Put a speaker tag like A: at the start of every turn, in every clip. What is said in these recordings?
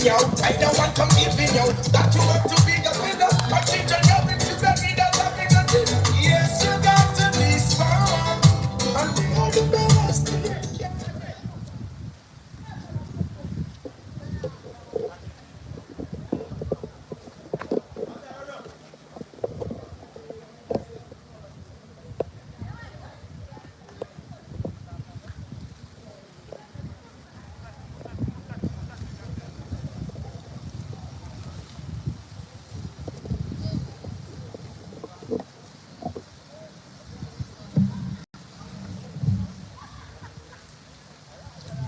A: me out. I don't want to meet me out. That you want to be the winner. I change your job into the leader. Yes, you got to be strong. And we are the best.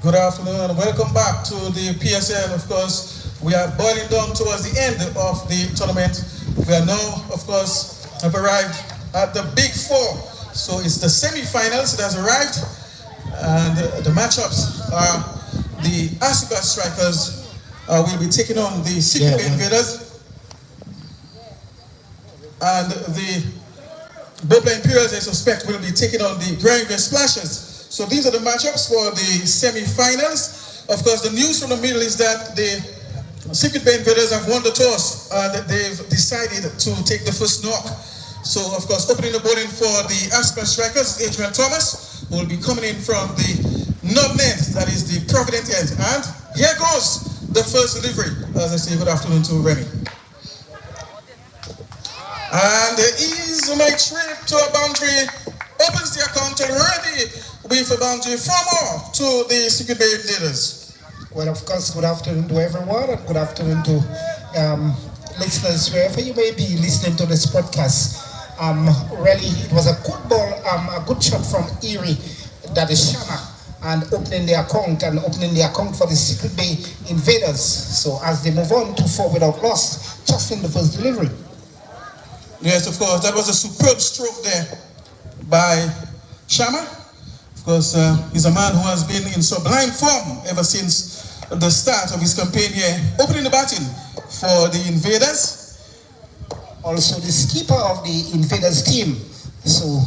B: Good afternoon and welcome back to the PSL. Of course, we are boiling down towards the end of the tournament. We are now, of course, have arrived at the Big Four. So it's the semi-finals that has arrived, and the matchups are the Aslat Strikers will be taking on the Secret Invaders, and the Bopla Imperials, I suspect, will be taking on the Grand Splashes. So these are the matchups for the semi-finals. Of course, the news from the middle is that the Secret Bay Invaders have won the toss. They've decided to take the first knock. So, of course, opening the bowling for the Aslat Strikers, Adrian Thomas, who will be coming in from the Nub net, that is the Provident end. And here goes the first delivery. As I say, good afternoon to Remy. And there is my trip to a boundary, opens the account already with a boundary 4 more to the Secret Bay Invaders.
C: Well, of course, good afternoon to everyone, and good afternoon to listeners wherever you may be listening to this podcast. Really, it was a good ball, a good shot from Erie, that is Shama, and opening the account for the Secret Bay Invaders. So as they move on to 4 without loss, just in the first delivery.
B: Yes, of course, that was a superb stroke there by Shama. Of course, he's a man who has been in sublime form ever since the start of his campaign here, opening the batting for the Invaders.
C: Also the skipper of the Invaders team, so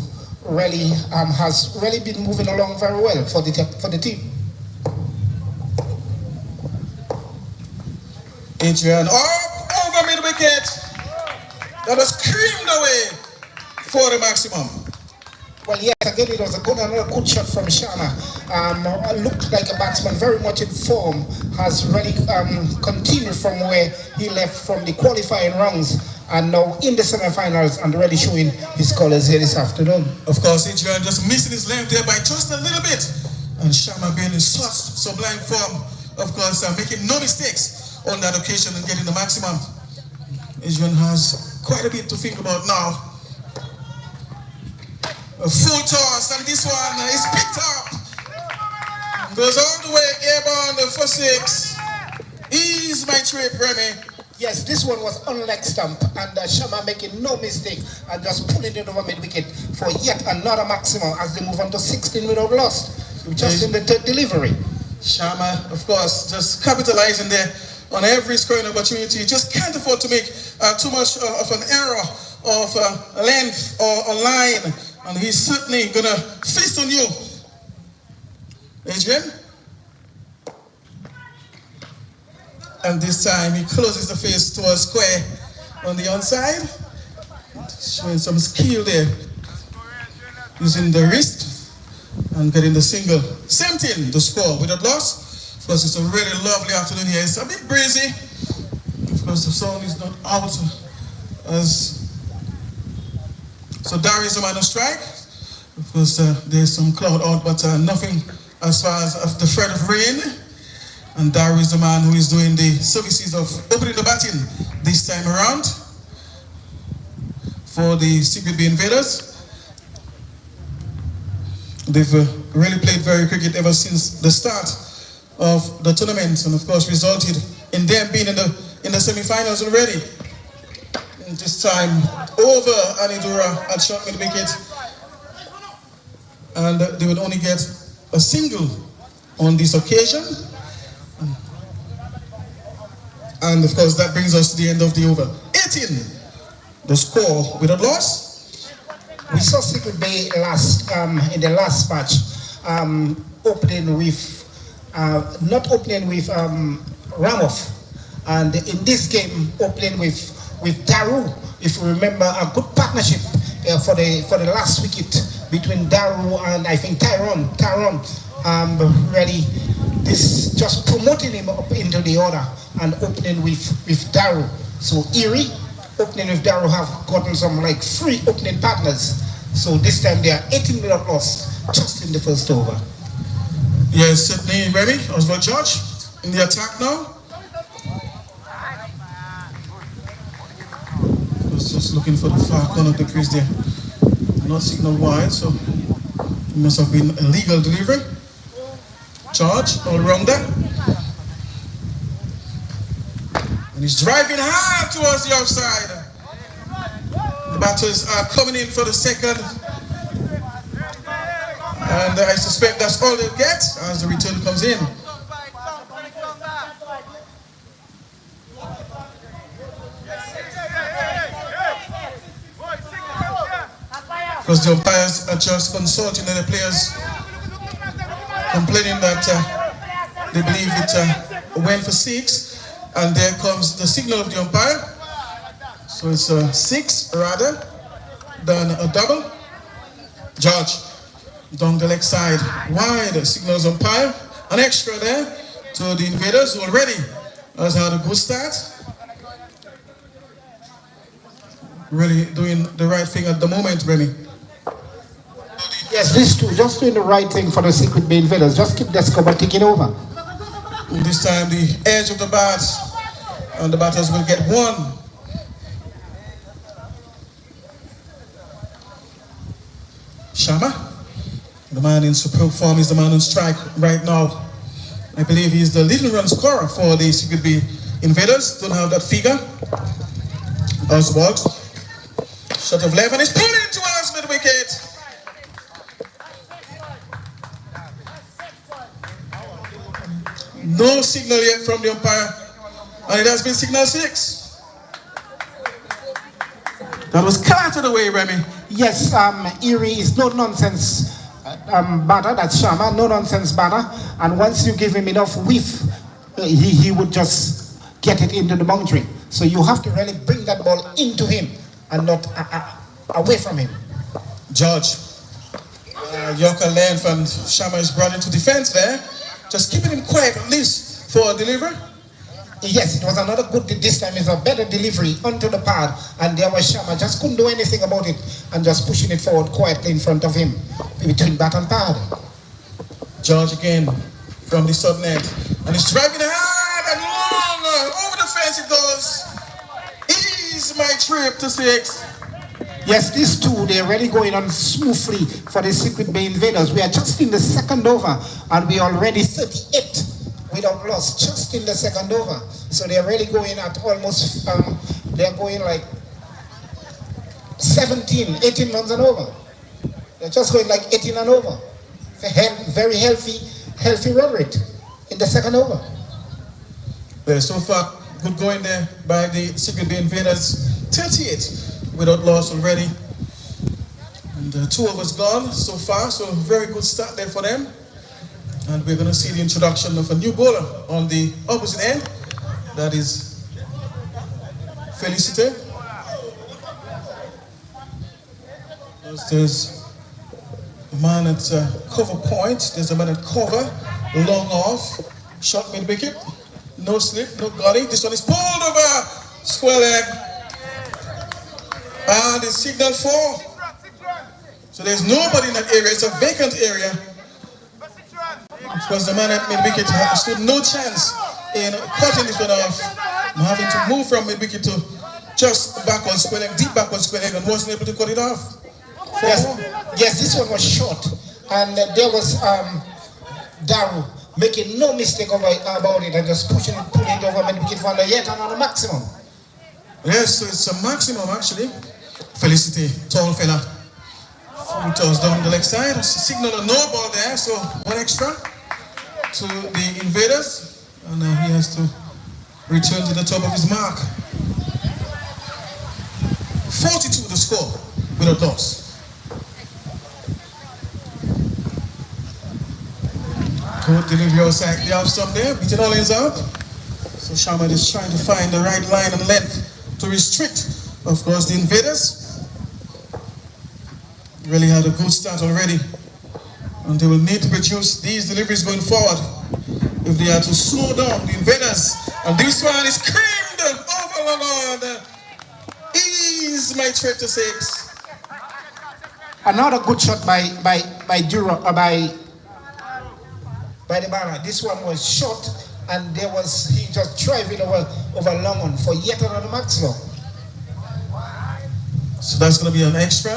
C: really has really been moving along very well for the team.
B: Adrian over mid-wicket. That was creamed away for the maximum.
C: Well, yes, again, it was another good shot from Shana. Looked like a batsman very much in form, has really continued from where he left from the qualifying rounds, and now in the semi-finals and really showing his colours here this afternoon.
B: Of course, Adrian just missing his length there by just a little bit, and Shama being in such sublime form, of course, making no mistakes on that occasion and getting the maximum. Adrian has quite a bit to think about now. A full toss, and this one is picked up. Goes all the way airborne for 6. Ease my trip, Remy.
C: Yes, this one was on leg stump, and Shama making no mistake and just pulling it over mid-wicket for yet another maximum as they move on to 16 without loss. Just in the third delivery.
B: Shama, of course, just capitalizing there on every scoring opportunity. Just can't afford to make too much of an error of length or a line. And he's certainly gonna feast on you. Adrian? And this time he closes the face to a square on the onside. Showing some skill there. Using the wrist and getting the single. Same thing, the score without loss. Of course, it's a really lovely afternoon here. It's a bit breezy. Of course, the sun is not out as... So Dar is the man on strike. Of course, there's some cloud out, but nothing as far as the threat of rain. And Dar is the man who is doing the services of opening the batting this time around for the Secret Bay Invaders. They've really played very cricket ever since the start of the tournament, and of course resulted in them being in the semi-finals already. This time over Anidura at short mid-wicket, and they will only get a single on this occasion. And of course that brings us to the end of the over. 18, the score without loss.
C: We saw Secret Bay in the last match opening with not opening with Ramoff, And in this game, opening with Daru, if you remember, a good partnership for the last wicket between Daru and I think Tyrone. Really, this just promoting him up into the order and opening with Daru. So Erie, opening with Daru, have gotten some like 3 opening partners. So this time they are 18 without loss just in the first over.
B: Yes, Sydney Remy, Oswald George in the attack now. Was just looking for the far corner of the crease there. Not signal wide, so it must have been a legal delivery. George, all rounder. And he's driving hard towards the outside. The batters are coming in for the second. And I suspect that's all they'll get as the return comes in. Because the umpires are just consulting the players, complaining that they believe it went for 6. And there comes the signal of the umpire. So it's a 6 rather than a double. George, down the leg side, wide signals umpire. An extra there to the Invaders, who already has had a good start. Really doing the right thing at the moment, Remy.
C: Yes, these two just doing the right thing for the Secret Bay Invaders. Just keep the score ticking over.
B: This time the edge of the bat, and the batters will get 1. Shama, the man in superb form, is the man on strike right now. I believe he's the leading run scorer for the Secret Bay Invaders. Don't have that figure. Oswald, shot of left, and it's pulled into us mid-wicket. No signal yet from the umpire, and it has been signal 6. That was carted away, Remy.
C: Yes, Erie is no nonsense batter. That's Sharma, no nonsense batter. And once you give him enough whiff, he would just get it into the boundary. So you have to really bring that ball into him and not away from him.
B: George, Yorker length, and Sharma is brought into defense there. Just keeping him quiet at least for a delivery.
C: Yes, it was another good, this time it's a better delivery onto the pad, and there was Sharma, just couldn't do anything about it, and just pushing it forward quietly in front of him, between bat and pad.
B: George again from the sub net, and he's driving hard and long, over the fence it goes. Ease my trip to 6.
C: Yes, these two, they're really going on smoothly for the Secret Bay Invaders. We are just in the second over, and we are already 38 without loss, just in the second over. So they're really going at almost, they're going like 17, 18 runs and over. They're just going like 18 and over. Very healthy run rate in the second over.
B: So far, good going there by the Secret Bay Invaders. 38 without loss already. And 2 overs gone so far, so very good start there for them. And we're going to see the introduction of a new bowler on the opposite end. That is Felicite. There's a man at cover point. There's a man at cover, long off, shot mid-wicket. No slip, no gully. This one is pulled over, square leg. And it's signal 4. So there's nobody in that area. It's a vacant area. Because the man at mid-wicket stood no chance in cutting this one off. I'm having to move from mid-wicket to just backward square leg, deep backward square leg, and wasn't able to cut it off.
C: Yes, this one was short. And there was Daru making no mistake about it and just pulling it over mid-wicket for yet another maximum.
B: Yes, so it's a maximum actually. Felicity, tall fella. Full toes down the leg side. Signal a no ball there, so 1 extra to the Invaders. And he has to return to the top of his mark. 42 the score without loss. Good delivery outside the off stump there, beating all ends out. So Shaman is trying to find the right line and length to restrict, of course, the invaders. Really had a good start already. And they will need to produce these deliveries going forward if they are to slow down the invaders. And this one is creamed over Lord. Ease my trip to 6.
C: Another good shot by Duro by the Barra. This one was shot, and he just driving over long one for yet another maximum.
B: So that's going to be an extra.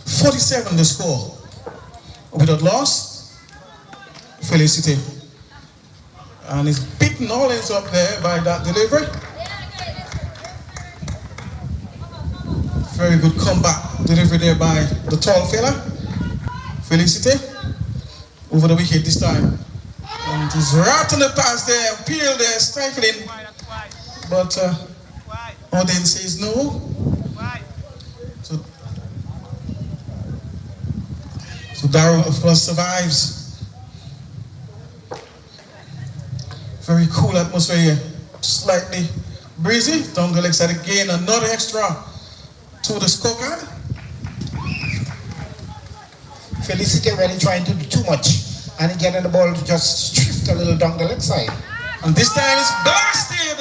B: .47 the score. Without loss, Felicity. And he's beaten all ends up there by that delivery. Very good comeback delivery there by the tall fella, Felicity. Over the wicket this time. And he's wrapped on the pass there, peeled there, stifling. But Odin says no. So Darrow, of course, survives. Very cool atmosphere here. Slightly breezy. Down the leg side again, another extra to the scorecard.
C: Felicity really trying to do too much, and getting the ball to just drift a little down the leg side.
B: And this time it's blasted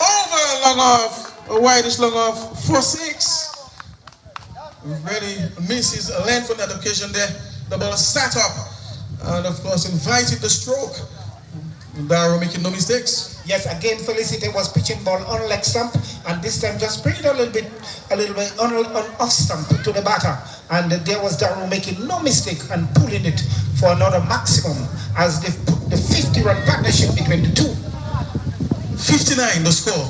B: over long off, a wideish long off, 4-6. Really misses a length on that occasion there. The ball sat up and of course invited the stroke. Darrow making no mistakes.
C: Yes, again Felicity was pitching ball on leg stump, and this time just bring it a little bit on off stump to the batter. And there was Darrow making no mistake and pulling it for another maximum as they put the 50-run partnership between the two.
B: 59 the score.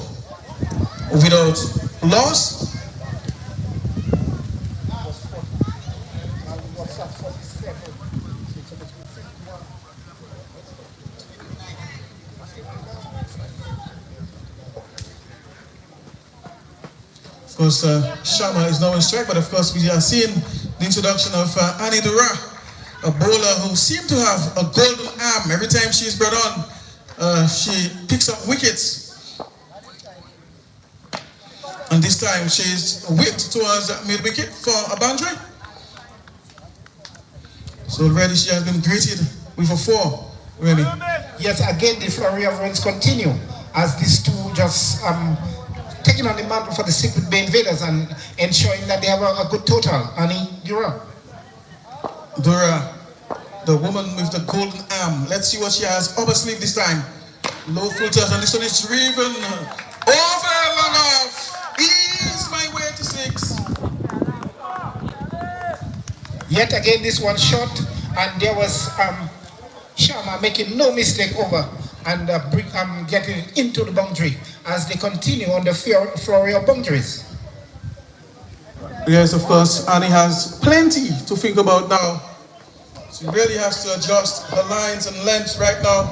B: Without loss. Of course, Shama is now in strike, but of course we are seeing the introduction of Annie Dura, a bowler who seemed to have a golden arm. Every time she's brought on, she picks up wickets. And this time she's whipped towards mid-wicket for a boundary. So already she has been greeted with a 4, really.
C: Yes, again the flurry of runs continue as these two just taking on the mantle for the Secret Bay Invaders and ensuring that they have a good total. Annie Dura.
B: Dura, the woman with the golden arm. Let's see what she has up her sleeve this time. Low full toss, and this one is driven over long off. Ease my way to 6.
C: Yet again this one shot, and there was Sharma making no mistake over and getting into the boundary as they continue on the flurry of boundaries.
B: Yes, of course, Annie has plenty to think about now. She really has to adjust her lines and lengths right now.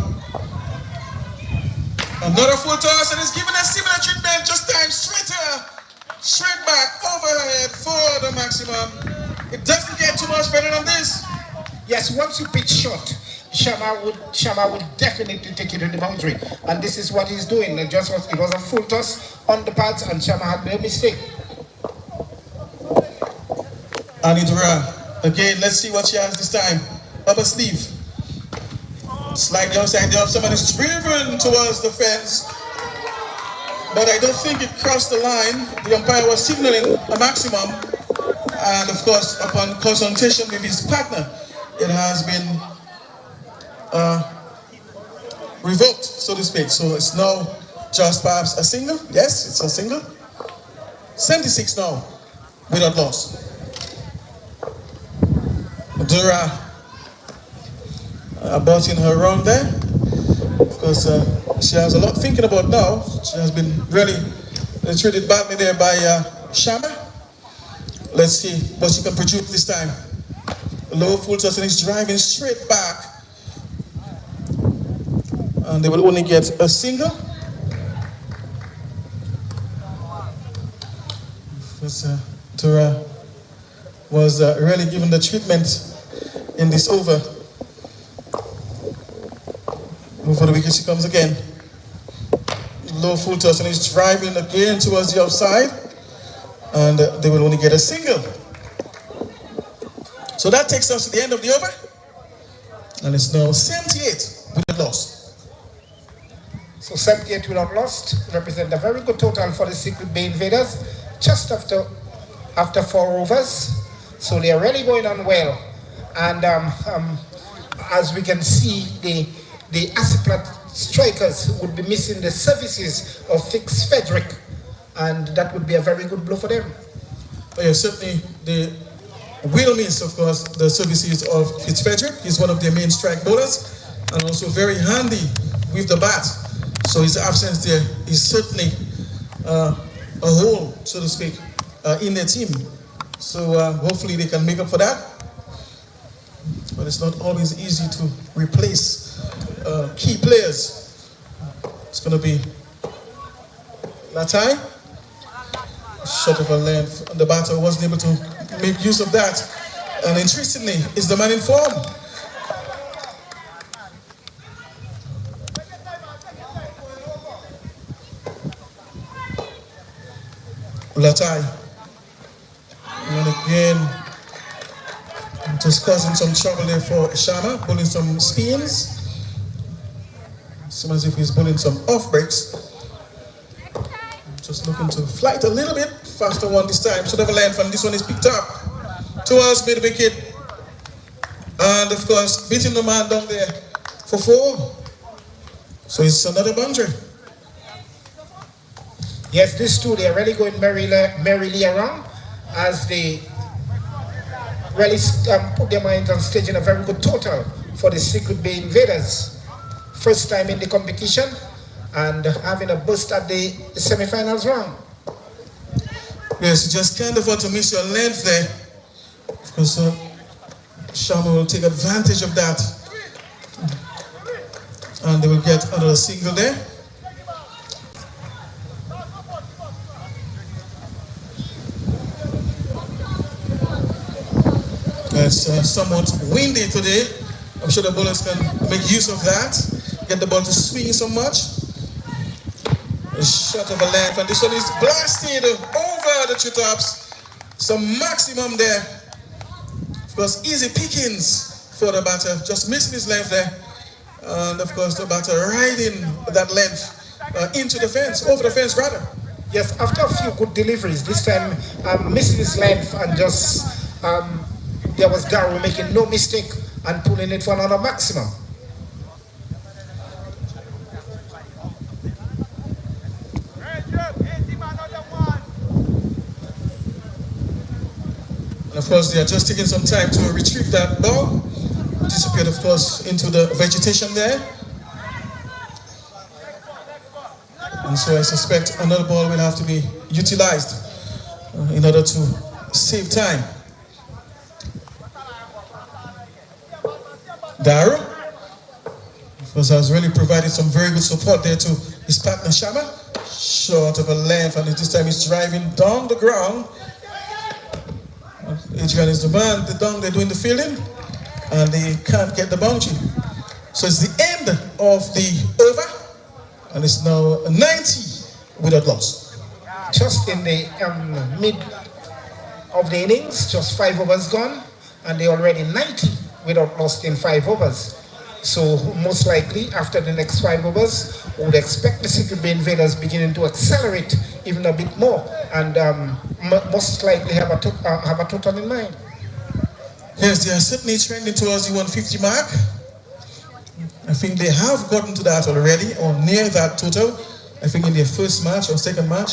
B: Another full toss, and it's given a similar treatment, just time straight back over her head for the maximum. It doesn't get too much better than this.
C: Yes, once you pitch short, Shama would definitely take it to the boundary, and this is what he's doing. It was a full toss on the pads, and Shama had no mistake.
B: Annie Dura, again, let's see what she has this time. Up her sleeve. Slightly outside the off, someone is driven towards the fence, but I don't think it crossed the line. The umpire was signaling a maximum, and of course, upon consultation with his partner, it has been revoked, so to speak. So it's now just perhaps a single. Yes, it's a single. 76 now, without loss. Dura about in her run there. Of course, she has a lot thinking about now. She has been really treated badly there by Shama. Let's see what she can produce this time. Low full toss, and he's driving straight back. And they will only get a single. Because Dura was really given the treatment in this over. Over the wicket she comes again. Low full toss, and he's driving again towards the offside, and they will only get a single. So that takes us to the end of the over, and it's now 78 without loss.
C: So 78 without lost represent a very good total for the Secret Bay Invaders, just after 4 overs. So they are really going on well, and as we can see, the Aslat Strikers would be missing the services of Fix Frederick, and that would be a very good blow for them.
B: Oh, yeah, certainly they will miss, of course, the services of Fitzfrederick. He's one of their main strike bowlers, and also very handy with the bat. So his absence there is certainly a hole, so to speak, in their team. So hopefully they can make up for that. But it's not always easy to replace key players. It's going to be Latai. Short of a length, and the batter wasn't able to make use of that. And interestingly, is the man in form. Latai. And again, just causing some trouble there for Shama, pulling some spins. Seems as if he's pulling some off breaks. Just looking to flight a little bit faster one this time. Should have a length, and this one is picked up towards mid wicket. And of course, beating the man down there for 4. So it's another boundary.
C: Yes, these two, they are really going merrily around as they really put their minds on staging a very good total for the Secret Bay Invaders. First time in the competition, and having a boost at the semi-finals round.
B: Yes, you just can't afford to miss your length there, because Shama will take advantage of that, and they will get another single there. It's somewhat windy today. I'm sure the bowlers can make use of that, get the ball to swing so much. A shot of a length, and this one is blasted over the treetops. Some maximum there. Of course, easy pickings for the batter, just missing his length there. And of course, the batter riding that length into the fence, over the fence rather.
C: Yes, after a few good deliveries, this time missing his length, and just there was Garo making no mistake and pulling it for another maximum.
B: Of course, they are just taking some time to retrieve that ball. Disappeared, of course, into the vegetation there. And so I suspect another ball will have to be utilized in order to save time. Daru, of course, has really provided some very good support there to his partner Shama. Short of a length, and this time he's driving down the ground. Adrian is the man, they're doing the fielding, and they can't get the boundary. So it's the end of the over, and it's now 90 without loss.
C: Just in the mid of the innings, just 5 overs gone, and they're already 90 without loss in 5 overs. So most likely, after the next 5 overs, we would expect the Secret Bay Invaders beginning to accelerate even a bit more, and most likely have a total in mind.
B: Yes, they are certainly trending towards the 150 mark. I think they have gotten to that already, or near that total. I think in their first match or second match.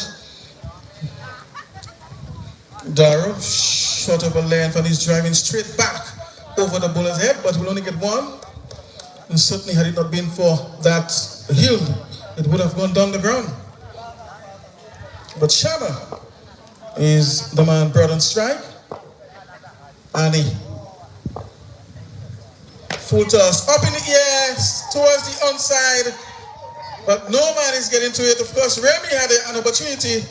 B: Darrow, short of a length, and he's driving straight back over the bowler's head, but will only get 1. And certainly, had it not been for that hill, it would have gone down the ground. But Shama is the man brought on strike. And he full toss up in the air towards the onside, but no man is getting to it. Of course, Remy had an opportunity,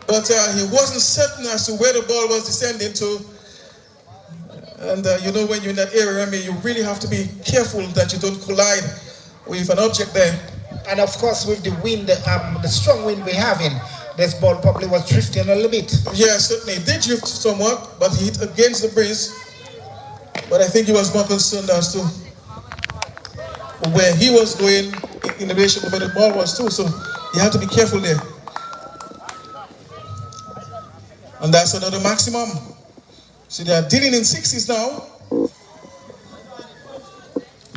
B: but he wasn't certain as to where the ball was descending to. And you know, when you're in that area, you really have to be careful that you don't collide with an object there.
C: And of course, with the wind, the strong wind we're having, this ball probably was drifting a little bit.
B: Yeah, certainly. It did drift somewhat, but he hit against the breeze. But I think he was more concerned as to where he was going in relation to where the ball was too. So you have to be careful there. And that's another maximum. So they are dealing in 60s now.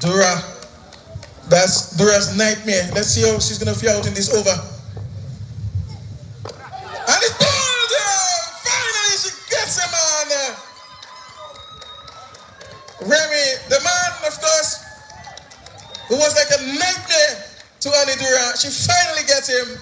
B: Dura. That's Dura's nightmare. Let's see how she's going to feel out in this over. And it's ball there! Finally she gets him on. Remy, the man, of course, who was like a nightmare to Ali Dura, she finally gets him.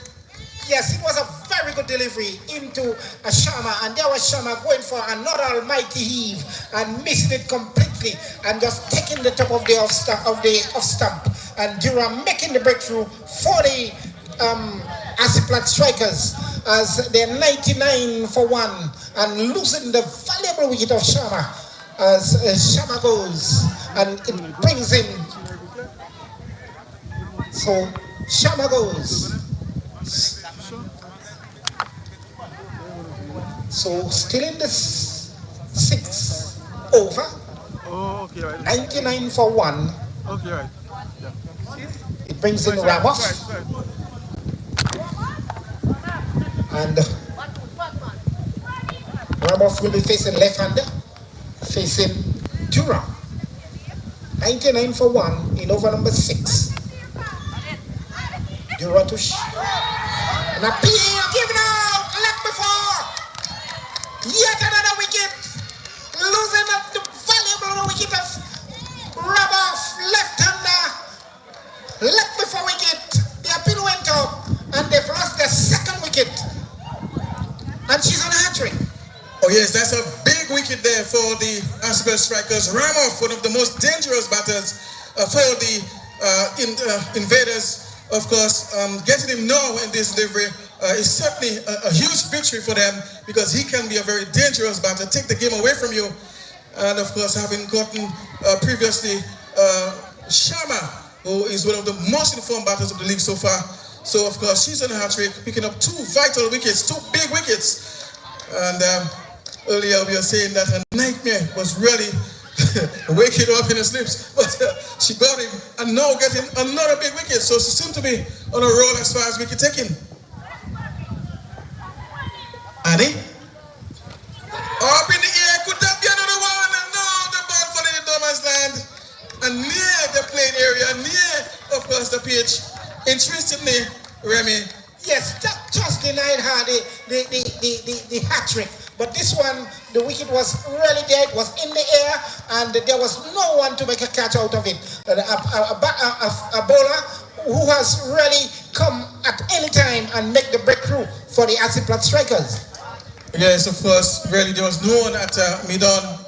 C: Yes, it was a very good delivery into a Shama, and there was Shama going for another almighty heave and missing it completely and just taking the top of the off stump, and Dura making the breakthrough for the Aslat Strikers as they're 99 for 1 and losing the valuable wicket of Shama as Shama goes and it brings in. So Shama goes. So still in the 6th over.
D: Oh, okay, right.
C: 99 for 1.
D: Okay, right. Yeah.
C: It brings in Ramos.
D: Right.
C: And Ramos will be facing left-hander, facing Dura. 99 for 1 in over number 6. Dura to and appeal, give it out, left before. Yet another wicket. Losing up the valuable wicket of Ramos, left-hander. Left before wicket. The appeal went up and they've lost their second wicket. And she's on a hat-trick.
B: Oh yes, that's a big wicket there for the Aslat Strikers. Ramos, one of the most dangerous batters for the invaders. Of course, getting him now in this delivery is certainly a huge victory for them because he can be a very dangerous batter, take the game away from you. And of course, having gotten previously Shama, who is one of the most informed batters of the league so far. So of course, she's on a hat-trick, picking up 2 vital wickets, 2 big wickets. And earlier we were saying that her nightmare was really waking up in her sleeps, but she got him and now getting another big wicket. So she seems to be on a roll as far as wicket taking. Addy? Up in the air, could that be another one? And no, the ball falling in no man's land and near the playing area, near, of course, the pitch. Interestingly, Remy.
C: Yes, that just denied her the hat-trick. But this one, the wicket was really there. It was in the air, and there was no one to make a catch out of it. A bowler who has really come at any time and make the breakthrough for the Aslat Strikers.
B: Yes, of course. Really, there was no one at mid-on,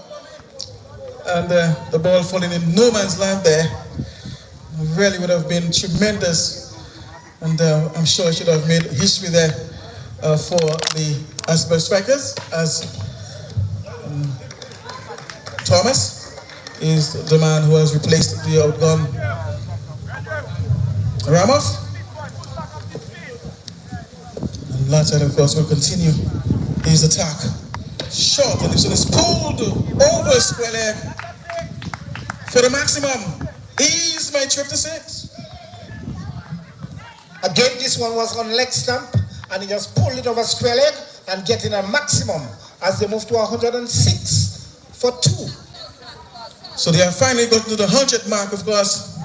B: and the ball falling in no man's land there. Really would have been tremendous, and I'm sure it should have made history there for the Aslat Strikers, as Thomas is the man who has replaced the outgone Ramos. And Latin, of course, will continue his attack. Short, and this one is pulled over square leg for the maximum. He's my trip to 6.
C: Again, this one was on leg stump, and he just pulled it over square leg and getting a maximum as they move to 106 for 2.
B: So they have finally gotten to the 100 mark, of course.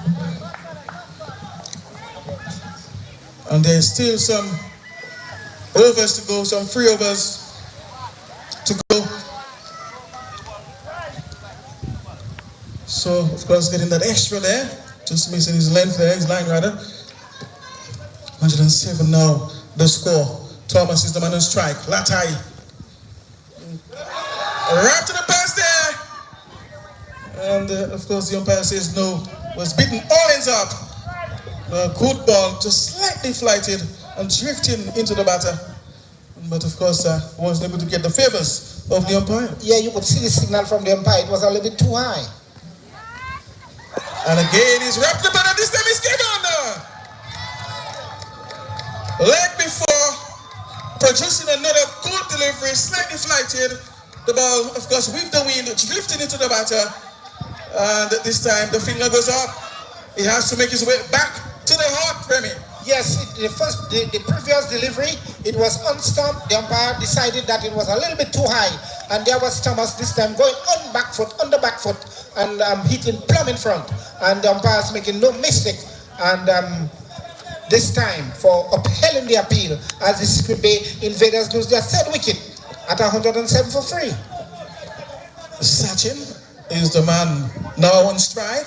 B: And there's still some overs to go, some free overs to go. So, of course, getting that extra there, just missing his length there, his line rather. 107 now, the score. Thomas is the man on strike. Latai. Right to the pass there. And, of course, the umpire says no. Was beaten all ends up. A good ball, just slightly flighted and drifting into the batter. But, of course, wasn't able to get the favors of the umpire.
C: Yeah, you could see the signal from the umpire. It was a little bit too high.
B: And again, he's wrapped up, and this time he's came under. Leg before, producing another good delivery, slightly flighted. The ball, of course, with the wind, drifting into the batter. And this time the finger goes up. He has to make his way back to the heart, Remy.
C: Yes, the previous delivery, it was unstumped. The umpire decided that it was a little bit too high. And there was Thomas this time going on the back foot, and hitting plumb in front. And the umpire's making no mistake. And this time for uphailing the appeal, as the Secret Bay Invaders lose their third wicket at 107 for 3.
B: Sachin is the man now on strike.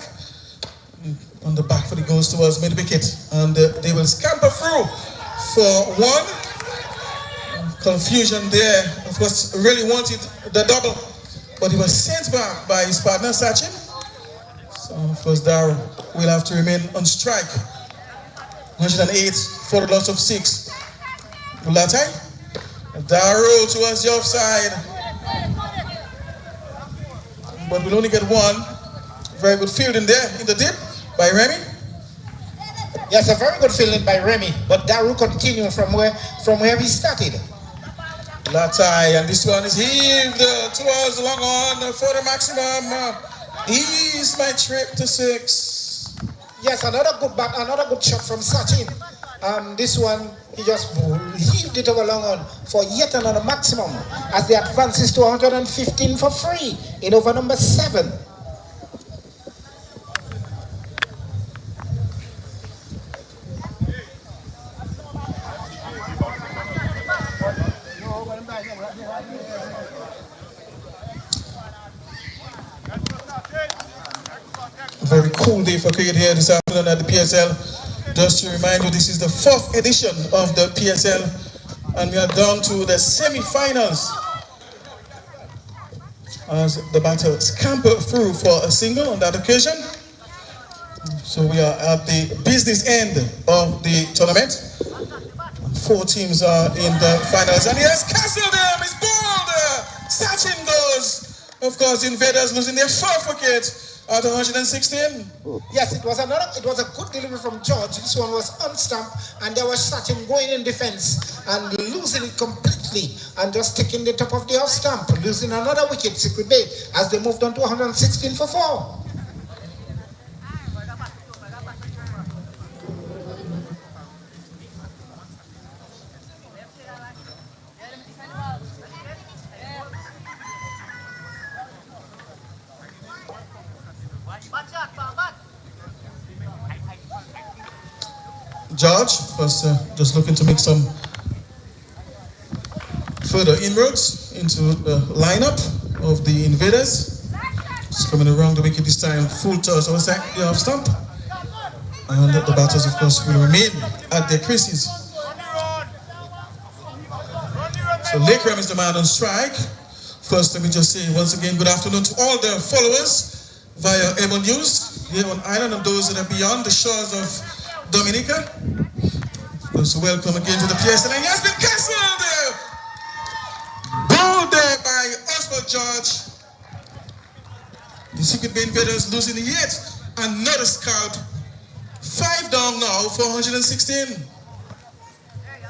B: On the back foot, he goes towards mid wicket, and they will scamper through for one. Confusion there. Of course, really wanted the double, but he was sent back by his partner Sachin. So of course, Darrow will have to remain on strike. 108 for the loss of 6. Ulatai. Darrow towards the offside, but we'll only get one. Very good fielding there in the dip by Remy.
C: Yes, a very good fielding by Remy, but Darrow continued from where he started.
B: Latai, and this one is heaved towards long on for the maximum. Ease my trip to 6.
C: Yes, another good shot from Sachin. This one, he just heaved it over long on for yet another maximum as the advances to 115 for 3 in over number 7.
B: Very cool day for cricket here this afternoon at the PSL. Just to remind you, this is the 4th edition of the PSL, and we are down to the semi-finals as the batter scampered through for a single on that occasion. So we are at the business end of the tournament. 4 teams are in the finals, and he has castled them. It's bowled. Sachin goes. Of course, Invaders losing their 4th wicket at 116.
C: Yes, it was a good delivery from George. This one was unstumped, and there was Sachin going in defense and losing it completely and just taking the top of the off stump, losing another wicket, Secret Bay, as they moved on to 116 for 4.
B: George was just looking to make some further inroads into the lineup of the Invaders. Just coming around the wicket this time, full toss outside the off stump. And the batters, of course, will remain at their creases. So Lakram is the man on strike. First, let me just say once again, good afternoon to all the followers via Emonews here on Island and those that are beyond the shores of Dominica. So welcome again to the PSL, and he has been cancelled. Bowled there by Oswald George. The Secret Bay Invaders losing yet another scout. 5 down now for 116.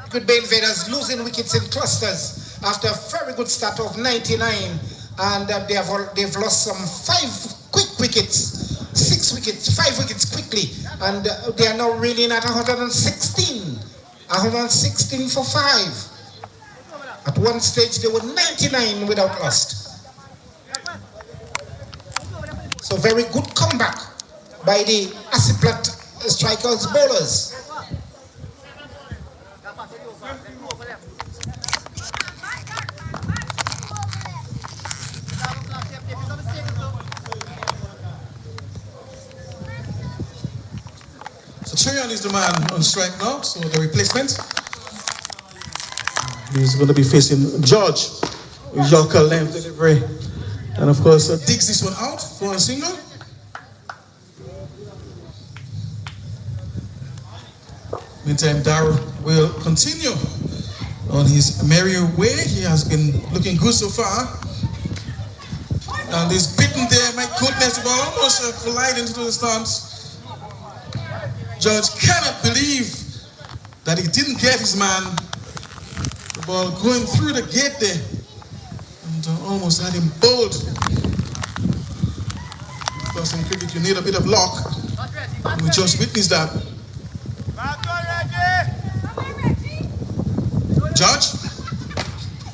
C: Secret Bay Invaders losing wickets in clusters after a very good start of 99, and they've lost some 5 quick wickets. 6 wickets, 5 wickets quickly, and they are now reeling at 116 for 5. At one stage they were 99 without lost. So very good comeback by the Aslat Strikers bowlers.
B: So Chirian is the man on strike now, so the replacement. He's going to be facing George, Yorker length delivery. And of course, digs this one out for a single. Meantime, Darrow will continue on his merry way. He has been looking good so far. And he's bitten there, my goodness, the ball almost collided into the stumps. Judge cannot believe that he didn't get his man. The ball going through the gate there. And almost had him bowled. Of course, in cricket, you need a bit of luck. And we just witnessed that. Judge,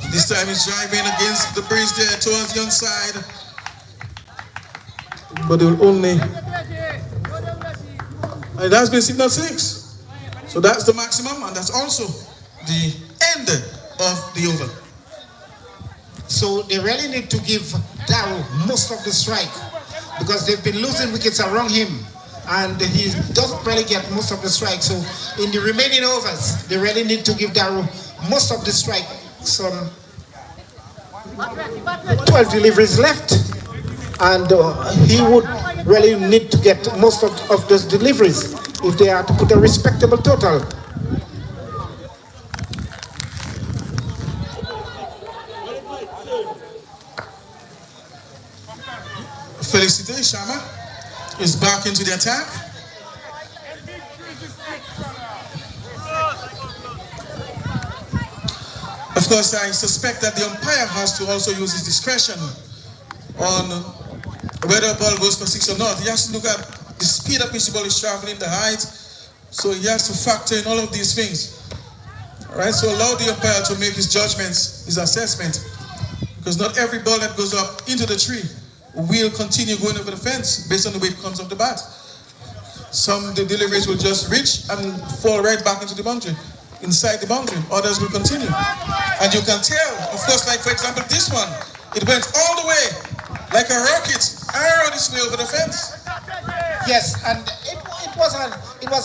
B: this time he's driving against the breeze there towards the onside. But it will only. It has been signal 6. So that's the maximum, and that's also the end of the over.
C: So they really need to give Darrow most of the strike because they've been losing wickets around him and he doesn't really get most of the strike. So in the remaining overs, they really need to give Darrow most of the strike. Some 12 deliveries left and he would really need to get most of those deliveries if they are to put a respectable total.
B: Felicity Sharma is back into the attack. Of course, I suspect that the umpire has to also use his discretion on whether a ball goes for 6 or not. He has to look at the speed at which the ball is traveling, the height. So he has to factor in all of these things. All right, so allow the umpire to make his judgments, his assessment. Because not every ball that goes up into the tree will continue going over the fence based on the way it comes off the bat. Some the deliveries will just reach and fall right back into the boundary, inside the boundary. Others will continue. And you can tell, of course, like for example this one, it went all the way, like a rocket, arrow this way over the fence.
C: Yes, and it was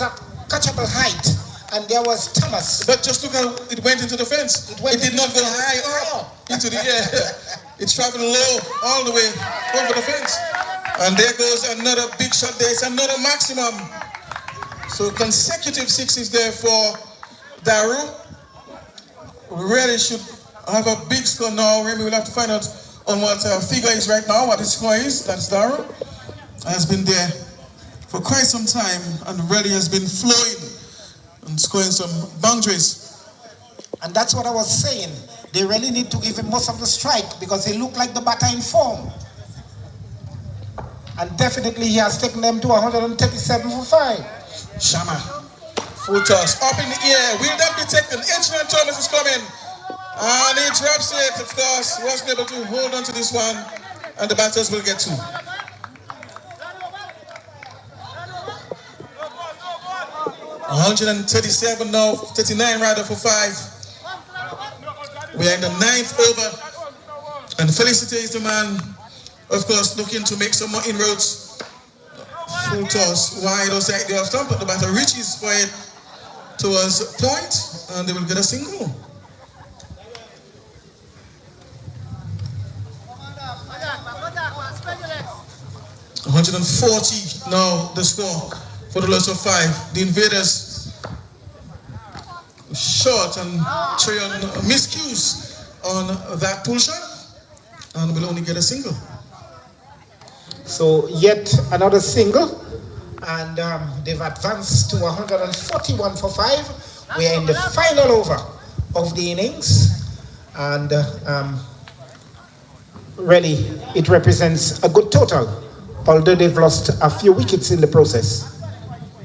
C: a catchable height, and there was Thomas.
B: But just look how it went into the fence. It did not go high up into the air. It traveled low all the way over the fence. And there goes another big shot there. It's another maximum. So consecutive 6s there for Darrow. We really should have a big score now. Remy will have to find out on what figure is right now, what his score is. That's Darrow. Has been there for quite some time and really has been flowing and scoring some boundaries.
C: And that's what I was saying. They really need to give him most of the strike because he looked like the batter in form. And definitely he has taken them to 137 for 5.
B: Shama, full toss, up in the air, will that be taken? Adrian Thomas is coming. And he drops it, of course, wasn't able to hold on to this one. And the batters will get 2. $137 now, 39 rather for 5. We are in the 9th over, and Felicity is the man, of course, looking to make some more inroads. Full toss, wide outside the off stump, but the batter reaches for it towards point, and they will get a single. $140 now the score for the loss of 5. The Invaders short and try on miscues on that pull shot and will only get a single.
C: So yet another single and they've advanced to 141 for 5. We are in the final over of the innings and really it represents a good total, although they've lost a few wickets in the process.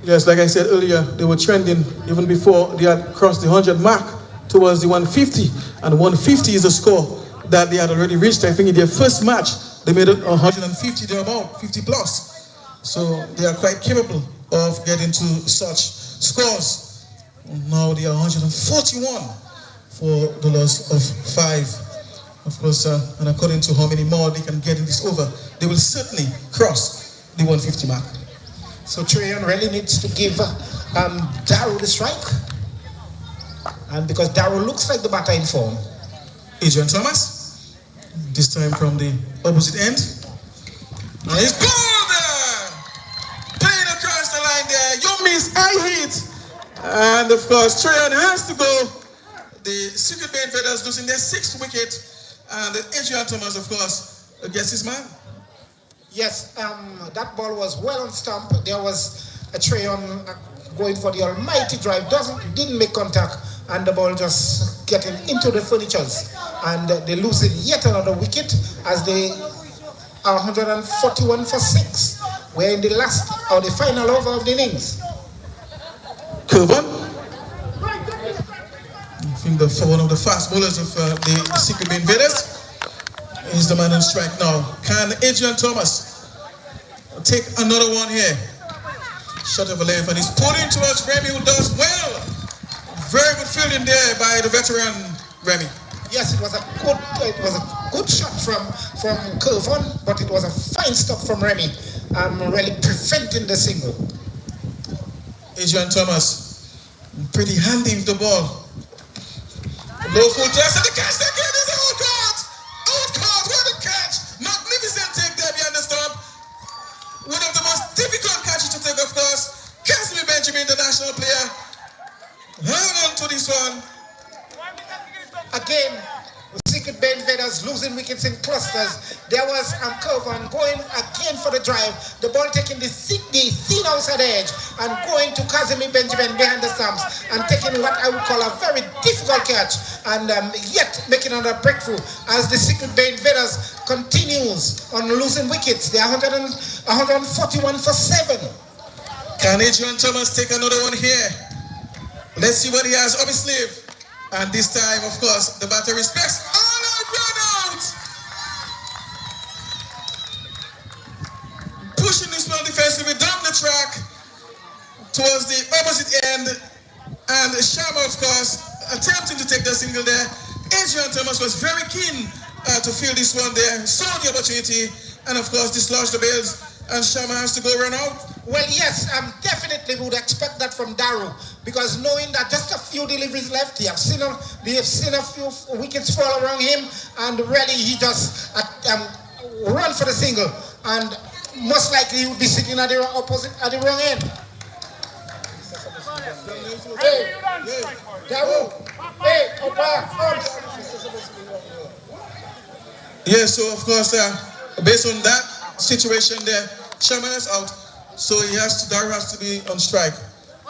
B: Yes, like I said earlier, they were trending even before they had crossed the 100 mark towards the 150. And 150 is a score that they had already reached. I think in their first match, they made it 150, they're about 50 plus. So they are quite capable of getting to such scores. Now they are 141 for the loss of 5. Of course, and according to how many more they can get in this over, they will certainly cross the 150 mark.
C: So Trayan really needs to give Darrow the strike. And because Darrow looks like the batter in form.
B: Adrian Thomas, this time from the opposite end. And he's gone there! Playing across the line there. You miss, I hit. And of course, Trayan has to go. The Secret Bay Invaders losing their 6th wicket. And Adrian Thomas, of course, gets his man.
C: Yes, that ball was well on stump. There was a tray on going for the almighty drive. Didn't make contact, and the ball just getting into the furnitures. And they losing yet another wicket as they are 141 for 6. We're in the last or the final over of the innings.
B: Curvan. I think one of the fast bowlers of the Secret Bay Invaders is the man on strike now. Can Adrian Thomas take another one here? Shot over left, and he's pulling towards Remy, who does well. Very good fielding there by the veteran Remy.
C: Yes, it was a good shot from Curvan, but it was a fine stop from Remy, really preventing the single.
B: Adrian Thomas, pretty handy with the ball. Low full toss, and the catch again is out caught. Out caught, what a catch! Magnificent take there behind the stump. One of the most difficult catches to take, of course. Casimir Benjamin, the national player. Hang on to this one.
C: Again, Secret Bay Invaders losing wickets in clusters. There was Curvan going again for the drive. The ball taking the thin outside edge and going to Casimir Benjamin behind the stumps and taking what I would call a very difficult catch, and yet making another breakthrough as the Secret Bay Invaders continues on losing wickets. They are 141 for 7.
B: Can Adrian Thomas take another one here? Let's see what he has up his sleeve. And this time, of course, the batter respects. Oh no, run out! Pushing this one defensively down the track towards the opposite end. And Sharma, of course, attempting to take the single there. Adrian Thomas was very keen to field this one there. Saw the opportunity and, of course, dislodged the bails. And Sharma has to go run out.
C: Well, yes, definitely would expect that from Daru, because knowing that just a few deliveries left, they have seen a few wickets fall around him, and really he just run for the single, and most likely he would be sitting at the wrong end. Hey, Daru, hey,
B: yeah, so of course, based on that situation there, Sharma is out. So Daru has to be on strike.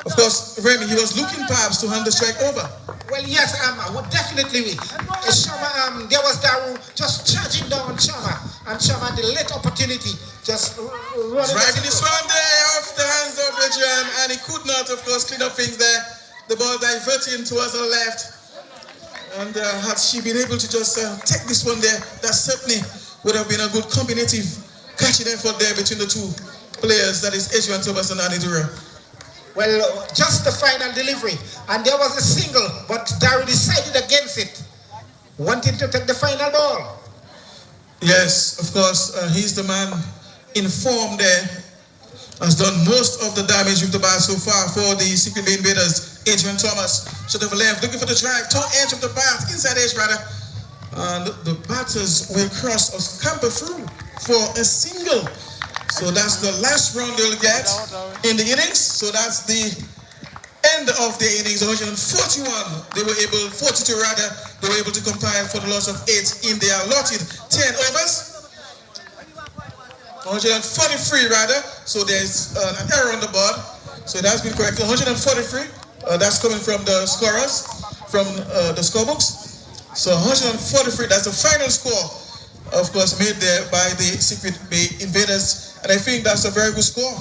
B: Of course, Remy, he was looking perhaps to hand the strike over.
C: Well, yes, definitely. Sharma, there was Daru just charging down on Sharma, and Sharma had the late opportunity, just running.
B: Driving this one there off the hands of Adrian, and he could not, of course, clean up things there. The ball diverting towards the left. And had she been able to just take this one there, that certainly would have been a good combinative catching effort there between the two players, that is Adrian Thomas and Andy Dura.
C: Well, just the final delivery, and there was a single, but Daru decided against it, wanting to take the final ball.
B: Yes, of course, he's the man in form there, has done most of the damage with the bat so far for the Secret Bay Invaders. Adrian Thomas, shot over left, looking for the drive, toe edge of the bat, inside edge rather, and the batters will cross or scamper through for a single. So that's the last run they'll get in the innings. So that's the end of the innings. 141, they were able, 42 rather, they were able to compile for the loss of 8 in their allotted 10 overs. 143 rather, so there's an error on the board. So it has been corrected. 143, that's coming from the scorers, from the scorebooks. So 143, that's the final score, of course, made there by the Secret Bay Invaders. And I think that's a very good score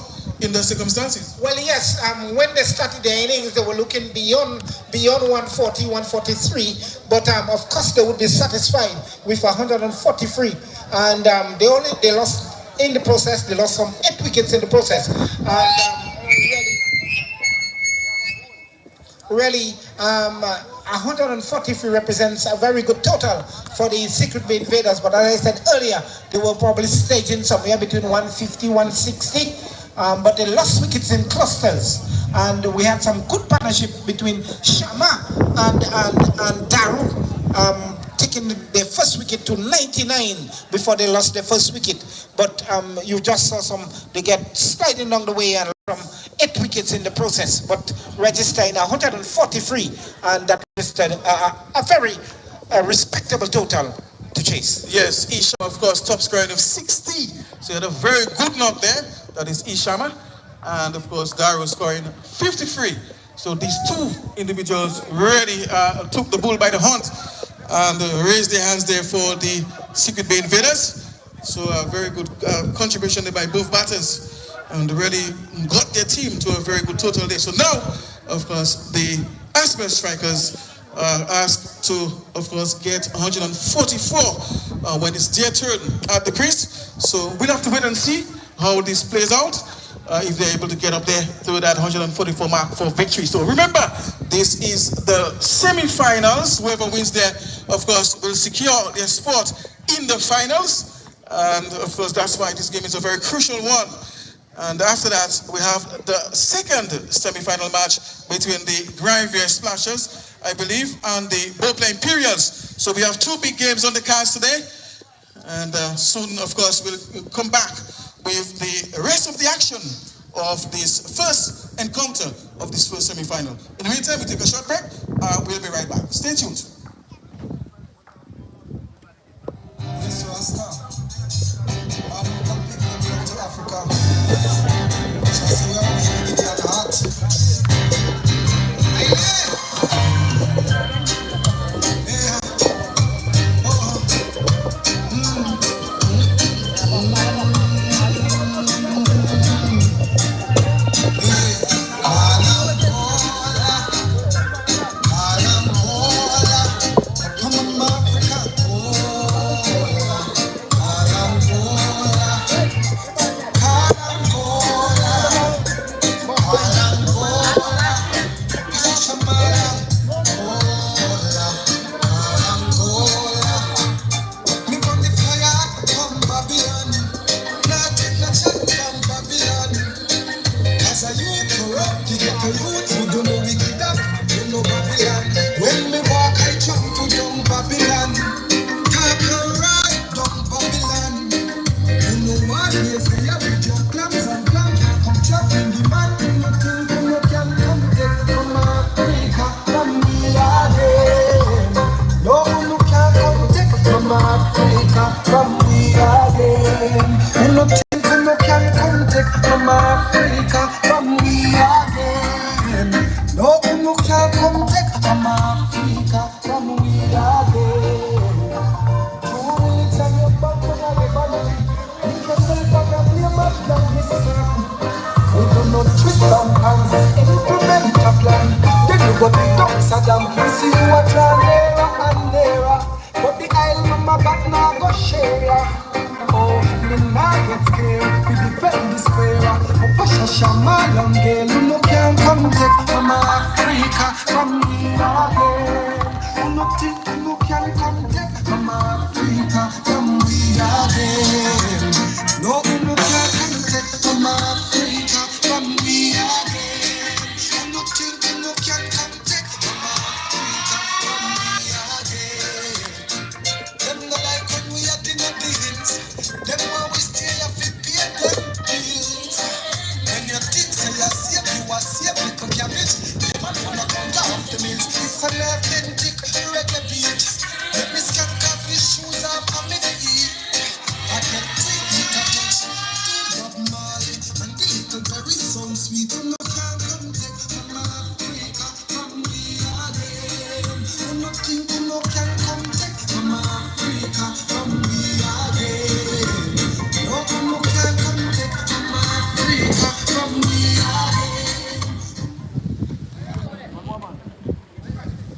B: in the circumstances.
C: Well, yes, when they started their innings, they were looking beyond 140, 143. But of course, they would be satisfied with 143. And they lost in the process. They lost some 8 wickets in the process. Really, 143 represents a very good total for the Secret Bay Invaders, but as I said earlier, they were probably staging somewhere between 150, 160, but they lost wickets in clusters, and we had some good partnership between Sharma and Daru, taking their first wicket to 99 before they lost their first wicket. But you just saw they get sliding along the way and from 8 wickets in the process, but registering 143, and that registered a very respectable total. to chase.
B: Yes, Ishama, of course, top scorer of 60. So he had a very good knock there. That is Ishama. And of course, Dario scoring 53. So these two individuals really took the bull by the horn and raised their hands there for the Secret Bay Invaders. So a very good contribution there by both batters and really got their team to a very good total there. So now, of course, the Aslat Strikers are asked to, of course, get 144 when it's their turn at the crease. So we'll have to wait and see how this plays out. If they're able to get up there to that 144 mark for victory. So remember, this is the semi-finals. Whoever wins there, of course, will secure their spot in the finals. And of course, that's why this game is a very crucial one. And after that, we have the second semi-final match between the Granville Splashers, I believe, and the Beauplan Imperials. So we have two big games on the cards today. And soon, of course, we'll come back with the rest of the action of this first encounter of this first semi-final. In the meantime, we take a short break. We'll be right back. Stay tuned.
A: Yes, Rasta. People to Africa. So I say, we are the heart.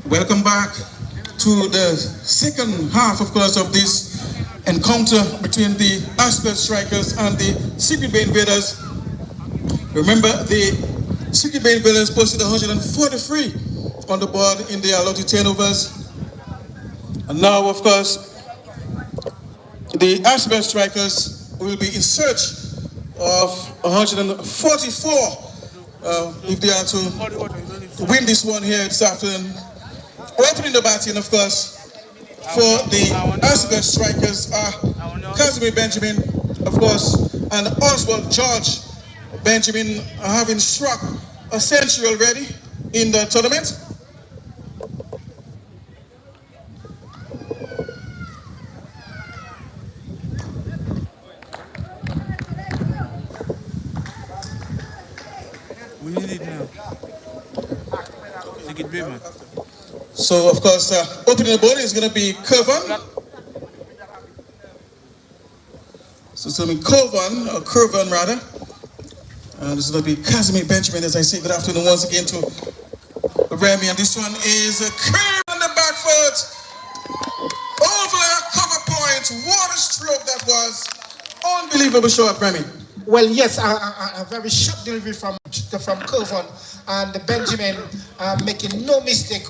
B: Welcome back to the second half, of course, of this encounter between the Aslat Strikers and the Secret Bay Invaders. Remember, the Secret Bay Invaders posted 143 on the board in their allotted turnovers. And now, of course, the Aslat Strikers will be in search of 144 if they are to win this one here this afternoon. Opening the batting, of course, for the Aslat Strikers are Casimir Benjamin, of course, and Oswald George Benjamin, having struck a century already in the tournament.
D: Take it big, man.
B: So, of course, opening the ball is going to be Curvan. So it's going to be Curvan rather. This is going to be Casimir Benjamin, as I say. Good afternoon once again to Remy. And this one is a cream on the back foot. Over cover point. What a stroke that was. Unbelievable shot, Remy.
C: Well, yes, a very short delivery from Curvan, and Benjamin making no mistake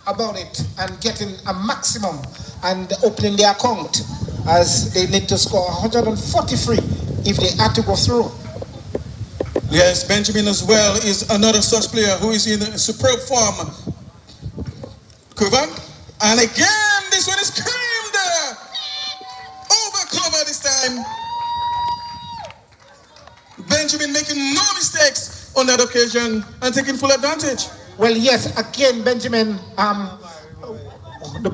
C: about it and getting a maximum and opening their account, as they need to score 143 if they had to go through.
B: Yes, Benjamin as well is another such player who is in superb form. Curvan, and again this one is creamed over cover this time. Benjamin making no mistakes on that occasion and taking full advantage.
C: Well, yes, again, Benjamin, the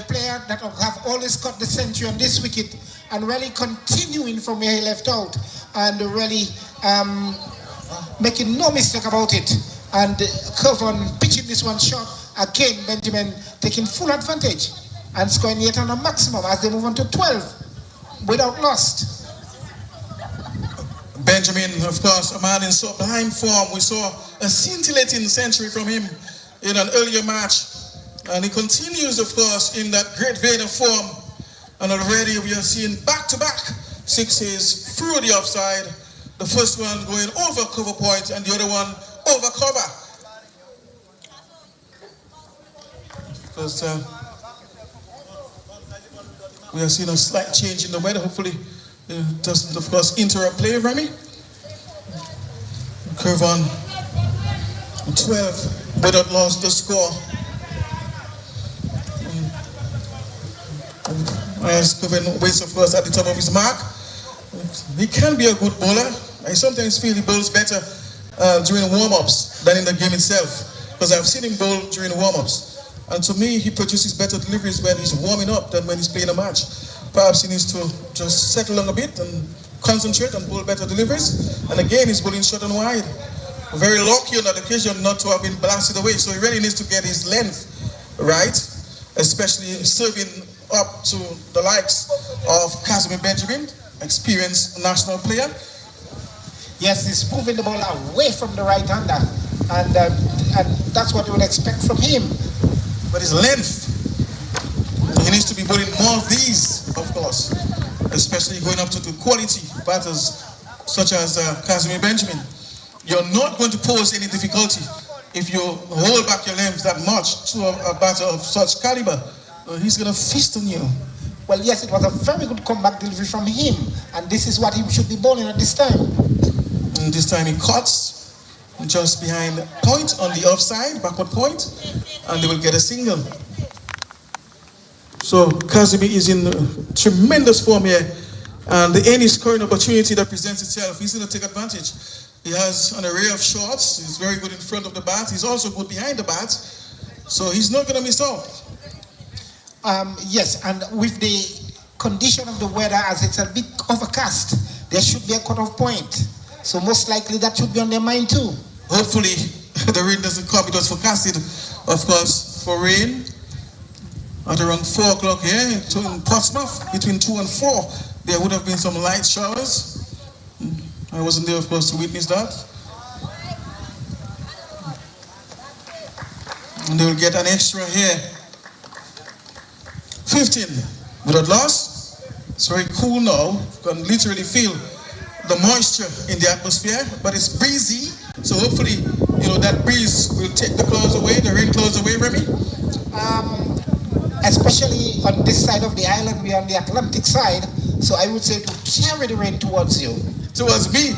C: player that have always got the century on this wicket and really continuing from where he left out and really making no mistake about it. And Curvan pitching this one short. Again, Benjamin taking full advantage and scoring yet on a maximum as they move on to 12 without loss.
B: Benjamin, of course, a man in sublime form. We saw a scintillating century from him in an earlier match. And he continues, of course, in that great vein of form. And already we are seeing back-to-back sixes through the offside. The first one going over cover point and the other one over cover. Because we are seeing a slight change in the weather. Hopefully it doesn't, of course, interrupt play, Remy. Curvan 12 without loss the score. As Curvan waits, of course, at the top of his mark. He can be a good bowler. I sometimes feel he bowls better during warm-ups than in the game itself, because I've seen him bowl during warm-ups. And to me, he produces better deliveries when he's warming up than when he's playing a match. Perhaps he needs to just settle down a bit and concentrate and bowl better deliveries. And again, he's bowling short and wide. Very lucky on that occasion not to have been blasted away. So he really needs to get his length right, especially serving up to the likes of Casimir Benjamin, experienced national player.
C: Yes, he's moving the ball away from the right-hander, and that's what you would expect from him.
B: But his length, he needs to be bowling more of these, of course, especially going up to the quality batters such as Casimir Benjamin. You're not going to pose any difficulty if you hold back your length that much to a batter of such caliber. He's going to feast on you.
C: Well, yes, it was a very good comeback delivery from him, and this is what he should be bowling at this time.
B: And this time he cuts just behind point on the offside, backward point, and they will get a single. So Casimir is in tremendous form here, and any scoring opportunity that presents itself, he's going to take advantage. He has an array of shots. He's very good in front of the bat. He's also good behind the bat, so he's not going to miss out.
C: Yes, and with the condition of the weather, as it's a bit overcast, there should be a cutoff point. So most likely that should be on their mind too.
B: Hopefully the rain doesn't come. It was forecasted, of course, for rain at around 4 o'clock here in Portsmouth. Between 2 and 4, there would have been some light showers. I wasn't there, of course, to witness that. And they will get an extra here. 15 without loss. It's very cool now. You can literally feel the moisture in the atmosphere, but it's breezy. So hopefully, that breeze will take the clouds away, the rain clouds away, Remy.
C: Especially on this side of the island, we are on the Atlantic side. So I would say to carry the rain towards you.
B: Towards me.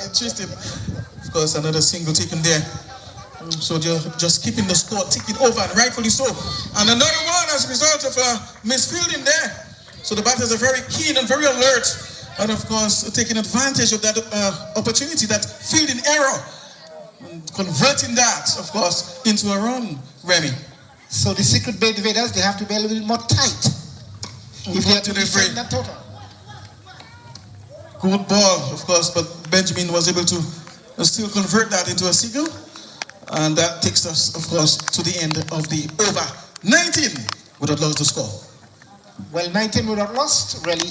B: Interesting. Of course, another single taken there. So just keeping the score ticking over, and rightfully so. And another one as a result of misfielding there. So the batters are very keen and very alert, and of course taking advantage of that opportunity, that fielding error, and converting that, of course, into a run, Remy.
C: So the secret bait invaders, they have to be a little bit more tight if they are to defend that total. Good
B: ball, of course, but Benjamin was able to still convert that into a single. And that takes us, of course, to the end of the over 19 without loss to score.
C: Well, 19 without lost, really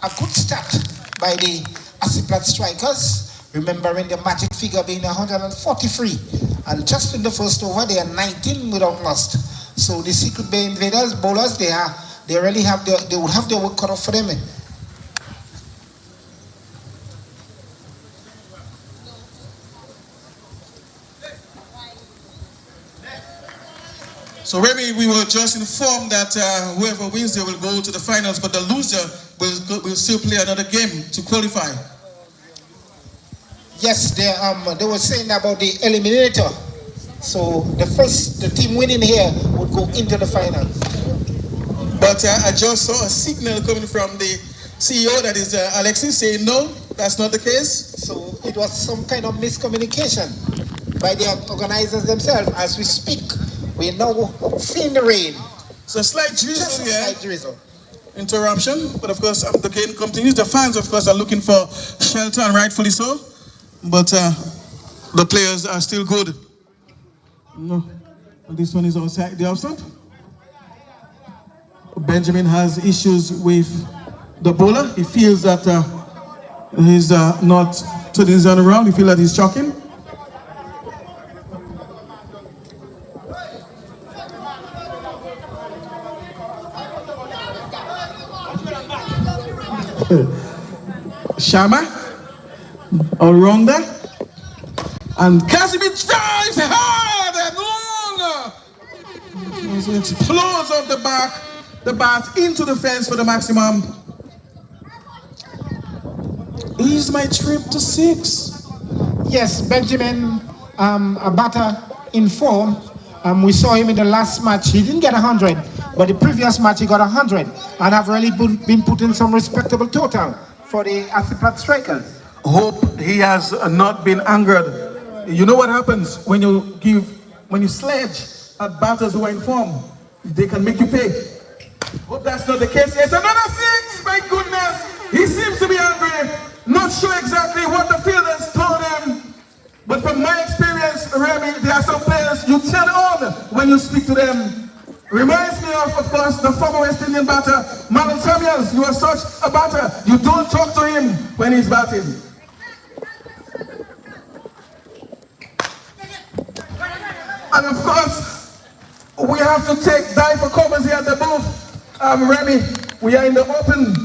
C: a good start by the Aslat Strikers. Remembering the magic figure being 143. And just in the first over, they are 19 without lost. So the Secret Bay Invaders, bowlers, they really have they would have their work cut off for them.
B: So Remy, we were just informed that whoever wins there will go to the finals, but the loser will still play another game to qualify.
C: Yes, they were saying about the eliminator. So the team winning here would go into the final.
B: But I just saw a signal coming from the CEO, that is Alexis, saying no, that's not the case.
C: So it was some kind of miscommunication by the organizers themselves. As we speak, we are now seeing the rain.
B: So a slight drizzle,
C: Slight drizzle.
B: Interruption, but of course the game continues. The fans, of course, are looking for shelter, and rightfully so. But the players are still good. No, this one is outside the outside. Benjamin has issues with the bowler. He feels that he's not turning his hand around. He feels that he's choking. Shama, Oronda, and Casimir drives hard and long. He explodes off the bat into the fence for the maximum. Is my trip to 6?
C: Yes, Benjamin, a batter in form. We saw him in the last match. He didn't get 100, but the previous match he got 100, and have really been putting some respectable total for the Aslat Strikers.
B: Hope he has not been angered. You know what happens when you sledge at batters who are in form? They can make you pay. Hope that's not the case. Yes, another 6. My goodness, he seems to be angry. Not sure exactly what the fielders told him, but from my experience, Remy, there are some players you turn on when you speak to them. Reminds me of course, the former West Indian batter, Marlon Samuels. You are such a batter. You don't talk to him when he's batting. And of course, we have to dive for covers here at the booth. Remy, we are in the open.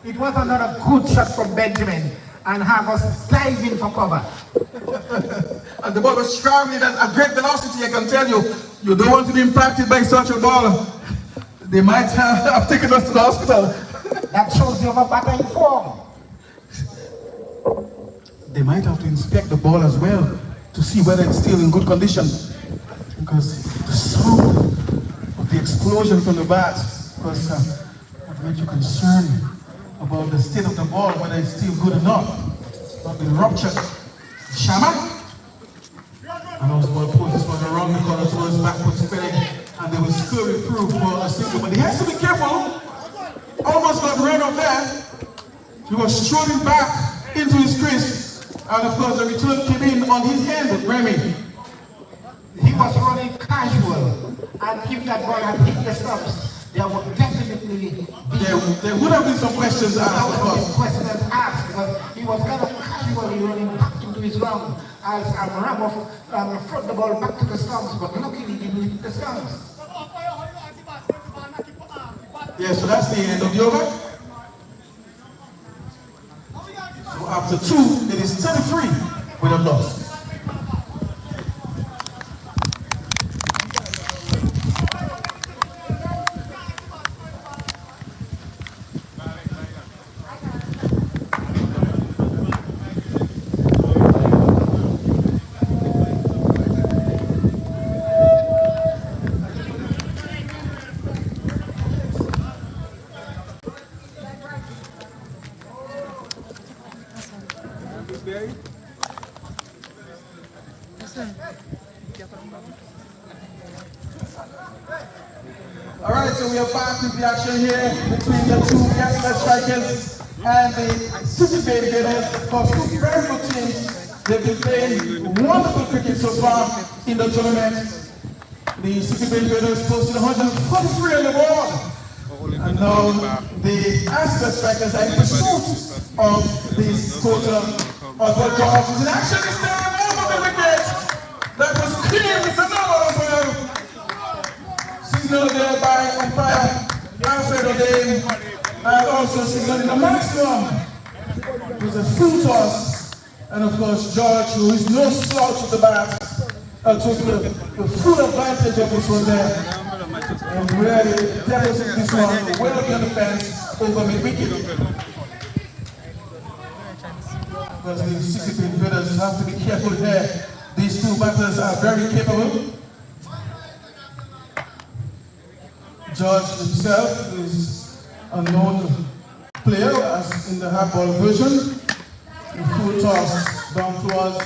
C: It was another good shot from Benjamin and have us diving for cover.
B: And the ball was traveling at a great velocity, I can tell you. You don't want to be impacted by such a ball. They might have taken us to the hospital.
C: That shows you have a batter in form.
B: They might have to inspect the ball as well to see whether it's still in good condition. Because the sound of the explosion from the bat was made you concerned about the state of the ball, whether it's still good enough. Not been ruptured. Shama. And those ball put this one around the corner towards backward spinning, and they will scurry through for a single. But he has to be careful. Almost got run up there. He was strolling back into his crease, and of course the return came in on his hand, Remy.
C: He was running casual, and if that ball had hit the stumps, there would definitely be
B: there would have been some questions asked, of course.
C: Questions asked, but he was kind of casually running back into his round as Ramos front the ball back to the stumps, but luckily he didn't hit the stumps.
B: Yeah, so that's the end of the over. So after 2, it is 33 with a loss. All right, so we are back with the action here between the two Aslat Strikers and the Secret Bay Invaders. For two very good teams. They've been playing wonderful cricket so far in the tournament. The City Bay Invaders posted 143 on the board. And now the Aslat Strikers are in pursuit of this quota. Oswald George is in action this time over the wicket. That was clear with the number of signal there by umpire Alfred O'Dane, and also signaling the maximum. It was a full toss, and of course George, who is no slouch at the bat, took the full advantage of this one there, and really deposited this one well beyond the fence over mid-wicket. Because the 60 invaders have to be careful there. These two batters are very capable. George himself is a known player, as in the hardball version. The full toss down towards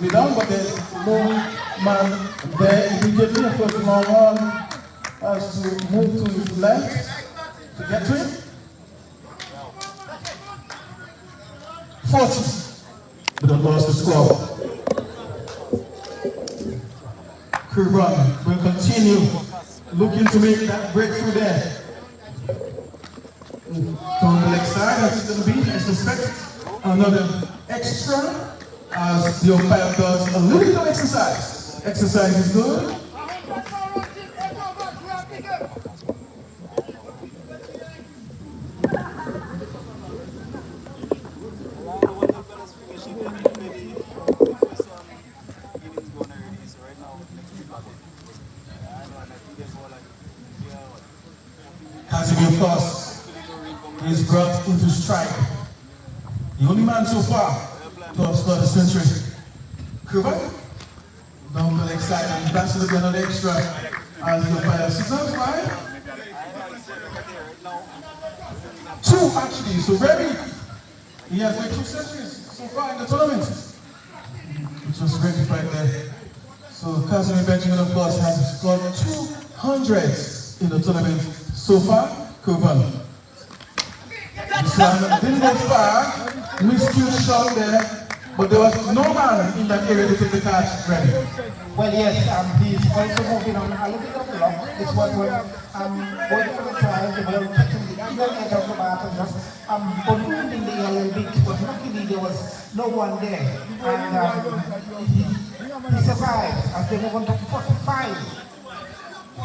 B: mid-on, but there's no man there immediately. Of course, the long one has to move to his left to get to it. 40. But have lost the score. Crew run will continue looking to make that breakthrough there. On the leg side, as it's going to be, I suspect another extra, as the umpire does a little bit of exercise. Exercise is good. Of course, is brought into strike. The only man so far to have scored a century. Cooper, down the leg side, and that's going to be another extra as the umpire signals by. 2 actually, so very, he has made 2 centuries so far in the tournament. Which was rectified there. So Casimir Benjamin, of course, has scored 200s in the tournament so far. Covan. This one didn't go far, miscued shot there, but there was no man in that area to take the catch ready.
C: Well, yes, he's also moving on a little bit of luck. This one when going for the try, the ball taking the either edge of the bat and just ballooning the air a little bit, but luckily there was no one there. And he survived as they move on to 45.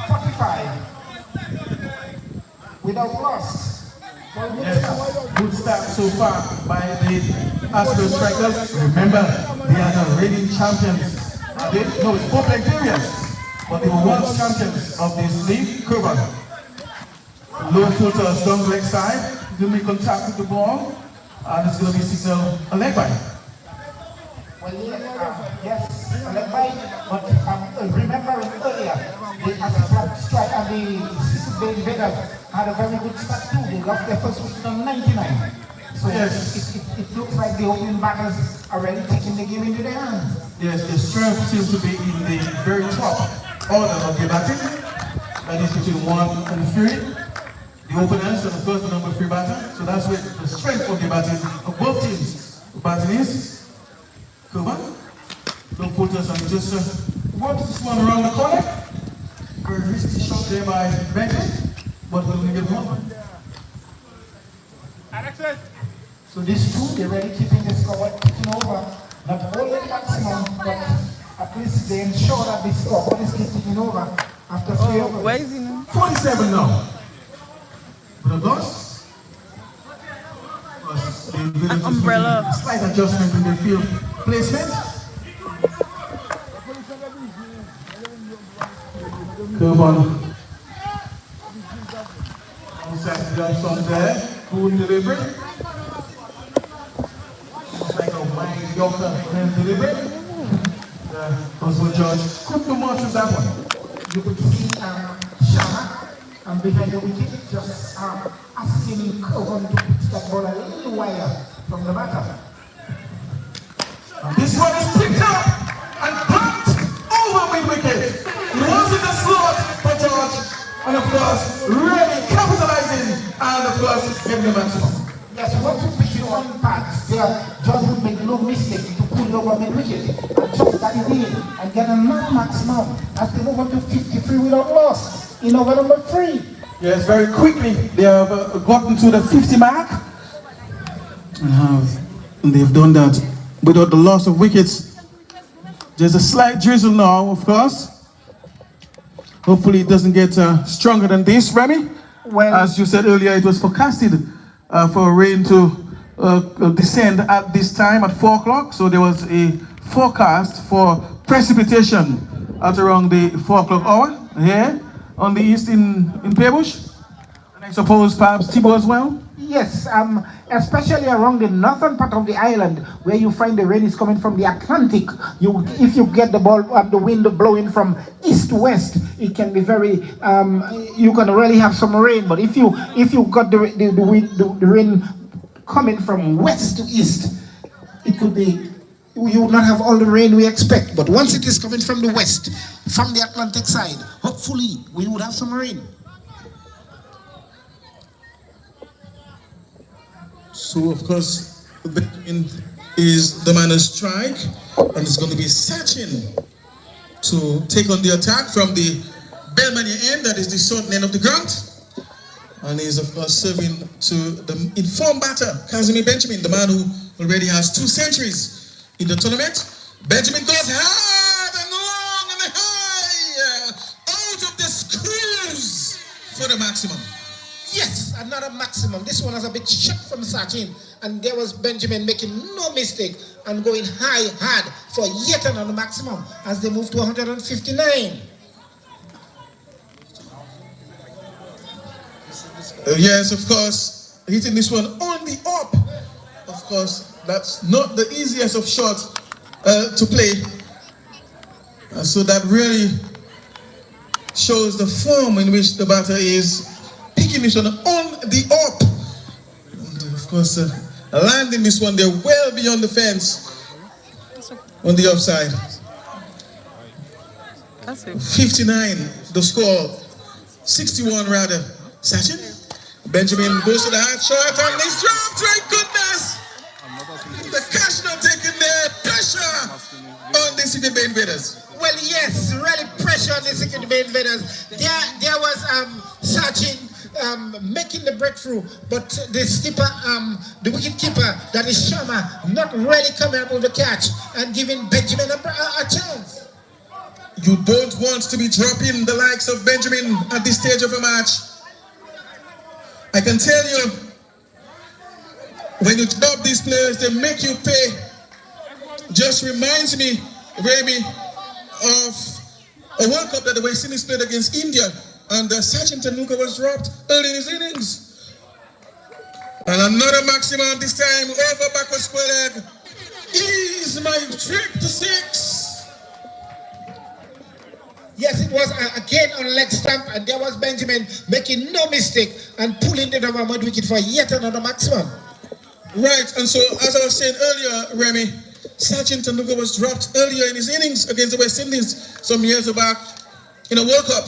C: 45. Without loss.
B: Yes, good start so far by the Aslat Strikers. Remember, they are the reigning champions. No, it's both Nigerians, but they were once champions of this league. Cover. Low full toss down the leg side. Didn't make contact with the ball, and it's going to be signal a leg by.
C: Well, yes, a leg by, but remembering earlier, the Aslat Strike and the City Invaders had a very good start too. They lost their first wicket on 99. So yes, it looks like the opening batters are already taking the game into their hands.
B: Yes, the strength seems to be in the very top order of the batting. That is between 1 and 3. The openers and of course the number 3 batter. So that's where the strength of the batting of both teams. The batting is Kuba. Don't put us on just watch this one around the corner. Very risky shot there by Benjamin, but we'll get one.
C: So these two, they're really keeping the score ticking over. Not only maximum, but at least they ensure that the score is ticking over after 3 overs.
A: Where is he now?
B: 47 now. But of course,
A: an umbrella.
B: Slight adjustment in the field placement. Come on. Outside Johnson there. Good delivery. Like a wide Yorker and delivery. Oswald George couldn't do much with that one.
C: You could see Shama behind the wicket just asking Coven to pitch that ball a little wider from the batter.
B: This one is picked up and pumped over mid-wicket. It wasn't a slot for George, and of course, really capitalizing, and of course, getting the maximum.
C: Yes, once you pitch it on pads, George would make no mistake to pull the government wicket and just that it in and get another maximum as they move up to 53 without loss in over number 3.
B: Yes, very quickly they have gotten to the 50 mark and they've done that without the loss of wickets. There's a slight drizzle now, of course. Hopefully it doesn't get stronger than this, Remy.
C: Well,
B: as you said earlier, it was forecasted for rain to descend at this time at 4 o'clock. So there was a forecast for precipitation at around the 4 o'clock hour here on the east in Paix. And I suppose perhaps Tibo as well?
C: yes, especially around the northern part of the island where you find the rain is coming from the Atlantic. If you get the wind blowing from east to west, it can be very, you can really have some rain. But if you got the rain coming from west to east, it could be, you will not have all the rain we expect. But once it is coming from the west, from the Atlantic side, hopefully we would have some rain.
B: So, of course, Benjamin is the man to strike, and it's going to be Sachin to take on the attack from the Belmania end, that is the southern end of the ground. And he's, of course, serving to the informed batter, Casimir Benjamin, the man who already has 2 centuries in the tournament. Benjamin goes hard and long and high, out of the screws for the maximum.
C: Yes, another maximum. This one was a bit short from Sachin, and there was Benjamin making no mistake and going high, hard for yet another maximum as they move to 159.
B: Yes, of course, hitting this one on the up. Of course, that's not the easiest of shots to play. So that really shows the form in which the batter is picking this one on the up. And of course, landing this one, they're well beyond the fence on the offside. 59, the score. 61 rather. Sachin. Benjamin goes to the hard shot and he's dropped. Thank goodness. The cash not taking the pressure on the City Bay Invaders.
C: Well, yes, really pressure on the City Bay Invaders. There was Sachin making the breakthrough, but the skipper, the wicket keeper, that is Sharma, not really coming up with the catch and giving Benjamin a chance.
B: You don't want to be dropping the likes of Benjamin at this stage of a match. I can tell you, when you drop these players, they make you pay. Just reminds me, Remy, of a World Cup that the West Indies played against India, and Sachin Tendulkar was dropped early in his innings. And another maximum this time, over backward square leg. Is my trip to 6.
C: Yes, it was again on leg stump, and there was Benjamin making no mistake and pulling the double mud wicket for yet another maximum.
B: Right, and so as I was saying earlier, Remy, Sachin Tendulkar was dropped earlier in his innings against the West Indies some years back in a World Cup,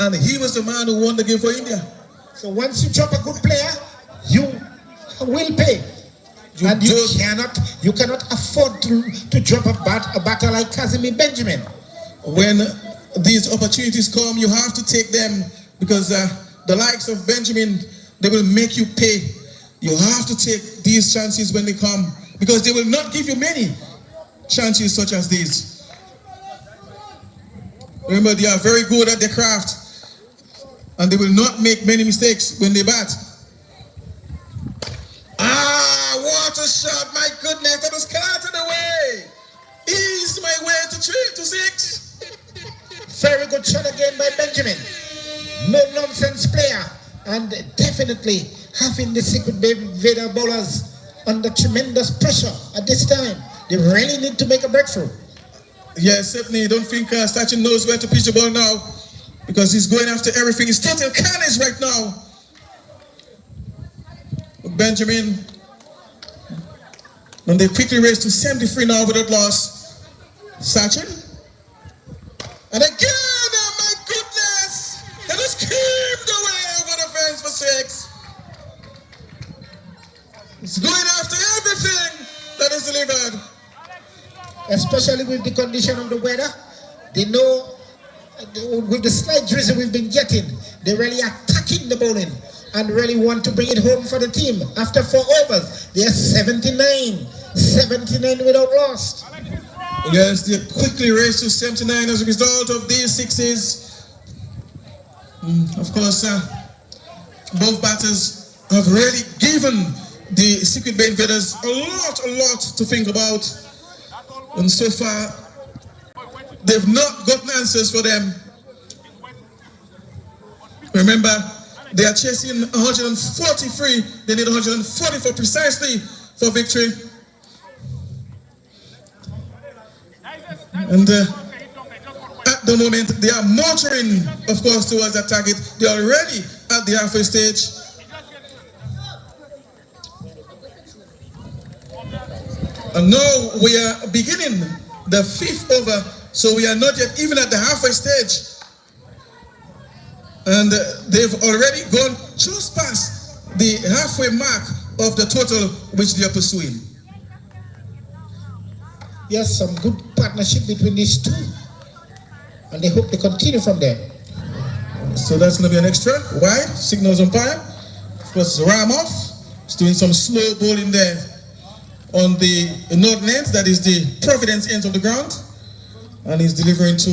B: and he was the man who won the game for India.
C: So once you drop a good player, you will pay. And you cannot afford to drop a batter like Casimir Benjamin.
B: When these opportunities come, you have to take them, because the likes of Benjamin, they will make you pay. You have to take these chances when they come, because they will not give you many chances such as these. Remember, they are very good at their craft, and they will not make many mistakes when they bat. What a shot, my goodness, that was carted away. Ease my way to 6.
C: Very good shot again by Benjamin. No nonsense player, and definitely having the Secret Bay Invader bowlers under tremendous pressure at this time. They really need to make a breakthrough.
B: Yes, certainly. Don't think Sachin knows where to pitch the ball now, because he's going after everything. It's total carnage right now. Benjamin, and they quickly raised to 73 now without loss. Sachin. And again, oh my goodness, that is creamed away over the fence for 6. It's going after everything that is delivered.
C: especially with the condition of the weather. They know with the slight drizzle we've been getting, they're really attacking the bowling and really want to bring it home for the team. After 4 overs, they are 79 without loss.
B: Yes, they quickly raised to 79 as a result of these sixes. Of course, both batters have really given the Secret Bay Invaders a lot to think about. And so far, they've not gotten answers for them. Remember, they are chasing 143. They need 144 precisely for victory. And at the moment, they are motoring, of course, towards that target. They are already at the halfway stage. And now we are beginning the 5th over, so we are not yet even at the halfway stage. And they've already gone just past the halfway mark of the total which they are pursuing.
C: Yes, some good partnership between these two. And they hope to continue from there.
B: So that's going to be an extra. Wide, signals umpire. Of course, Ramoff is doing some slow bowling there on the northern end, that is the Providence end of the ground. And he's delivering to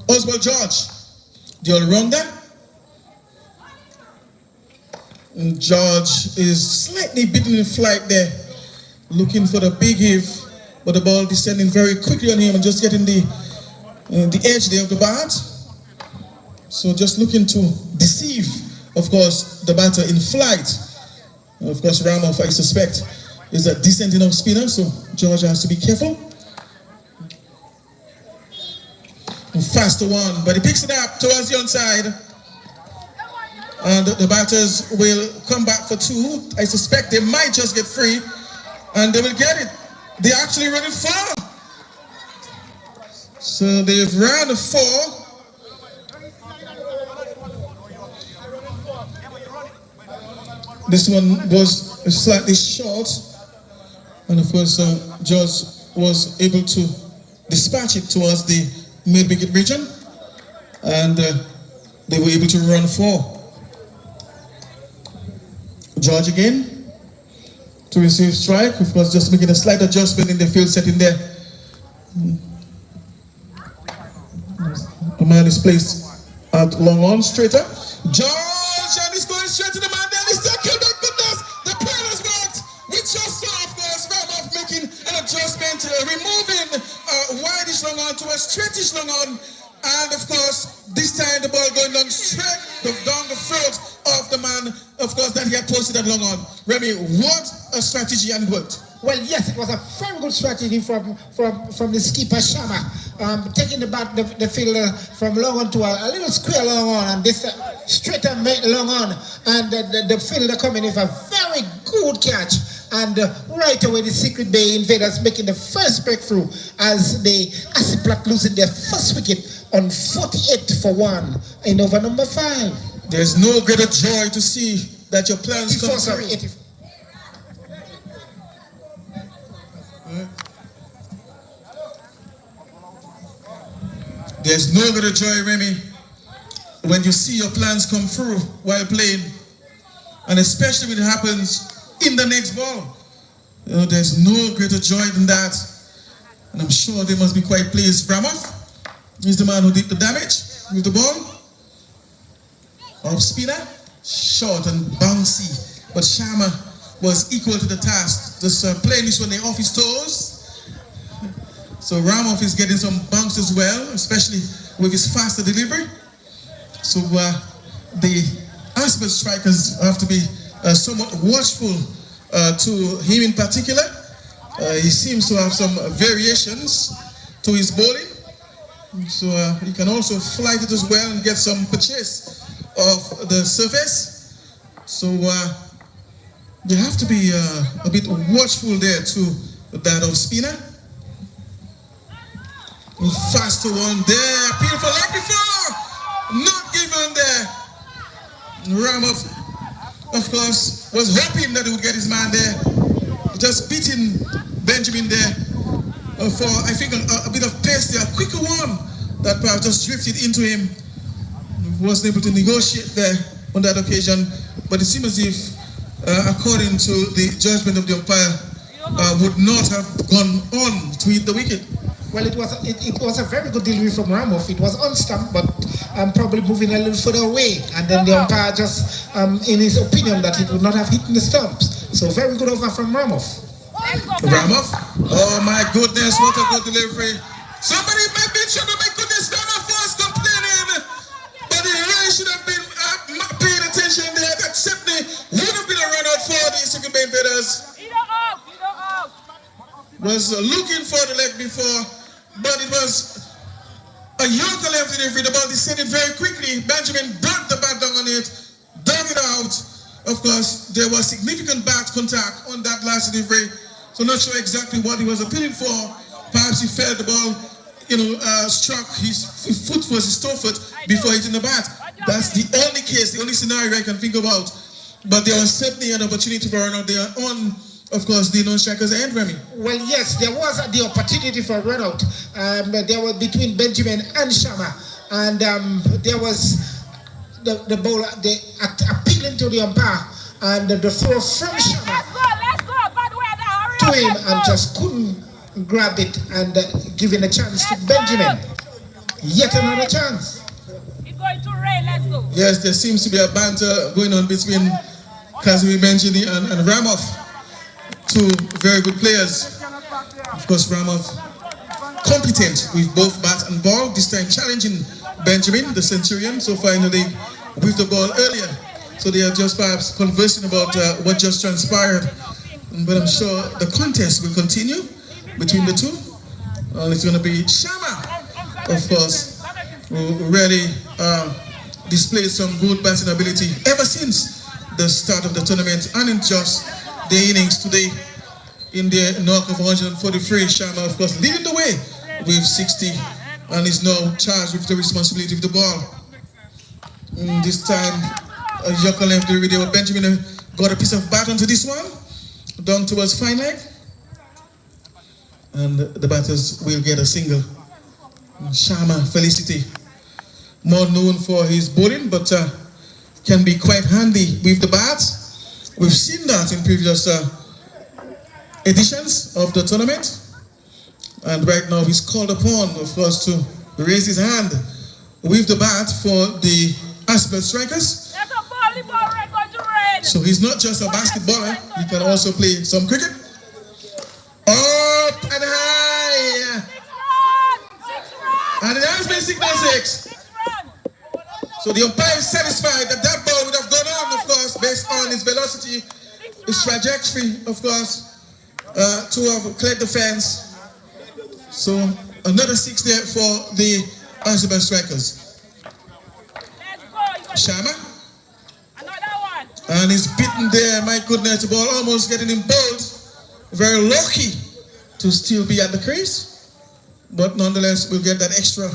B: Oswald George, the all-rounder. And George is slightly beaten in flight there, looking for the big heave, but the ball descending very quickly on him and just getting the edge there of the bat. So just looking to deceive, of course, the batter in flight. And of course, Ramoff, I suspect, is a decent enough spinner, so George has to be careful. And faster one, but he picks it up towards the onside. And the batters will come back for 2. I suspect they might just get free, and they will get it. They actually run it 4. So they've run 4. This one was slightly short, and of course George was able to dispatch it towards the mid-wicket region, and they were able to run 4. George again to receive strike, of course just making a slight adjustment in the field setting there. The man is placed at long on, straighter. George, and he's going straight to the man there. He's still killed. My goodness, the plan has worked. We just saw, of course, Ramoff making an adjustment, removing wideish long on to a straightish long on. And of course, this time the ball going down straight down the throat of the man, of course, that he had posted that long on. Remy, what a strategy, and it worked.
C: Well, yes, it was a very good strategy from the skipper Shama, taking the fielder from long on to a little square long on, and this straight and long on, and the fielder coming with a very good catch, and right away the Secret Bay Invaders making the first breakthrough as the Aslat losing their first wicket on 48 for 1 in over number 5.
B: There's no greater joy to see that your plans come through. There's no greater joy, Remy, when you see your plans come through while playing, and especially when it happens in the next ball. You know, there's no greater joy than that, and I'm sure they must be quite pleased. Ramoff is the man who did the damage with the ball. Off spinner, short and bouncy, but Sharma was equal to the task, just playing this one off his toes. So Ramoff is getting some bounce as well, especially with his faster delivery. So the Aslat Strikers have to be somewhat watchful to him in particular. He seems to have some variations to his bowling. So he can also flight it as well and get some purchase of the surface. So you have to be a bit watchful there too, that of spinner. And faster one there, beautiful like before, not given there. Ramoff, of course, was hoping that he would get his man there, just beating Benjamin there. for, I think, a bit of pace there, a quicker one that perhaps just drifted into him. Wasn't able to negotiate there on that occasion, but it seems as if, according to the judgment of the umpire, would not have gone on to hit the wicket.
C: Well, it was a very good delivery from Ramoff. It was unstumped, but probably moving a little further away. And then the umpire just, in his opinion, that it would not have hit the stumps. So very good over from Ramoff.
B: Ramoff? Oh my goodness, what a good delivery. Somebody might be sure to make goodness Ramoff was complaining, but he really should have been paying attention there. That simply would have been a run out for the second bay invaders. Was looking for the leg before, but it was a Yorker left delivery. The ball descended very quickly. Benjamin brought the bat down on it, dug it out. Of course, there was significant bat contact on that last delivery, so not sure exactly what he was appealing for. Perhaps he felt the ball, struck his foot, was his toe foot before hitting the bat. That's the only case, the only scenario I can think about. But there was certainly an opportunity for run out there on, of course, the non-strikers and Remy.
C: Well, yes, there was the opportunity for a run out. There was between Benjamin and Shama, and there was the bowler appealing to the umpire, and the throw from Shama to him, and just couldn't grab it and giving a chance to Benjamin. Yet another chance.
A: It's going to rain. Let's go.
B: Yes, there seems to be a banter going on between Kazumi Benjini and Ramoff. Two very good players. Of course, Ramoff competent with both bat and ball, this time challenging Benjamin, the Centurion, so far in the league, with the ball earlier. So they are just perhaps conversing about what just transpired. But I'm sure the contest will continue between the two. It's going to be Shama, of course, who really displayed some good batting ability ever since the start of the tournament, and in just the innings today in the knock of 143. Shama, of course, leading the way with 60 and is now charged with the responsibility of the ball. This time, Yorker left the video. Benjamin got a piece of bat onto this one, down towards fine leg, and the batters will get a single. Shama Felicity, more known for his bowling, but can be quite handy with the bat. We've seen that in previous editions of the tournament, and right now he's called upon, of course, to raise his hand with the bat for the Aslat Strikers.
A: That's a volleyball record to rain.
B: So he's not just a basketballer, he can also play some cricket. Up and high!
A: 6 runs!
B: And it has been signal 6. So the umpire is satisfied that that ball would have gone on, of course, based on its velocity, its trajectory, of course, to have cleared the fence. So another 6 there for the Aslat Strikers. Shama.
A: Another one.
B: And he's beaten there, my goodness, the ball almost getting him bowled. Very lucky to still be at the crease, but nonetheless we'll get that extra,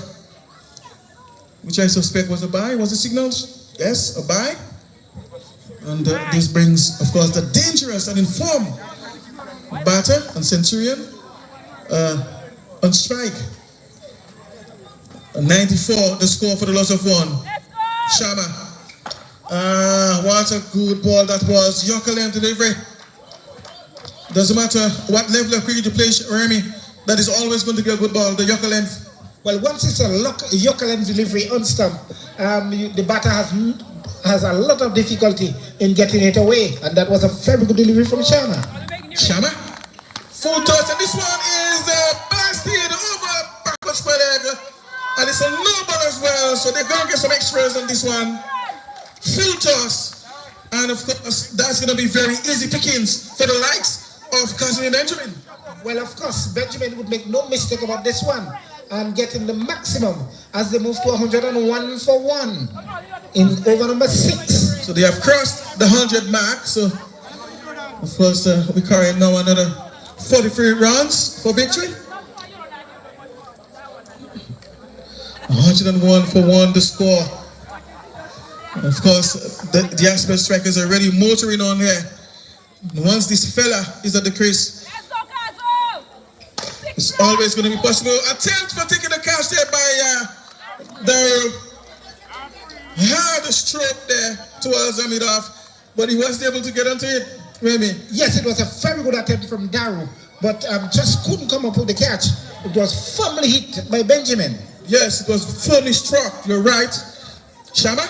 B: which I suspect was a bye. Was the signal? Yes, a bye. And this brings, of course, the dangerous and informed batter and Centurion on strike. 94, the score for the loss of 1. Shama. What a good ball that was. Yorker length delivery. Doesn't matter what level of cricket you play, Remy, that is always going to be a good ball, the Yorker length.
C: Well, once it's a Yorker length delivery on stump, the batter has a lot of difficulty in getting it away, and that was a very good delivery from Shama.
B: Shama, full toss, and this one is blasted over backwards square leg, and it's a no ball as well, so they're going to get some extras on this one. Full toss, and of course that's going to be very easy pickings for the likes of Kazumi Benjamin.
C: Well, of course, Benjamin would make no mistake about this one and getting the maximum as they move to 101 for 1 in over number 6.
B: So they have crossed the 100 mark. So, of course, we carry now another 43 runs for victory. 101 for 1 the score. And of course, the Aslat Strikers are already motoring on here. Once this fella is at the crease, It's always going to be possible. Attempt for taking the catch there by Daryl. Had a stroke there towards the mid-off, but he wasn't able to get onto it. Remy.
C: Yes, it was a very good attempt from Daryl, but just couldn't come up with the catch. It was firmly hit by Benjamin.
B: Yes, it was firmly struck. You're right. Shama.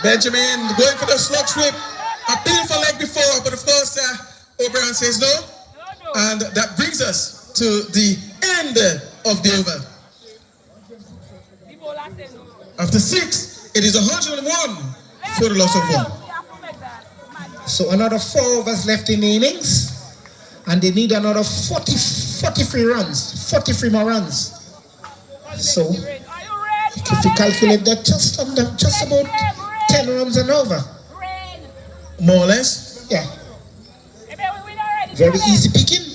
B: Benjamin going for the slug sweep. Appeal for leg before, but of course O'Brien says no. And that brings us to the end of the over. After 6, it is 101 for the loss of 1.
C: So another 4 overs left in the innings, and they need another 43 runs, 43 more runs. So if you calculate that, just about 10 runs and over.
B: More or less?
C: Yeah. Very easy picking.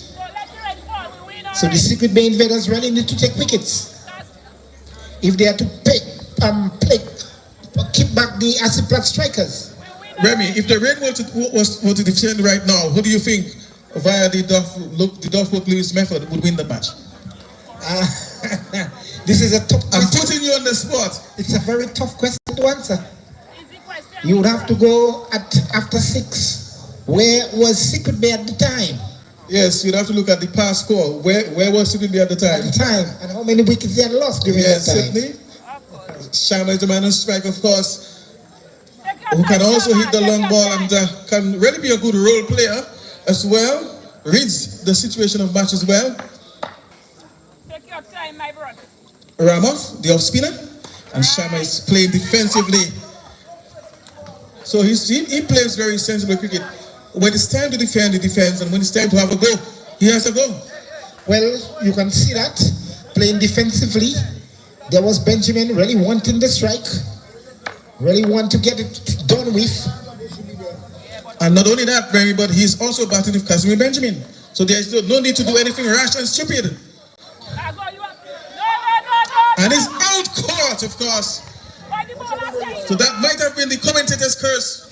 C: So the Secret Bay invaders really need to take wickets. If they are to keep back the Aslat Strikers.
B: Remy, if the rain was to defend right now, who do you think via the Duff Lewis method would win the match?
C: This is a tough question.
B: I'm putting you on the spot.
C: It's a very tough question to answer. You would have to go after 6. Where was Secret Bay at the time?
B: Yes, you'd have to look at the past score. Where was Secret Bay at the time?
C: At the time, and how many wickets they had lost during that time.
B: Sydney. Shama is the man on strike, of course, who can also hit the long ball and can really be a good role player as well. Reads the situation of match as well.
E: Take your time, my brother.
B: Ramoff, the off spinner, and Shama is playing defensively. So he plays very sensible cricket. When it's time to defend, he defends, and when it's time to have a go, he has a go.
C: Well, you can see that playing defensively. There was Benjamin really wanting the strike, really want to get it done with.
B: And not only that, Remy, but he's also batting with Casimir Benjamin. So there's no need to do anything rash and stupid. And he's out caught, of course. So that might have been the commentator's curse.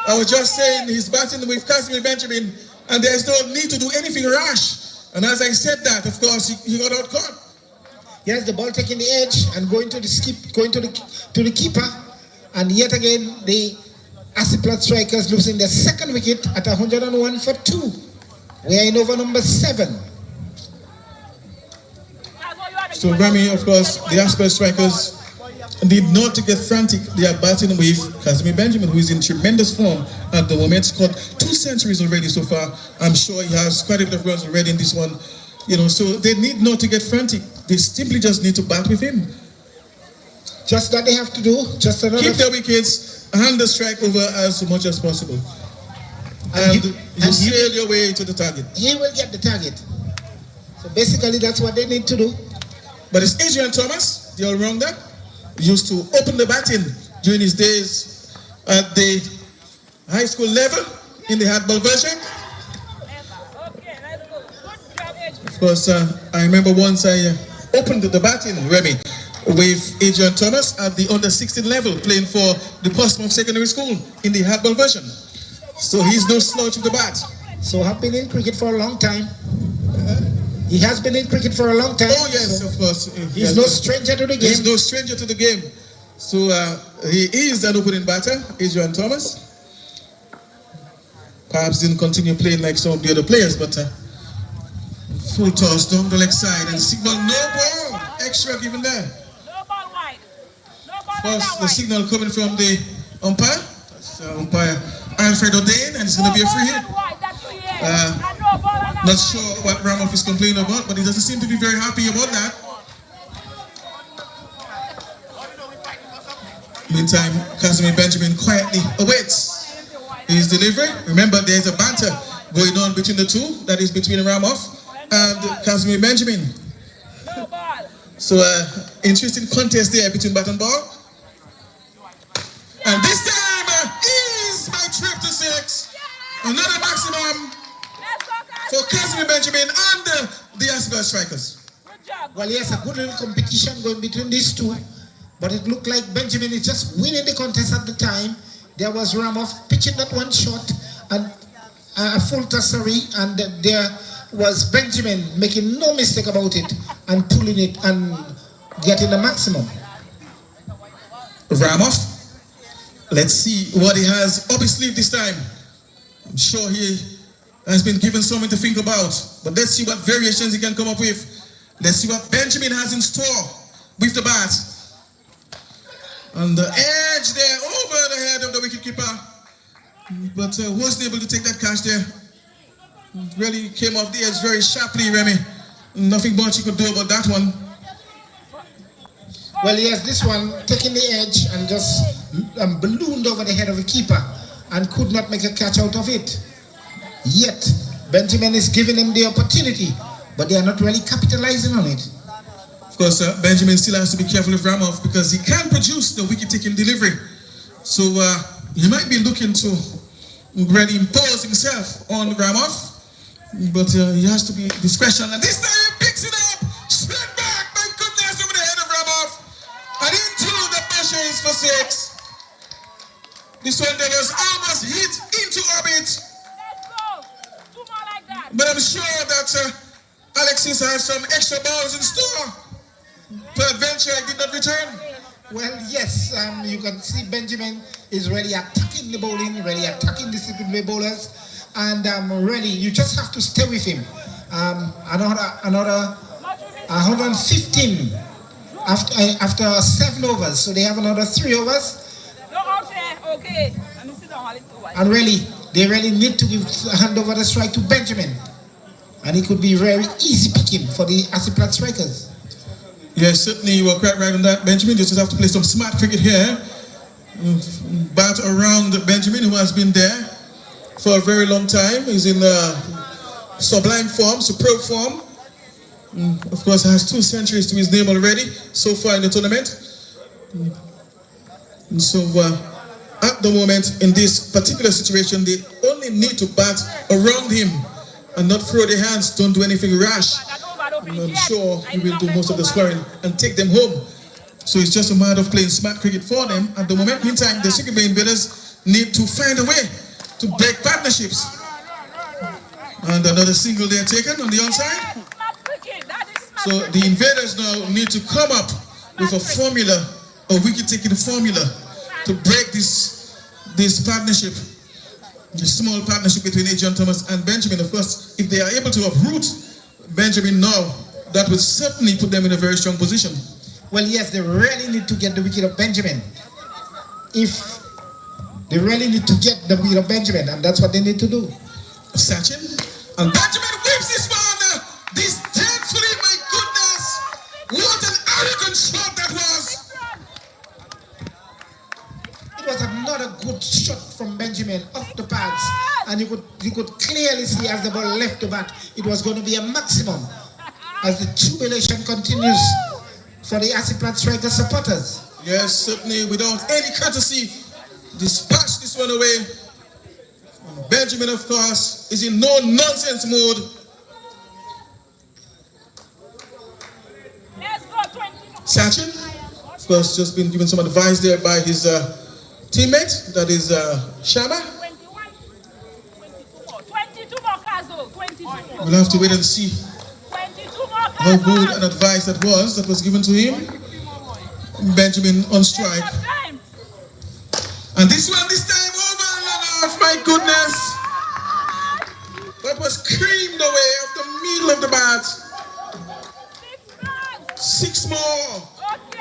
B: I was just saying he's batting with Casimir Benjamin, and there's no need to do anything rash. And as I said that, of course, he got out caught.
C: Yes, the ball taking the edge and going to the keeper, and yet again the Aslat Strikers losing their second wicket at 101 for 2. We are in over number 7.
B: So Remy, of course, the Aslat Strikers need not to get frantic. They are batting with Casimir Benjamin, who is in tremendous form at the moment. Scored 2 centuries already so far. I'm sure he has quite a bit of runs already in this one. So they need not to get frantic. They simply just need to bat with him.
C: Just that they have to do. Just another.
B: Keep the wickets, hand the strike over as much as possible. And you sail your way to the target.
C: He will get the target. So basically that's what they need to do.
B: But it's Adrian Thomas, the all-rounder, used to open the batting during his days at the high school level in the hardball version. Of course, I remember once I opened the batting, Remy, with Adrian Thomas at the under-16 level, playing for the Portsmouth Secondary School in the hardball version. So he's no slouch with the bat.
C: So I've been in cricket for a long time. He has been in cricket for a long time.
B: Oh yes,
C: so
B: of course.
C: He's no stranger to the game.
B: He's no stranger to the game. So he is an opening batter, Adrian Thomas. Perhaps didn't continue playing like some of the other players, but full toss down the leg side and signal no ball. Extra given there.
E: No ball wide. No ball
B: Of course, the signal coming from the umpire. That's umpire Alfred O'Dane, and it's going to be a free hit. Not sure what Ramoff is complaining about, but he doesn't seem to be very happy about that. Meantime, Casimir Benjamin quietly awaits his delivery. Remember, there's a banter going on between the two, that is between Ramoff and Casimir Benjamin. So, interesting contest there between bat and ball. And this time is my trip to 6. Another maximum for Casimir Benjamin and the Aslat Strikers.
C: Well, yes, a good little competition going between these two, but it looked like Benjamin is just winning the contest at the time. There was Ramoff pitching that one shot and a full tossery, and there was Benjamin making no mistake about it and pulling it and getting the maximum.
B: Ramoff. Let's see what he has up his sleeve this time. I'm sure he has been given something to think about. But let's see what variations he can come up with. Let's see what Benjamin has in store with the bat. On the edge there, over the head of the wicketkeeper. But wasn't able to take that catch there. Really came off the edge very sharply, Remy. Nothing much he could do about that one.
C: Well, yes, this one taking the edge and just ballooned over the head of the keeper and could not make a catch out of it. Yet, Benjamin is giving them the opportunity, but they are not really capitalizing on it.
B: Of course, Benjamin still has to be careful of Ramoff because he can produce the wicket-taking delivery. So he might be looking to really impose himself on Ramoff, but he has to be discretion. And this time he picks it up, split back, my goodness, over the head of Ramoff, and into the bushes for 6. This one there was almost hit into orbit.
E: Let's go. 2 more like that.
B: But I'm sure that Alexis has some extra balls in store. Peradventure, I did not return.
C: Well, yes, you can see Benjamin is really attacking the bowling, really attacking the second way bowlers, and really, you just have to stay with him. Another 115 after 7 overs, so they have another 3 overs.
E: Okay.
C: And really, they really need to hand over the strike to Benjamin, and it could be very easy picking for the Aslat Strikers.
B: Yes, certainly you were quite right on that, Benjamin. You just have to play some smart cricket here. Bat around Benjamin, who has been there for a very long time. He's in sublime form, superb form. Of course, has 2 centuries to his name already so far in the tournament. And so, at the moment, in this particular situation, they only need to bat around him and not throw their hands, don't do anything rash. I'm sure he will do most of the scoring and take them home. So it's just a matter of playing smart cricket for them at the moment. Meantime, the Secret Bay Invaders need to find a way to break partnerships. And another single there taken on the onside. So the Invaders now need to come up with a formula, a wicket-taking formula, to break this partnership, the small partnership between Adrian Thomas and Benjamin. Of course, if they are able to uproot Benjamin now, that would certainly put them in a very strong position.
C: Well, yes, they really need to get the wicket of Benjamin. If they really need to get the wicket of Benjamin, and that's what they need to do.
B: Sachin, and Benjamin whips this one. This thankfully, my goodness, what an arrogant shot that was.
C: It was another good shot from Benjamin off the pads, and you could clearly see as the ball left the bat, it was going to be a maximum as the jubilation continues for the Aslat Strikers supporters.
B: Yes, certainly without any courtesy, dispatch this one away. Benjamin, of course, is in no nonsense mode.
E: Let's go, 20.
B: Sachin, of course, just been given some advice there by his teammate, that is Shama.
E: 21. 22 more, Kazo. 22 more.
B: We'll have to wait and see
E: 22 more, Kazo.
B: how good an advice that was given to him. Benjamin on strike. And this one, this time over and off, my goodness. That was creamed away off the middle of the bat. 6 more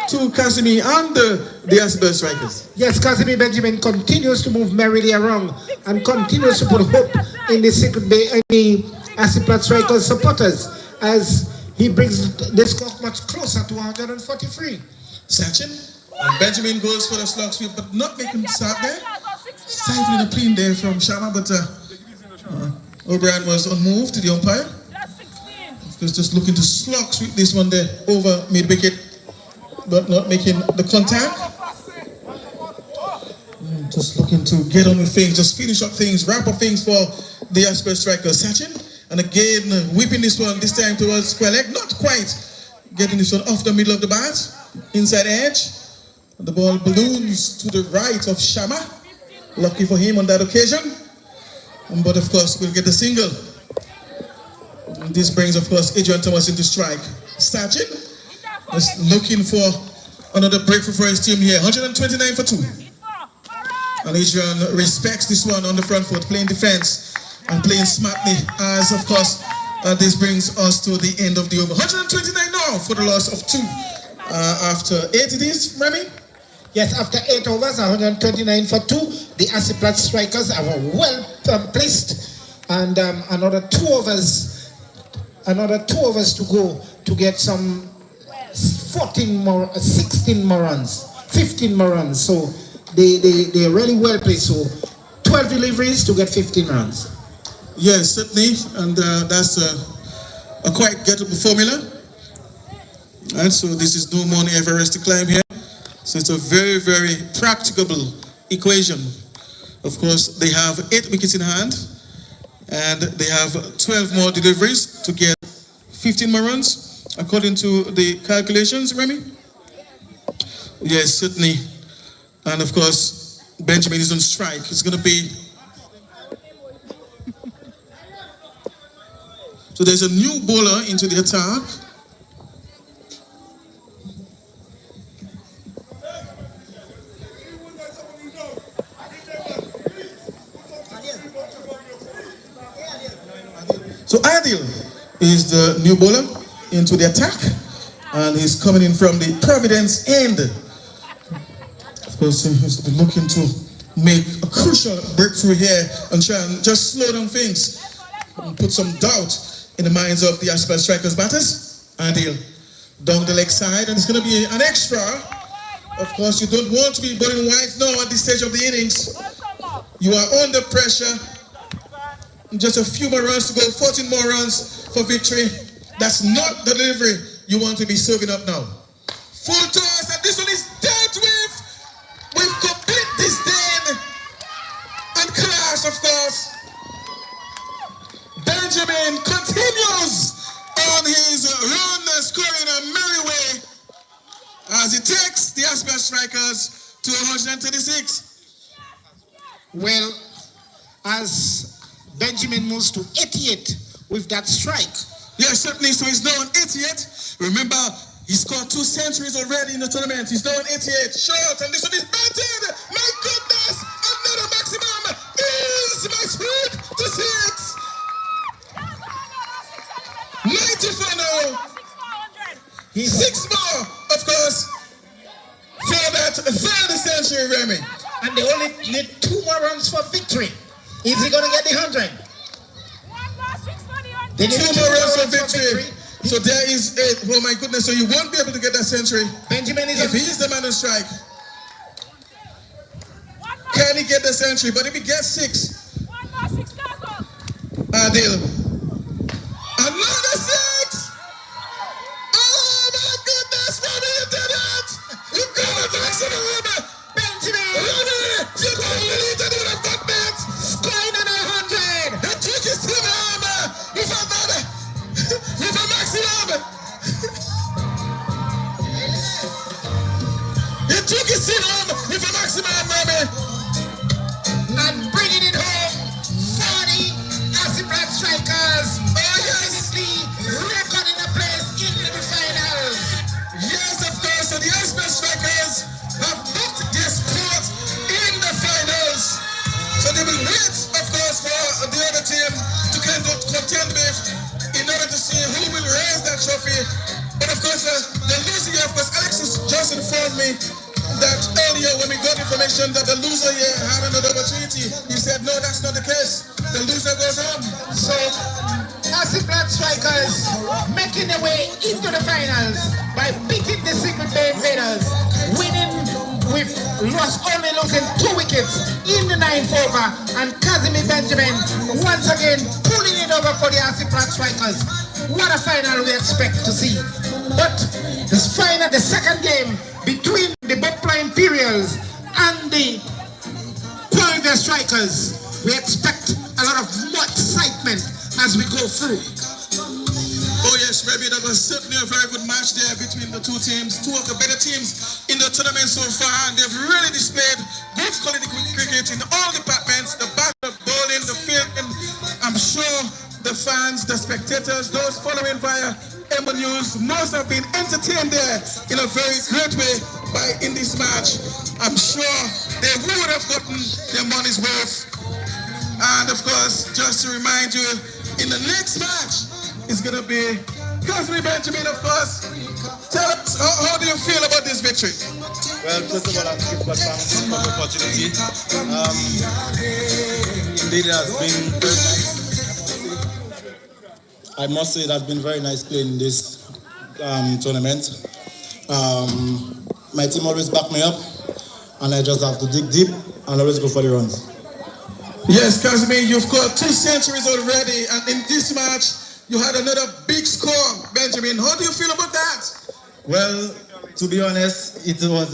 B: to Casimir and the Aslat Strikers.
C: Yes, Casimir Benjamin continues to move merrily around and continues to put hope in the Secret Bay and the Aslat Strikers supporters as he brings the score much closer to 143.
B: Sachin, and Benjamin goes for the slug sweep, but not making the start there. Stifling a clean there from Shama, but O'Brien was unmoved to the umpire. He was just looking to slug sweep this one there over mid-wicket, but not making the contact. Just looking to get on with things, just finish up things, wrap up things for the Aslat Strikers. Sachin, and again whipping this one, this time towards square leg, not quite getting this one off the middle of the bat, inside edge. The ball balloons to the right of Shama. Lucky for him on that occasion. But of course, we'll get the single. And this brings, of course, Adrian Thomas into strike. Starting, just looking for another breakthrough for his team here. 129 for 2. And Adrian respects this one on the front foot, playing defense and playing smartly. As, of course, this brings us to the end of the over. 129 now for the loss of 2. After 8 it is, Remy?
C: Yes, after 8 overs, 129 for 2. The Aslat Strikers are well placed. And another 2 overs to go to get some 16 more runs, 15 more runs. So they're really well placed. So 12 deliveries to get 15 runs.
B: Yes, certainly, and that's a quite gettable formula. And so this is no Mount Everest to climb here. So it's a very, very practicable equation. Of course, they have 8 wickets in hand, and they have 12 more deliveries to get 15 more runs, according to the calculations, Remy? Yes, certainly. And of course, Benjamin is on strike. It's going to be... So there's a new bowler into the attack. So Adil is the new bowler into the attack, and he's coming in from the Providence end. Of course, he's looking to make a crucial breakthrough here and try and just slow down things and put some doubt in the minds of the Aslat Strikers batters. Adil down the leg side, and it's going to be an extra. Of course, you don't want to be bowling wide now at this stage of the innings. You are under pressure. Just a few more runs to go, 14 more runs for victory. That's not the delivery you want to be serving up now. Full toss, and this one is dealt with complete disdain and class, of course. Benjamin continues on his run, scoring a merry way as he takes the Aslat Strikers to 136.
C: Well, as Benjamin moves to 88 with that strike.
B: Yes, certainly. So he's now on 88. Remember, he scored 2 centuries already in the tournament. He's now on 88. Short, and this one is batted. My goodness, another maximum. Is my speed to 6. 94 now. 6 more, of course, for that third century, Remy.
C: And they only need 2 more runs for victory. Is he going to get the 100?
B: They need 2 more runs for victory. So there is 8. Oh my goodness, so you won't be able to get that century.
C: Benjamin is...
B: If he is the man on strike, can he get the century? But if he gets 6, Adil. Another 6! Oh my goodness, Ronnie, you did it! You got a maximum!
C: Benjamin!
B: Ronnie, you don't believe that you would have got that!
C: Scoring another 100!
B: The trick is still on with a maximum! The trick is still on with a maximum, Ronnie!
C: And bringing it home for the Aslat Strikers.
B: Oh yes!
C: Recording a place in the finals.
B: Yes, of course, so the Aslat Strikers have booked their spot in the finals. So they will wait, of course, for the other team to contend with in order to see who will raise that trophy. But of course, the loser here, of course, Alexis just informed me that earlier when we got information that the loser here had another opportunity, he said, no, that's not the case. The loser goes home.
C: So, Aslat Strikers making their way into the finals by beating the Secret Bay Invaders, winning with only losing 2 wickets in the 9th over, and Casimir Benjamin once again pulling it over for the Aslat Strikers. What a final we expect to see. But this final, the second game between the Bopla Imperials and the Point Strikers, we expect a lot of more excitement as we go through.
B: Oh yes, maybe that was certainly a very good match there between the 2 teams, 2 of the better teams in the tournament so far, and they've really displayed good quality cricket in all departments, the batting, the bowling, the fielding. I'm sure the the fans, the spectators, those following via Emonews, most have been entertained there in a very great way in this match. I'm sure they would have gotten their money's worth. And of course, just to remind you, in the next match, it's going to be Cosme Benjamin, of course. Tell us, how do you feel about this victory?
F: Well, first of all, I'm grateful for the opportunity. Indeed, it has been very nice. I must say it has been very nice playing this tournament. My team always back me up, and I just have to dig deep and always go for the runs.
B: Yes, Casimir, you've got 2 centuries already, and in this match, you had another big score, Benjamin. How do you feel about that?
F: Well, to be honest, it was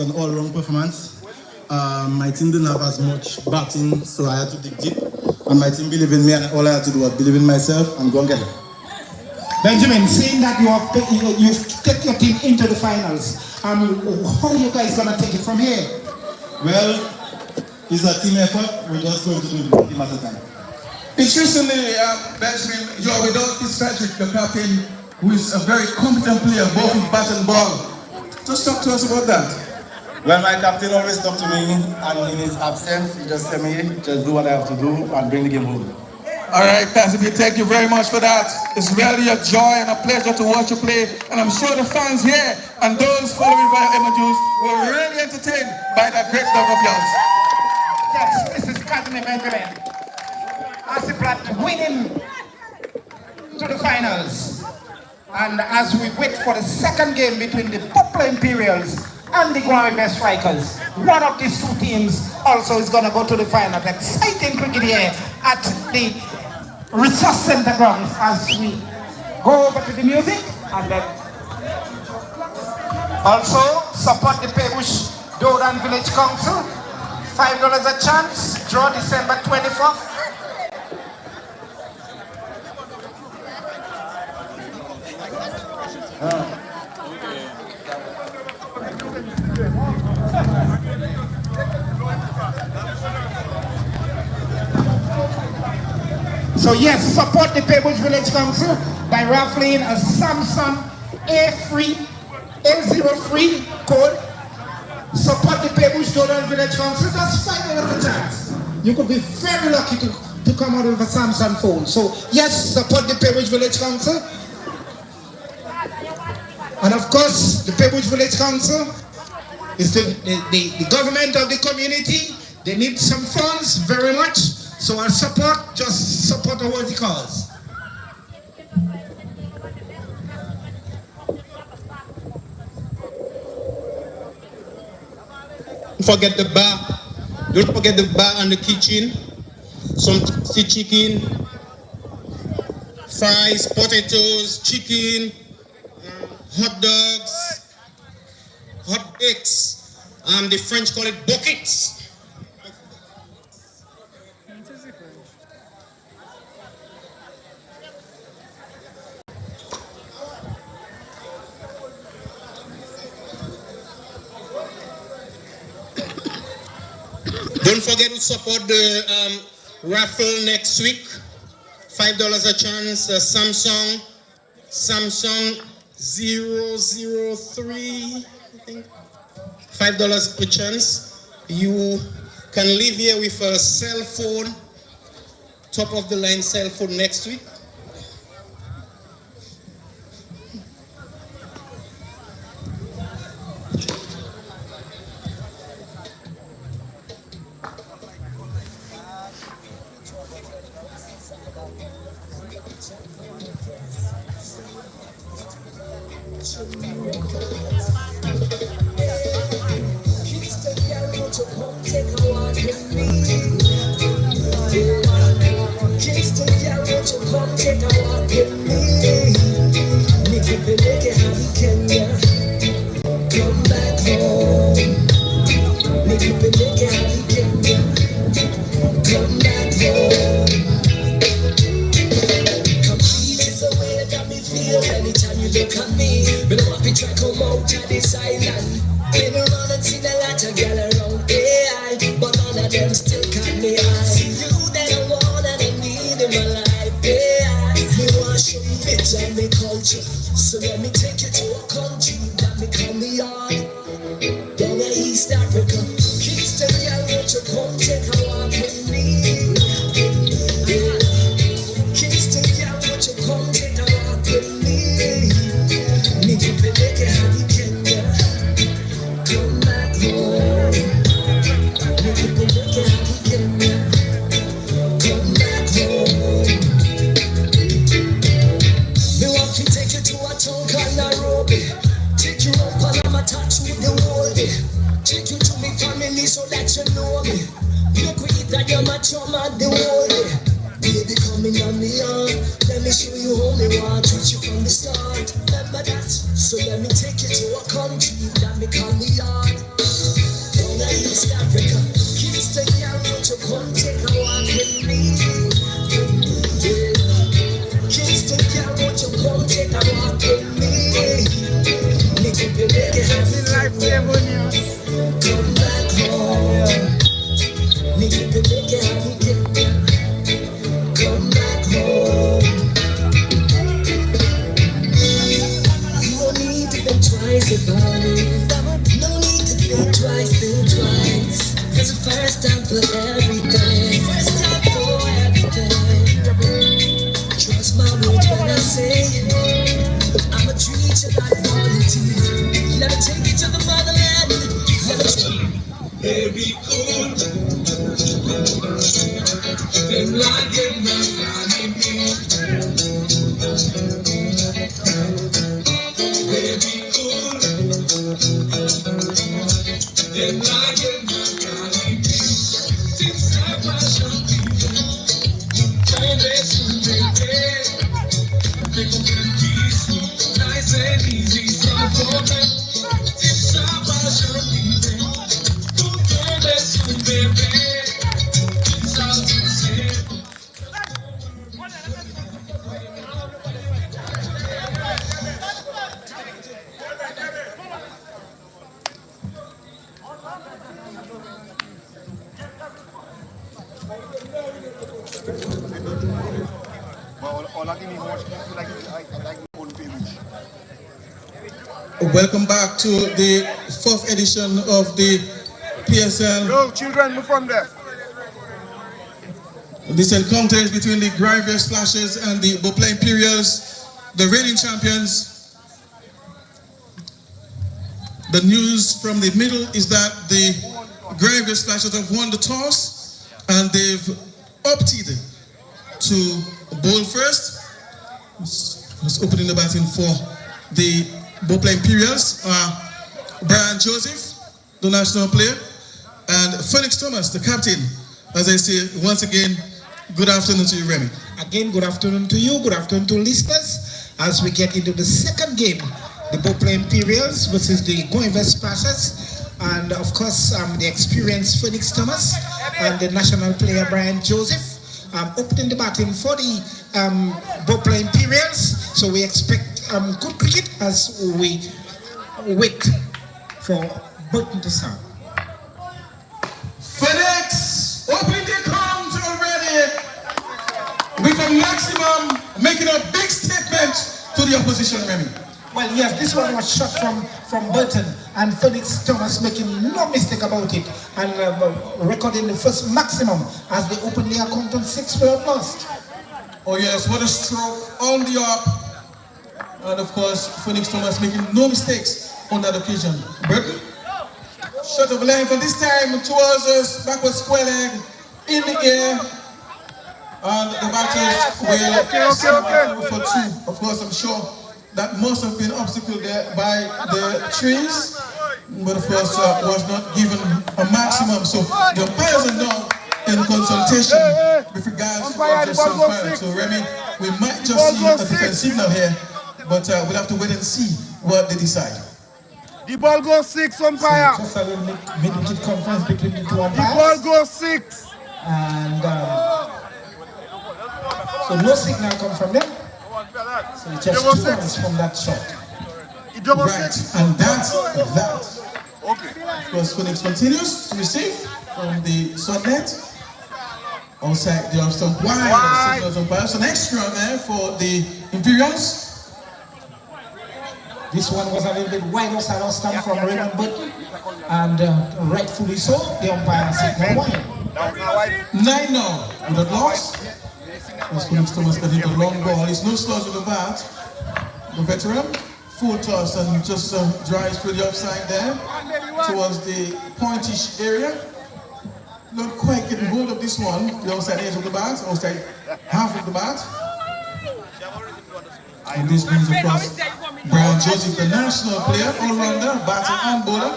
F: an all-round performance. My team didn't have as much batting, so I had to dig deep. And my team believed in me, and all I had to do was believe in myself and go and get it.
C: Benjamin, seeing that you've taken your team into the finals, how are you guys gonna take it from here?
F: Well, it's a team effort. We're just going to do the team at a time.
B: Interestingly, Benjamin, you're without Fitzpatrick, the captain, who is a very competent player, both in bat and ball. Just talk to us about that.
F: Well, my captain always talked to me, and in his absence, he just said me, just do what I have to do and bring the game home.
B: All right, Casimir, thank you very much for that. It's really a joy and a pleasure to watch you play, and I'm sure the fans here and those following via Emonews were really entertained by that great dog of yours.
C: Yes, this is Casimir Benjamin. Aslat winning to the finals. And as we wait for the second game between the Poplar Imperials and the Aslat Strikers, one of these 2 teams also is going to go to the final. Exciting cricket here at the Resource Center grounds as we go over to the music and then also support the Paix Doran Village Council. $5 a chance, draw December 24th. So yes, support the Paix Village Council by raffling a Samsung A03 code. Support the Paix Doran Village Council. That's $5 a chance. You could be very lucky to come out with a Samsung phone. So yes, support the Paix Village Council. And of course, the Paix Village Council is the government of the community. They need some funds very much. So our support, just support a worthy cause.
G: Don't forget the bar. Don't forget the bar and the kitchen. Some tasty chicken, fries, potatoes, chicken, hot dogs, hot cakes. The French call it buckets. Don't forget to support the raffle next week. $5 a chance. Samsung 003. I think $5 per chance. You can leave here with a cell phone, top of the line cell phone next week.
A: Still got me. I see you that I want and I need in my life. culture. So let me take you to a country that me call me on. Down in East Africa, Kingston, girl, won't you come take a walk with me? Yeah. Kingston, girl, won't you come take a walk with me? Me to be make it happy, Kenya. Come back home. Me to be make it happy, Kenya. Come back home. Me want to take you to a town called Nairobi. Take you up and I'ma touch you the whole day. Take you to me family so that you know me. Look we eat that you're my chum and the whole day. Baby coming on me on. Let me show you how me want. Treat you from the start. Remember that? So let me take you to a country that me call me on. Down in East Africa, Kingston, girl, won't you come take a walk with me? Yeah. Kingston, girl, won't you come take a walk with me? Make it be make it happy.
D: Emonews.
A: Come back home. Make it be make it happy. Come back home. No need to think twice about it. No need to think twice. Cause the first time for everything. First time for everything. Trust my words when I say I'ma treat you like quality. Let me take you to the motherland. Let me take you. Very cool. Then like it, very cool. Then like it, things I passion. Don't listen, baby. They gon' get peace, nice and easy. So for them, things I passion. Don't listen, baby. Things I say.
B: Welcome back to the fourth edition of the PSL.
D: Yo, children, move from there.
B: This encounter is between the Granville Splashers and the Beauplain Imperials, the reigning champions. The news from the middle is that the Granville Splashers have won the toss and they've opted to bowl first. Who's opening the batting for the Beauplain Imperials are Brian Joseph, the national player, and Felix Thomas, the captain. As I say, once again, good afternoon to you, Remy.
C: Again, good afternoon to you, good afternoon to listeners. As we get into the second game, the Beauplain Imperials versus the Granville Splashers, and of course, the experienced Felix Thomas and the national player Brian Joseph opening the batting for the Beauplain Imperials. So we expect good cricket as we wait for Burton to sound.
B: Felix, opening the count already with a maximum, making a big statement to the opposition, Remy.
C: Well, yes, this one was shot from Burton, and Felix Thomas making no mistake about it, and recording the first maximum as they open their account on 6 for lost.
B: Oh yes, what a stroke on the up. And of course, Felix Thomas making no mistakes on that occasion. Burton, shot of length, and this time towards us, backward square leg, in the air. And the batters will for two. Of course, I'm sure that must have been obstacled there by the trees, but of course was not given a maximum. So the umpires are now in consultation with regards to what just transpired. So Remy, we might just see a different signal here, but we'll have to wait and see what they decide.
D: The ball goes 6, umpire.
C: So just a little mid-wicket conference between the two umpires.
D: The ball goes 6.
C: And so no signal come from them. So it's just 2 runs from that shot.
B: Right, and that's that.
D: Okay.
B: Of course, Phoenix continues to receive from the short net. Outside the off stump wide. Signals umpire. So next run there for the Imperials.
C: This one was a little bit wide outside our stamp from Raymond Button, and rightfully so, the umpire said no wide.
B: 9 now, with a loss. As Felix Thomas got hit a long ball. It's no stars with the bat. The veteran, full toss and just drives through the offside there towards the pointish area. Not quite getting hold of this one, the outside edge of the bat, outside half of the bat. And this means, of course, Brian Joseph, the national player, all-rounder, batting and bowler.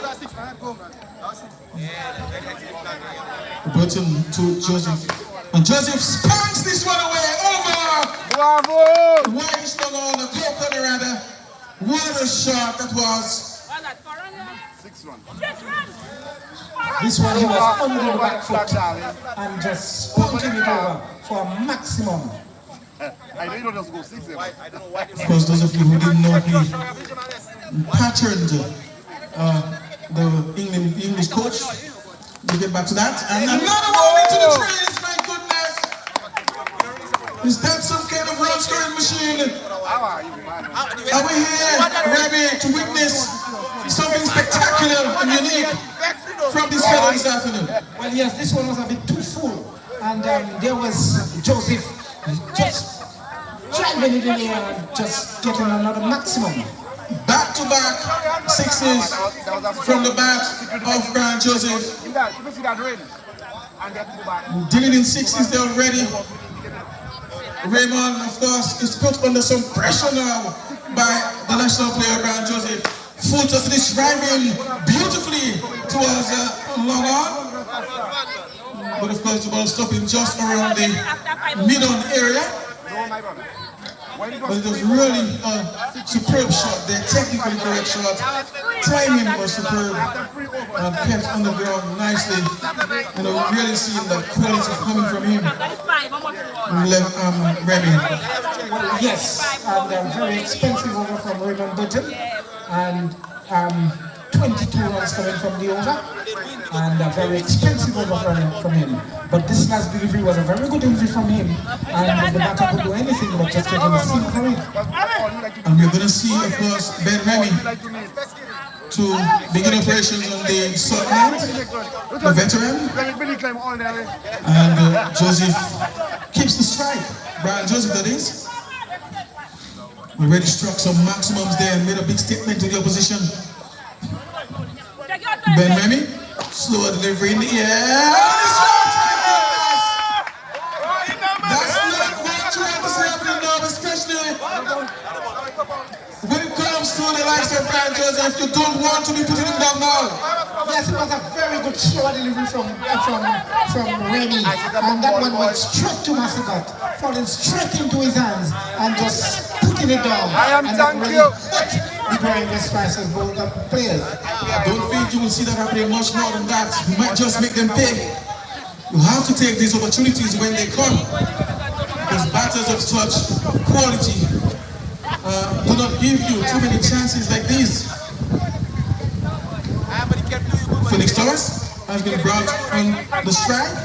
B: Burton to Joseph. And Joseph spanks this one away over!
D: Bravo!
B: Wide slung on the corner rather. What a shot that was!
D: 6-1.
C: This one he was under the back foot and just punching it over for a maximum.
D: I know you don't just go 6.
B: Of course, those of you who didn't know, he patterned the English coach. We'll get back to that. And another one into the trees, my goodness! Is that some kind of run scoring machine? Are we here, Remy, to witness something spectacular and unique from this fellow this afternoon?
C: Well, yes, this one was a bit too full. And there was Joseph just driving it in the air and just getting another maximum.
B: Back-to-back sixes from the bat of Brian Joseph. Dealing in sixes there already. Raymond, of course, is put under some pressure now by the national player Brian Joseph. Full toss is driving beautifully towards long on. But of course the ball stopping just around the mid-on area. But it was really a superb shot there, technically correct shot. Timing was superb and kept on the ground nicely. And we're really seeing the quality coming from him. Remy.
C: Well, yes, and very expensive over from Raymond Button. And 22 runs coming from the over. And a very expensive over from him. But this last delivery was a very good delivery from him. And the batter could do anything but just getting a single in.
B: And we're going to see, of course, Ben Remy to begin operations on the Sunderland, the veteran. And Joseph keeps the strike. Brian Joseph, that is. We already struck some maximums there and made a big statement to the opposition. Ben Remy, slow delivery in the air. That's not what you're trying to say happening now, especially when it comes to the likes of Brian Joseph. You don't want to be putting him down now.
C: Yes, it was a very good slow delivery from Remy. And that one went straight to Massigat, falling straight into his hands and just putting it down.
D: I am thank you.
C: The Growing West Prices both players.
B: I don't think you will see that happening much more than that. You might just make them pay. You have to take these opportunities when they come. Because batters of such quality do not give you too many chances like these. Felix Thomas has been brought on the strike.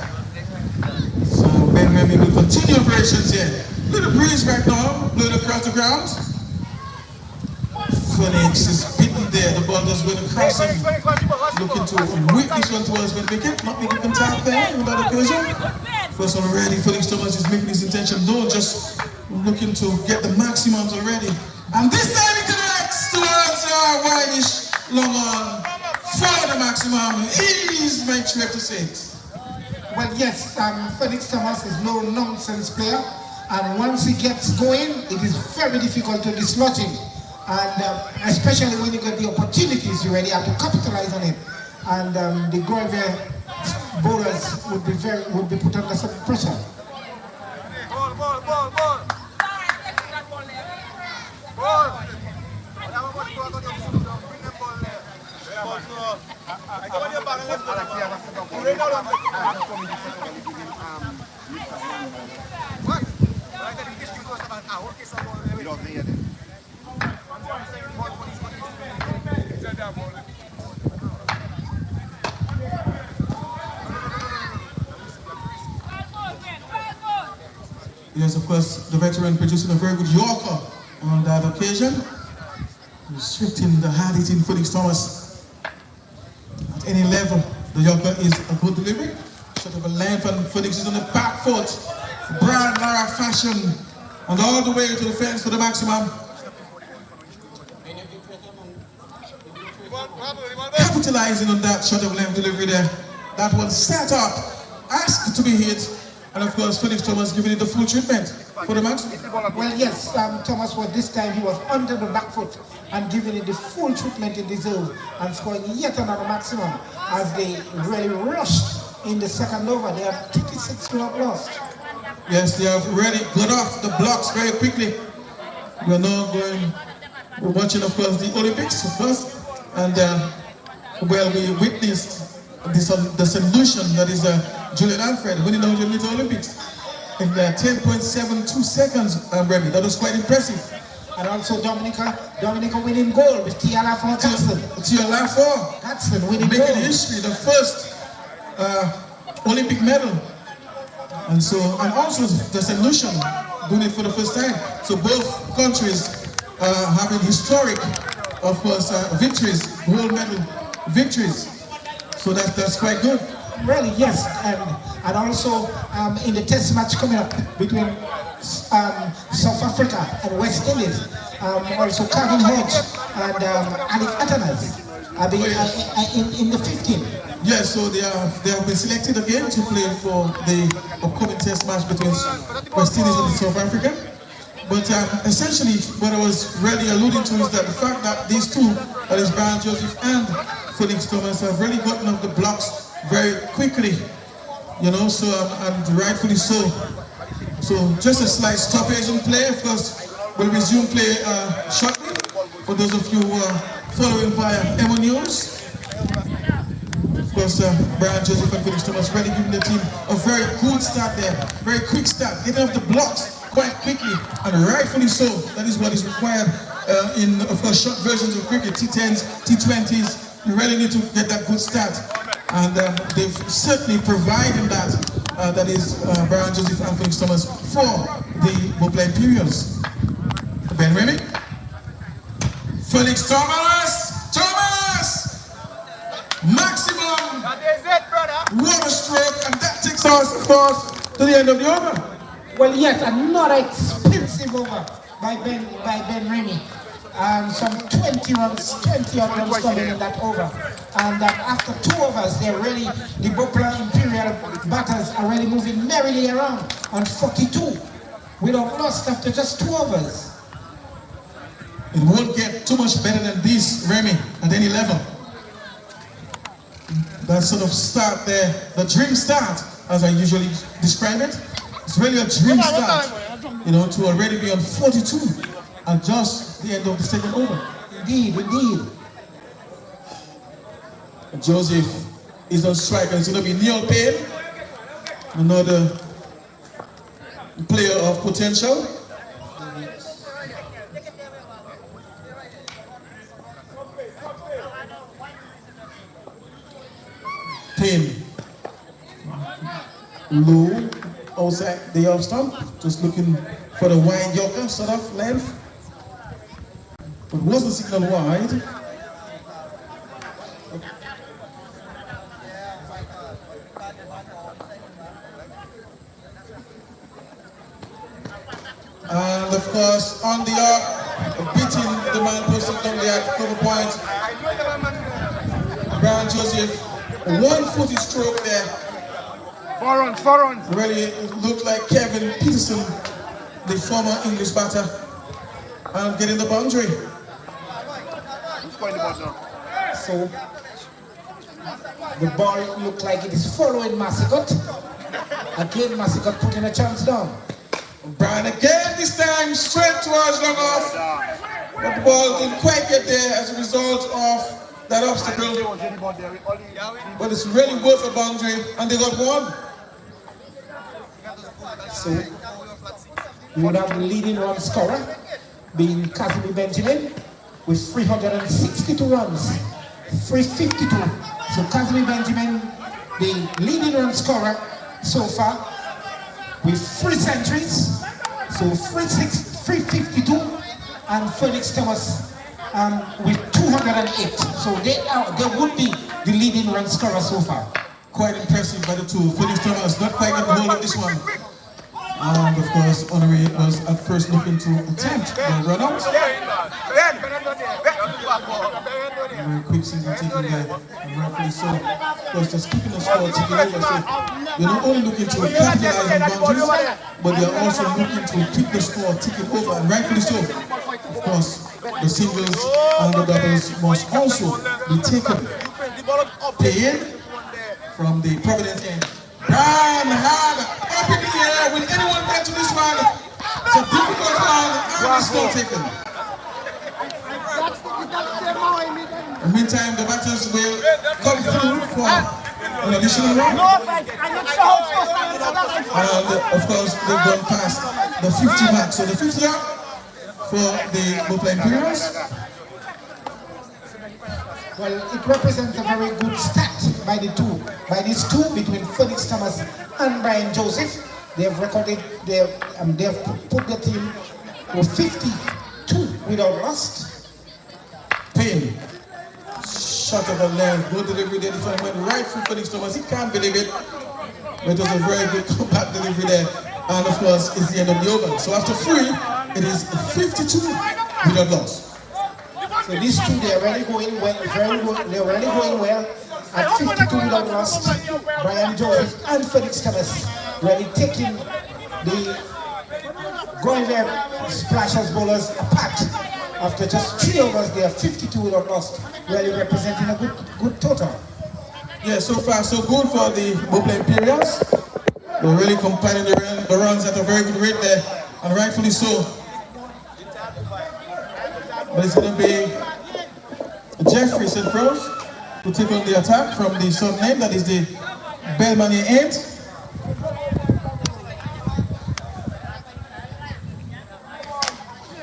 B: So Ben Remy will continue operations here. Little breeze right now, blowing across the ground. Felix is beaten there. The ball just went across him. Looking to whip this one towards Ben Wicket. Not making contact there in that occasion. First one already, Felix Thomas is making his intention known, just looking to get the maximums already. And this time he connects towards wideish long on for the maximum. He's my trip to 6.
C: Well, yes, Felix Thomas is no nonsense player. And once he gets going, it is very difficult to dislodge him. And especially when you get the opportunities, you really have to capitalize on it. And the Grove bowlers would be put under some pressure.
B: Yes, of course, the veteran producing a very good Yorker on that occasion. restricting the hard hitting Felix Thomas. At any level, the Yorker is a good delivery. Sort of a length, and Felix is on the back foot. Brian Lara fashion, and all the way to the fence for the maximum. Capitalizing on that shot of length delivery there. That one set up, asked to be hit, and of course Felix Thomas giving it the full treatment for the maximum.
C: Well, yes, Thomas was this time, he was under the back foot and giving it the full treatment it deserved and scoring yet another maximum as they really rushed in the second over. They have 36 club lost.
B: Yes, they have really got off the blocks very quickly. We're now we're watching, of course, the Olympics, of course, and well, we witnessed the solution that is Julian Alfred winning the 100 meter Olympics in 10.72 seconds, Remy. That was quite impressive.
C: And also Dominica winning gold with Tia Lafont Gatson.
B: Tia Lafont
C: Gatson winning
B: making
C: gold.
B: history, the first Olympic medal. And also the solution doing it for the first time. So both countries having historic, of course, victories, gold medal victories. So that's quite good.
C: Really, yes, and also in the test match coming up between South Africa and West Indies, also Calvin Hodge and Alec Atanas in the 15.
B: Yes, so they have been selected again to play for the upcoming test match between West Indies and South Africa. But essentially, what I was really alluding to is that the fact that these two, that is Brian Joseph and Felix Thomas, have really gotten off the blocks very quickly, you know, so and rightfully so. So just a slight stoppage in play. Of course, we'll resume play shortly. For those of you who are following via Emonews, of course, Brian Joseph and Felix Thomas really giving the team a very good start there, very quick start, getting off the blocks quite quickly, and rightfully so. That is what is required in, of course, short versions of cricket, T10s, T20s. You really need to get that good start, and they've certainly provided that. That is Brian Joseph and Felix Thomas for the Bopla Imperials. Ben Remy, Felix Thomas, maximum water stroke, and that takes us, of course, to the end of the over.
C: Well, yes, another expensive over by Ben Remy. Some 20 runs coming in that over. And after 2 overs, the Bopla Imperial batters are really moving merrily around on 42 without loss after just 2 overs.
B: It won't get too much better than this, Remy, at any level. That sort of start there, the dream start, as I usually describe it. It's really a dream start, you know, to already be on 42 at just the end of the second over.
C: Indeed.
B: Joseph is on strike, and it's going to be Neil Paix, another player of potential. Paix, low outside the off stump, just looking for the wide Yorker sort of length, but wasn't signaled wide. And of course, on the arc, beating the man posted down the arc, cover point. Brian Joseph, 1-footed stroke there.
D: 4 runs.
B: Really, it looked like Kevin Peterson, the former English batter, and getting the boundary.
D: Who's going the ball now?
C: So the ball looked like it is following Massigot. Again, Massigot putting a chance down.
B: Brian again, this time straight towards long off. But the ball didn't quite get there as a result of that obstacle. But it's really worth a boundary, and they got one.
C: So we would have the leading run scorer being Casimir Benjamin with 362 runs, 352. So Casimir Benjamin, the leading run scorer so far, with 3 centuries, so 352, and Felix Thomas with 208. So they would be the leading run scorer so far.
B: Quite impressive by the two. Felix Thomas not quite got the hold of this one. And of course, Honoré was at first looking to attempt the run out. Very quick season taking there. And rightfully so. Of course, just keeping the score ticking over. So you're not only looking to capitalize on boundaries, but they're also looking to keep the score ticking over. And rightfully so. Of course, the singles and the doubles must also be taken. Paix from the Providence end. Brian Hard up in the air. Will anyone get to this one? It's a difficult one and it's still taken. In the meantime, the batters will come through for an additional round. And of course, they've gone past the 50 mark. So the 50 mark for the Paix Imperials.
C: Well, it represents a very good stat by these two between Felix Thomas and Brian Joseph. They have recorded, they have put the team to 52 without loss.
B: Paix, shot of the length, good delivery there. This one went right through Felix Thomas. He can't believe it. But it was a very good comeback delivery there. And of course, it's the end of the over. So after 3, it is 52 without loss.
C: So these two, they're really going well, they're really going well at 52 without loss. Brian Joseph and Felix Thomas really taking the going there splashers bowlers apart. After just 3 overs, they are 52 without loss, really representing a good total.
B: Yeah, so far so good for the Paix Imperials. They're really compiling the runs at a very good rate there, and rightfully so. But it's going to be Jeffrey St. Prose to take on the attack from the sub name, that is the Belmani 8.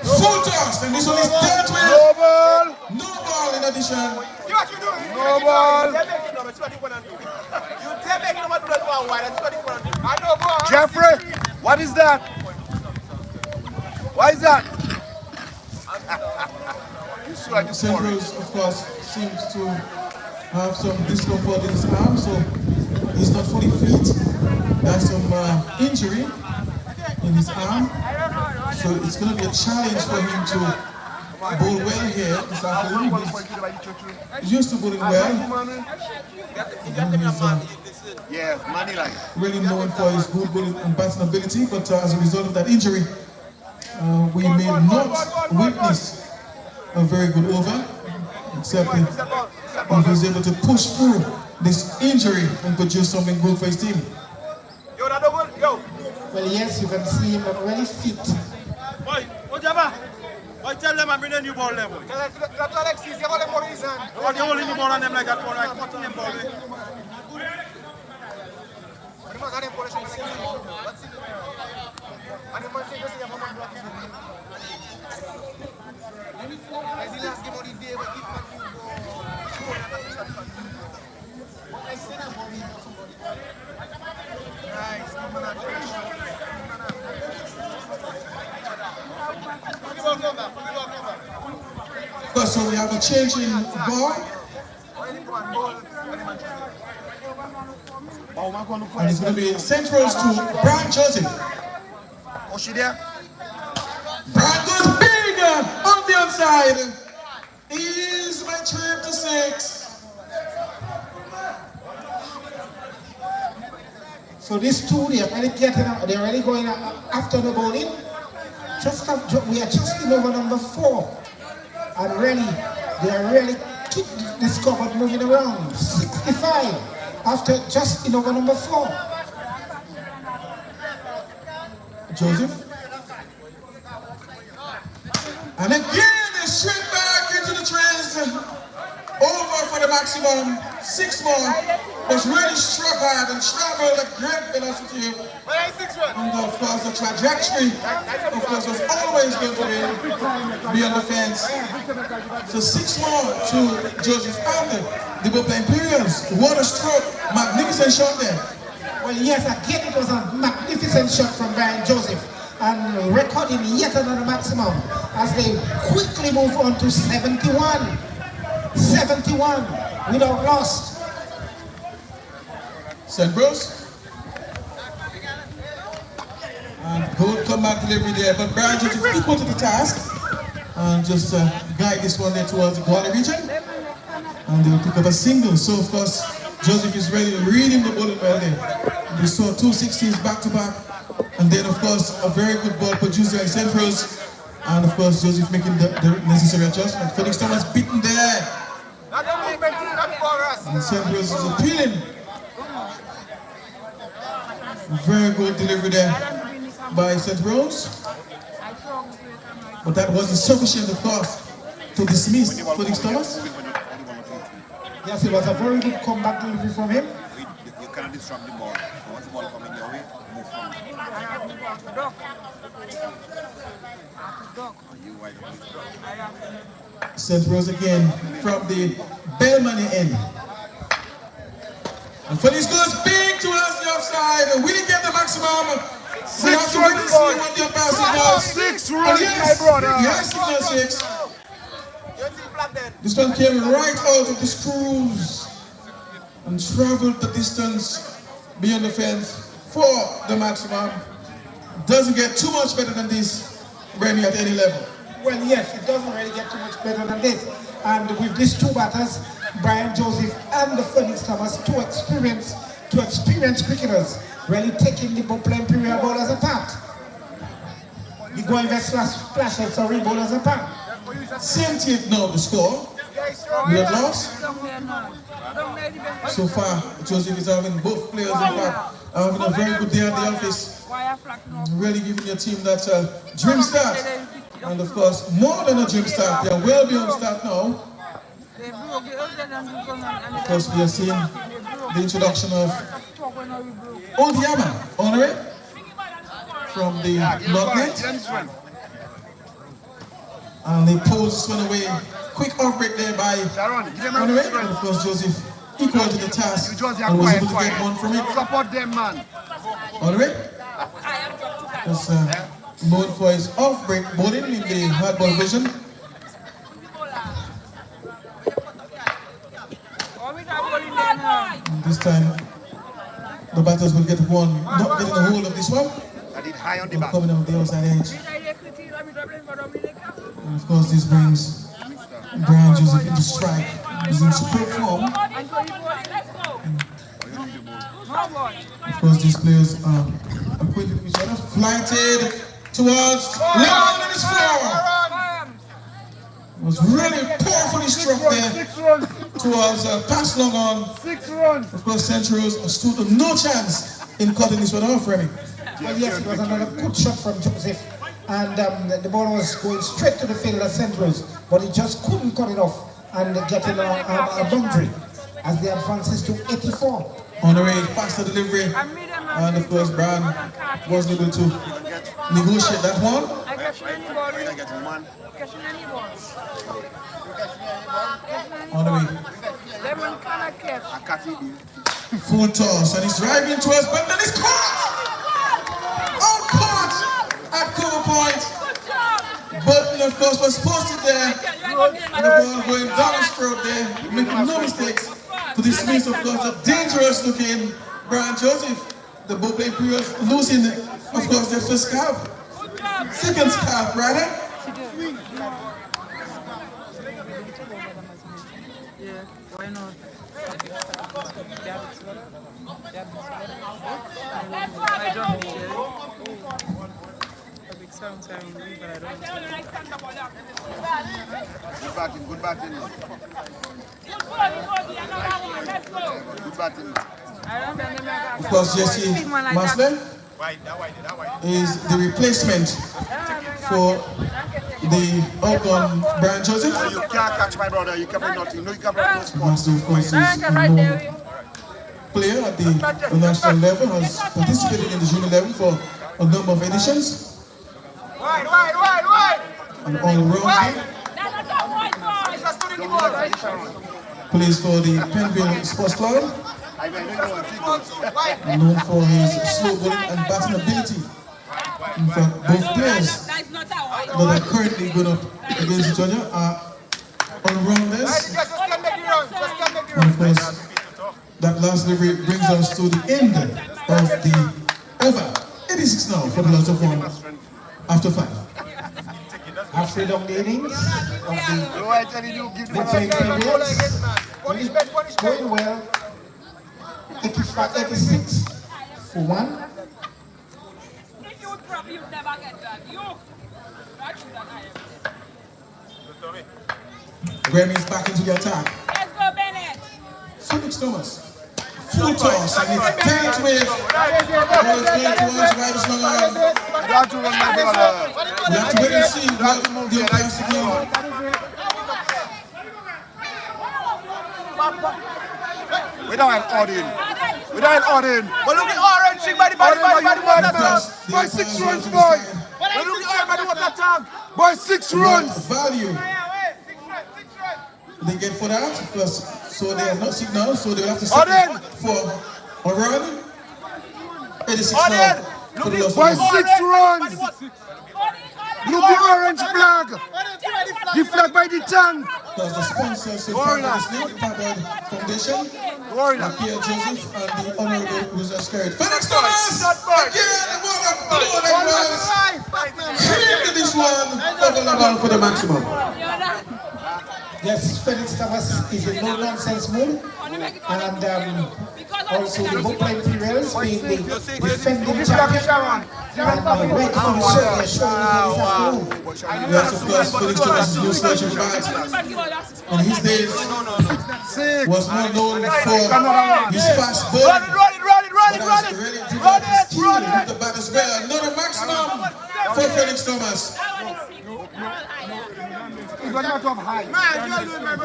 B: Full toss, and this one is dealt with.
D: No ball.
B: No ball in addition.
D: No ball. Jeffrey, what is that? Why is that?
B: St. Prose, of course, seems to have some discomfort in his arm, so he's not fully fit. There's some injury in his arm, so it's going to be a challenge for him to bowl well here this afternoon. He's used to bowling well.
D: Yeah, money like.
B: Really known for his good bowling and batting ability, but as a result of that injury, we may not witness a very good over, except if he's able to push through this injury and produce something good for his team.
C: Well, yes, you can see him really fit.
H: Boy, tell them I'm bringing a new ball there, boy. Tell Alexis, you got them for a reason. What the only new ball on them like that, boy? Like, what's the name, boy?
B: So we have a change in ball. And it's going to be St. Prose to Brian Joseph.
D: Oh, she there?
B: Brian goes big on the outside. Is my trip to 6.
C: So these two, they're really going after the bowling. We are just in over number 4. And really, they are really keep this scoreboard moving around. 65 after just in over number 4.
B: Joseph. And again, they straight back into the trays. Over for the maximum. 6 more. Was really struck hard and traveled at great velocity. And of course, the trajectory, of course, was always going to be on the fence. So 6 more to Joseph and the Paix Imperials. What a stroke. Magnificent shot there.
C: Well, yes, again, it was a magnificent shot from Brian Joseph. and recording yet another maximum as they quickly move on to 71. 71 without loss.
B: St. Bruce. And good comeback delivery there, but Brian just equal to the task and just guide this one there towards the Guala region. And they will pick up a single. So of course, Joseph is ready to read him the ball well there. We saw 260s back to back. And then of course, a very good ball producer in St. Bruce. And of course, Joseph making the necessary adjustment. Felix Thomas beaten there. And St. Bruce is appealing. Very good delivery there by St. Rose, but that wasn't sufficient, of course, to dismiss Felix Thomas.
C: Yes, it was a very good comeback delivery from him.
D: You cannot disrupt the ball. So once the ball comes in your way, move from it.
B: St. Rose again from the Bellmani end. And Felix goes big towards the offside. We didn't get the maximum.
H: 6 runs, boy. 6 runs, my brother.
B: Yes, signal 6. This one came right out of the screws and traveled the distance beyond the fence for the maximum. Doesn't get too much better than this, Remy, at any level.
C: Well, yes, it doesn't really get too much better than this. And with these two batters, Brian Joseph and the Felix Thomas, two experienced cricketers, really taking the playing Imperial bowlers apart. The going West Splashheads or ring bowlers apart.
B: Same team now, the score. We have lost. So far, Joseph is having both players, in fact, having a very good day at the office. Really giving your team that dream start. And of course, more than a dream start, they are well beyond start now. Of course, we are seeing the introduction of Odiama, Honore, from the North. And they pose this one away. Quick off break there by Honore. And of course, Joseph equal to the task and was able to get one from it.
H: Support them, man.
B: Honore was known for his off break bowling in the hardball version. And this time, the batters will get one, not getting a hold of this one.
D: I did high on the back.
B: Coming out the outside edge. And of course, this brings Brian Joseph into strike. He's in superb form. Of course, these players are acquainted with each other. Flighted towards Leon on his floor. It was really powerfully struck there towards pass long on.
H: 6 runs.
B: Of course, St. Rose stood no chance in cutting this one off, Remy.
C: Well, yes, it was another good shot from Joseph. And the ball was going straight to the field at St. Rose, but he just couldn't cut it off and get in a boundary as they advances to 84.
B: Honore, faster delivery. And of course, Brian wasn't able to negotiate that one. Honore. Full toss, and he's driving towards, but then it's caught! Oh, caught at cover point. Button, of course, was posted there. And the ball going down his throat there, making no mistakes. To dismiss, of course, a dangerous looking Brian Joseph. The ball playing Imperials losing, of course, their first scalp. Second scalp, rather.
E: Yeah, why not? I don't care. A big sometime, but I don't care.
D: Good batting. Good batting.
B: Of course, Jesse Maslin is the replacement for the outgone Brian Joseph.
D: You can't catch my brother. You can't bring nothing. No, you can't bring no spot.
B: Master, of course, is a known player at the national level, has participated in the junior level for a number of editions. And all around plays for the Penville Sports Club, known for his slow bowling and batting ability. In fact, both players that are currently going up against each other are all-rounders. And of course, that last delivery brings us to the end of the over. 86 now for the loss of 1 after 5.
C: After the innings of the going well, 86 for 1.
B: Grammy's back into the attack.
A: Let's go, Bennett.
B: Felix Thomas. Full toss and it's dealt with. Ball is played towards right as long as.
H: You have to run, my brother.
B: We have to wait and see what the umpire signal.
H: We don't have Odin. We don't have Odin. But look at orange thing by the Boy, 6 runs, boy. But look at the water tank. Boy, 6 runs.
B: Value. They get for that because so they are not signal, so they will have to set for a run. 86 now.
H: Boy, 6 runs. Look the orange flag. The flag by the tank.
B: Because the sponsors of this league, Pabard Foundation, Pierre Joseph, and the Honorable Rosa Scarrett. Felix Thomas! Again, clear this one. Over the ball for the maximum.
C: Yes, Felix Thomas is in no-nonsense mood. And also the Bookline Imperials being the defending champion. And ready for the show, they're showing this afternoon.
B: Yes, of course, Felix Thomas is new selection back. And his days was not known for his fast ball. Run it! The bat as well. Another maximum for Felix Thomas.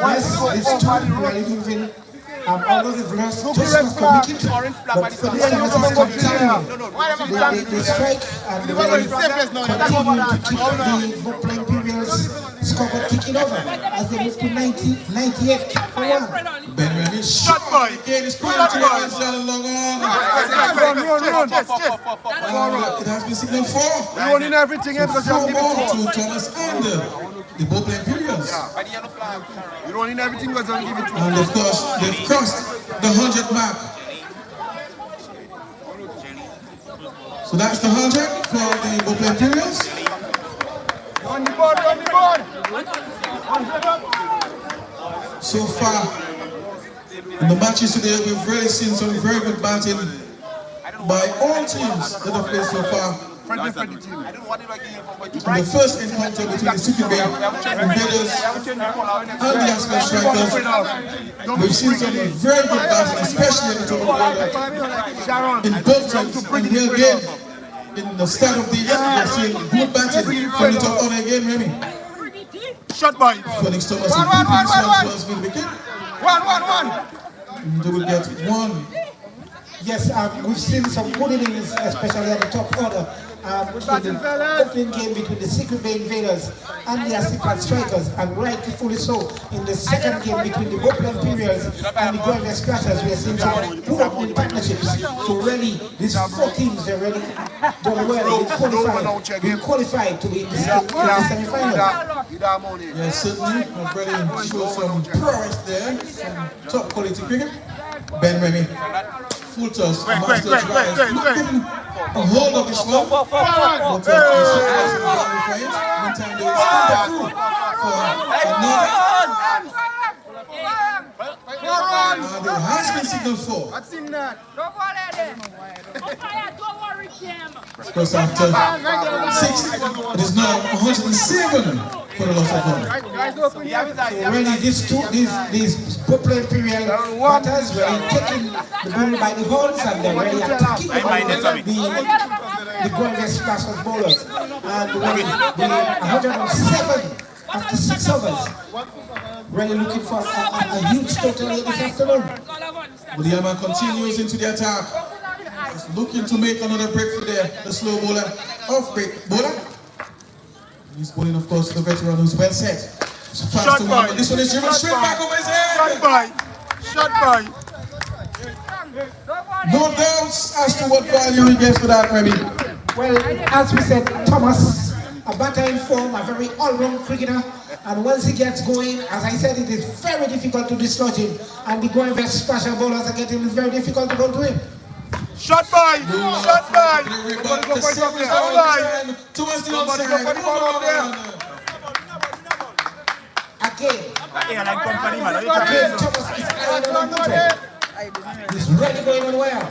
C: Yes, it's two really moving. Although they've lost just for wicket, but Felix Thomas is continuing. They strike and they continue to keep the Bookline Imperials scoreboard ticking over as they move to 98 for 1.
B: Ben Remy shot by again. It's going to the long on. It has been signaled 4.
H: We're running everything in because you have to give it
B: to Thomas and the Bookline Imperials.
H: You're running everything because you give it to
B: And of course, they've crossed the 100 mark. So that's the 100 for the Bookline Imperials.
H: On the board, on the board.
B: So far, in the matches today, we've really seen some very good batting by all teams that have played so far. In the first encounter between the City Bay Invaders and the Aslat Strikers, we've seen some very good batting, especially at the top of the order. In both teams, and here again, in the start of the year, we've seen good batting from the top order again, Remy.
H: Shot by
B: Felix Thomas and PP was good wicket.
H: 1.
B: They will get 1.
C: Yes, we've seen some good innings, especially at the top order. In the opening game between the Secret Bay Invaders and the Aslat Strikers, and rightfully so, in the second game between the Bookline Imperials and the Golden Scratchers, we have seen some good opening partnerships. So really, these 4 teams, they're really done well. They qualified to be in the semi-final.
B: Yes, certainly. I've really showed some prowess there, some top quality cricket. Ben Remy, full toss, master drive, a hold of his one. Meantime, they will stand up through for another. There has been signal 4.
H: I've seen that.
A: Don't worry, Kim.
B: Because after 6, it is now 107 for the loss of 1.
C: So really, these Bookline Imperial batters were taking the ball by the horns and they're really attacking the Golden Scratchers bowlers. And really, the 107 after 6 overs, really looking for a huge total here this afternoon.
B: Williama continues into the attack. He's looking to make another break for the slow bowler. Off-break bowler. He's bowling, of course, the veteran who's well set. So fast to one, but this one is driven straight back over his head.
H: Shot by.
B: No doubts as to what value he gets for that, Remy.
C: Well, as we said, Thomas, a batter in form, a very all-round cricketer, and once he gets going, as I said, it is very difficult to dislodge him, and the going very special bowlers are getting very difficult to bowl to him.
H: Shot by! Shot by! Somebody go for it up there. Hold on. Somebody go for the ball up there.
C: Again,
H: Airline company, man.
C: again, Thomas is eyeing on control. He's really going on well.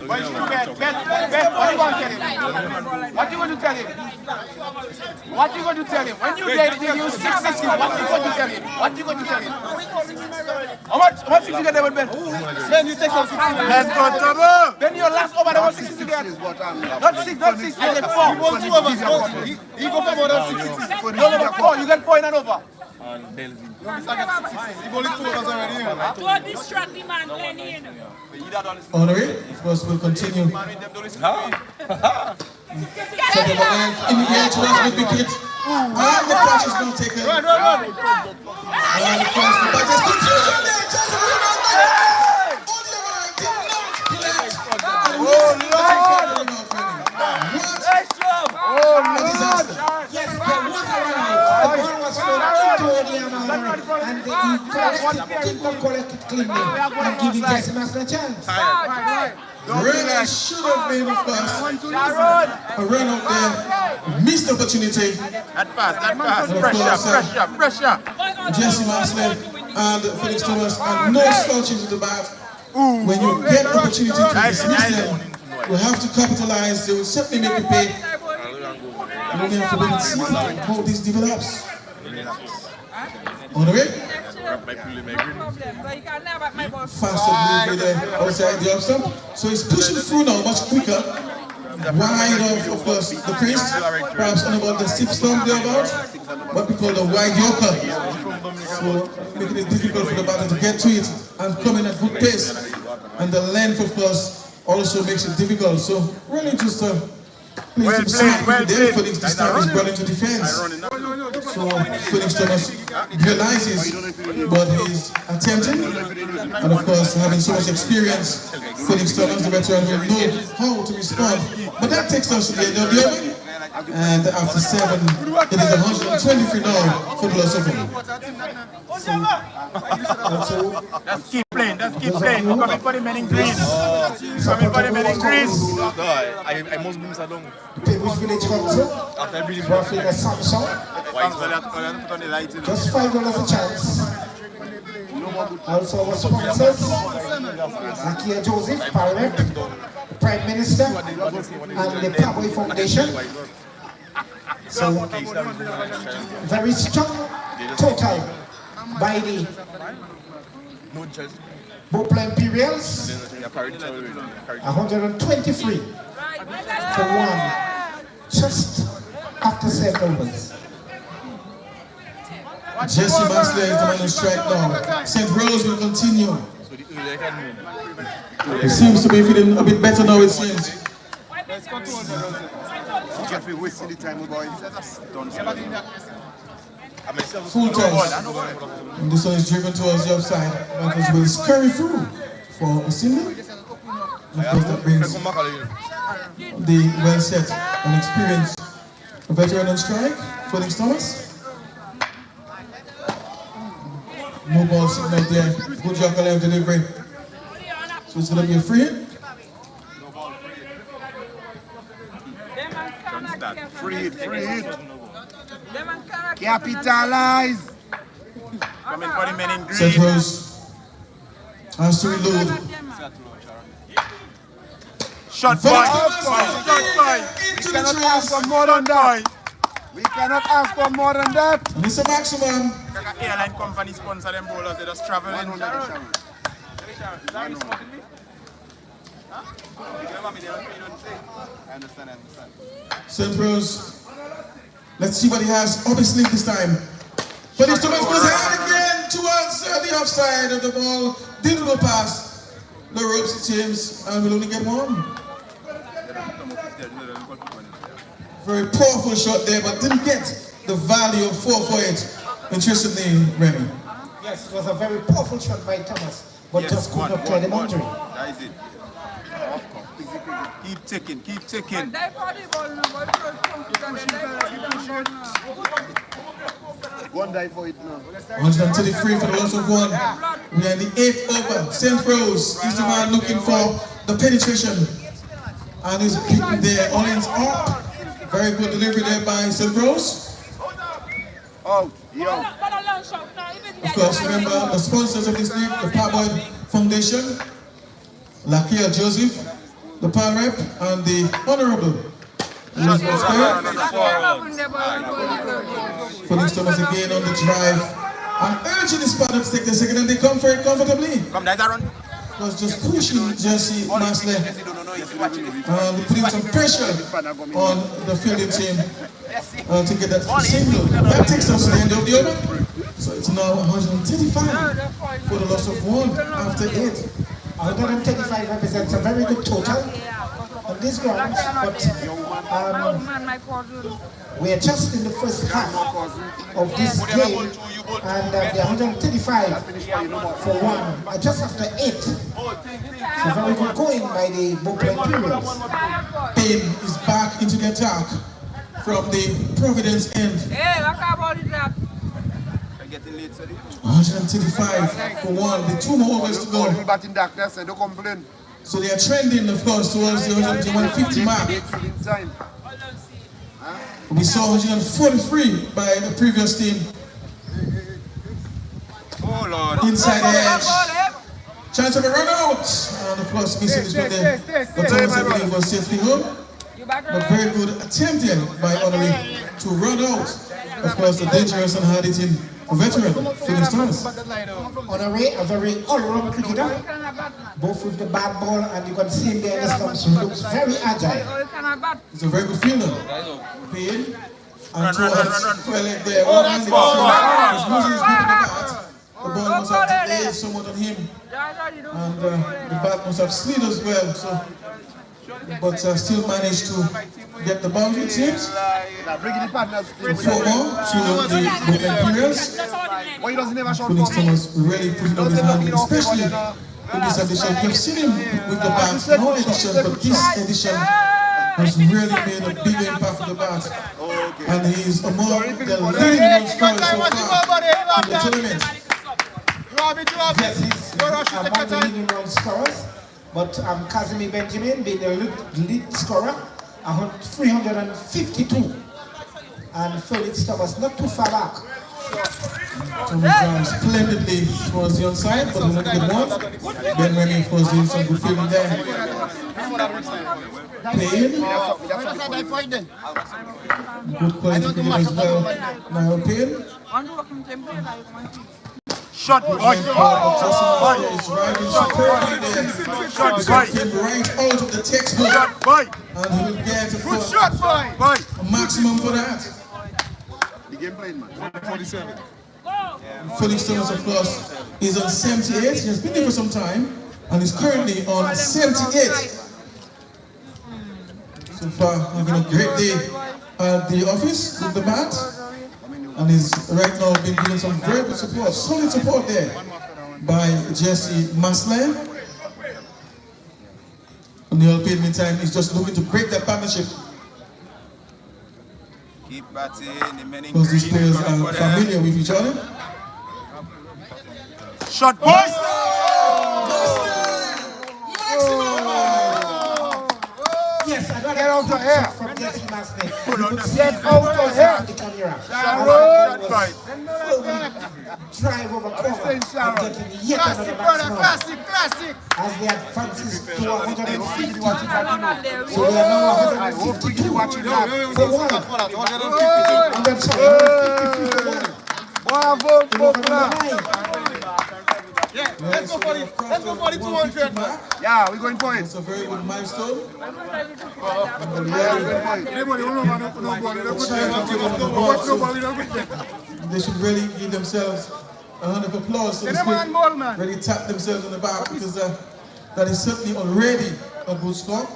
H: What you going to tell him? What you going to tell him? What you going to tell him? When you get you 660, what you going to tell him? What you going to tell him? How much 60 get there with Ben? Ben, you take some 60. Let's go, Tomo. Ben, your last over there was 60 get. Not 6, not 6, you get 4. He won 2 overs. He go for more than 60. No, 4, you get 4 in and over. And Delvin. He only 2 overs already.
E: Don't distract the man, Lenny.
B: On the way, of course, we'll continue. Set up again in the air towards the wicket. And the catch is going to take a...
H: Run.
B: And of course, the bat is confusion there. Just a rebound there.
H: Oh, Lord!
C: Yes, there was a run. The ball was thrown into the Amara, and he collected cleanly and giving Jesse Master a chance.
B: Really should have been, of course, a run out there. Missed opportunity.
H: That pass. Pressure.
B: Jesse Masley and Felix Thomas, and no slouches with the bat. When you get opportunity to dismiss them, you have to capitalize. They will certainly make you pay. You only have to wait and see how this develops. On the way? Faster delivery there outside the off stump. So he's pushing through now much quicker. Wide of course, the crease. Perhaps on about the 6th stump thereabouts. What we call the wide yorker. So making it difficult for the batter to get to it and come in at good pace. And the length, of course, also makes it difficult. So really just
H: Well played.
B: Felix this time is brought into defense. So Felix Thomas realizes what he's attempting, and of course having so much experience, Felix Thomas, the veteran, will know how to respond. But that takes us to the end of the over. And after 7, it is 123 now for Philosophy.
H: Let's keep playing. We're coming for the men in green. I must bring Sadong.
C: Which village council? Roughly the Samsung. Just $5 a chance. Also our sponsors, Nakia Joseph, Parliament, the Prime Minister, and the Paix Foundation. So, very strong total by the Bopla Imperials, 123 for 1, just after 7 overs.
B: Jesse Masley is the man who strike now. St. Rose will continue. It seems to be feeling a bit better now, it seems.
H: Jeffrey wasting the time, boy.
B: Full toss. And this one is driven towards the upside. Batters will scurry through for a single. And of course that brings the well set and experienced veteran on strike, Felix Thomas. No ball signal there. Good job on delivery. So it's going to be a free hit.
H: Free hit. Capitalize. Coming for the men in green.
B: St. Rose has to reload.
H: Shot by. We cannot ask for more than that.
B: And it's a maximum.
H: Airline company sponsor them bowlers. They just travel in.
B: St. Rose, let's see what he has up his sleeve this time. Felix Thomas goes ahead again towards the offside of the ball. Didn't go past the ropes, it seems, and will only get 1. Very powerful shot there, but didn't get the value of 4 for it. Interestingly, Remy.
C: Yes, it was a very powerful shot by Thomas, but just could not clear the boundary.
D: That is it. Keep ticking, keep ticking. One die for it now.
B: 133 for the loss of one. We are in the 8th over. St. Rose is the man looking for the penetration. And he's kicking there. Orleans up. Very good delivery there by St. Rose.
D: Oh, yo.
B: Of course, remember the sponsors of this league, the Paix Foundation, Lakia Joseph, the Power Rep, and the Honorable. Felix Thomas again on the drive. I'm urging this partner to take the second and they come for it comfortably.
D: Come, that's Aaron.
B: Was just pushing Jesse Masley and putting some pressure on the fielding team to get that single. That takes us to the end of the over. So it's now 135 for the loss of one after 8.
C: 135 represents a very good total on this ground, but we are just in the first half of this game, and the 135 for one are just after 8. So very good going by the Boca Imperials.
B: Paix is back into the attack from the Providence end. 135 for one, the 2 more overs to go.
D: Don't complain.
B: So they are trending, of course, towards the 150 mark. We saw 143 by the previous team.
D: Oh Lord.
B: Inside the edge. Chance of a run out. And of course, missing this one there. But Thomas, I believe, was safely home. But very good attempt here by Honoré to run out. Of course, the dangerous and hard-hitting veteran, Felix Thomas.
C: Honoré, a very all-round cricketer, both with the bad ball, and you can see him there in the stumps, who looks very agile.
B: He's a very good fielder. Paix and towards well there. One hand in the field. He's losing his grip in the bat. The ball must have delayed somewhat on him. And the bat must have slid as well. So, but still managed to get the boundary, it seems. And 4 more to the Imperials. Felix Thomas really putting up his hand, especially in this edition. We've seen him with the bat in all editions, but this edition has really made a big impact with the bat. And he's among the leading run scorers so far in the tournament.
C: Yes, he's among the leading run scorers, but Kazimi Benjamin being the lead scorer, 352. And Felix Thomas not too far back.
B: Thomas splendidly towards the onside, but not good one. Ben Remy, of course, doing some good fielding there. Paix. Good quality cricket as well. Now Paix.
D: Shot, boy.
B: Shot, is riding superbly there. Shot, him right out of the textbook.
D: Shot, boy.
B: And he will get
D: a
B: maximum for that.
D: The game played, man. 47.
B: Felix Thomas, of course, is on 78. He has been there for some time and is currently on 78. So far, having a great day at the office with the bat. And he's right now been giving some very good support, solid support there by Jesse Masley. And the LP in the meantime is just looking to break that partnership.
D: Keep batting,
B: because these players are familiar with each other.
D: Shot, boys!
C: Yes, I got
D: get out of here
C: from Jesse Masley.
D: Get out of here!
C: Drive over cover and getting yet another classic. As they advances to 150. So we are now 152 for one. And then sorry, 150 for one.
D: Yeah, let's go for it. Let's go for the 200. Yeah, we're going for it.
B: It's a very good milestone. They should really give themselves a round of applause, so to speak. Really tap themselves on the back, because that is certainly already a good score.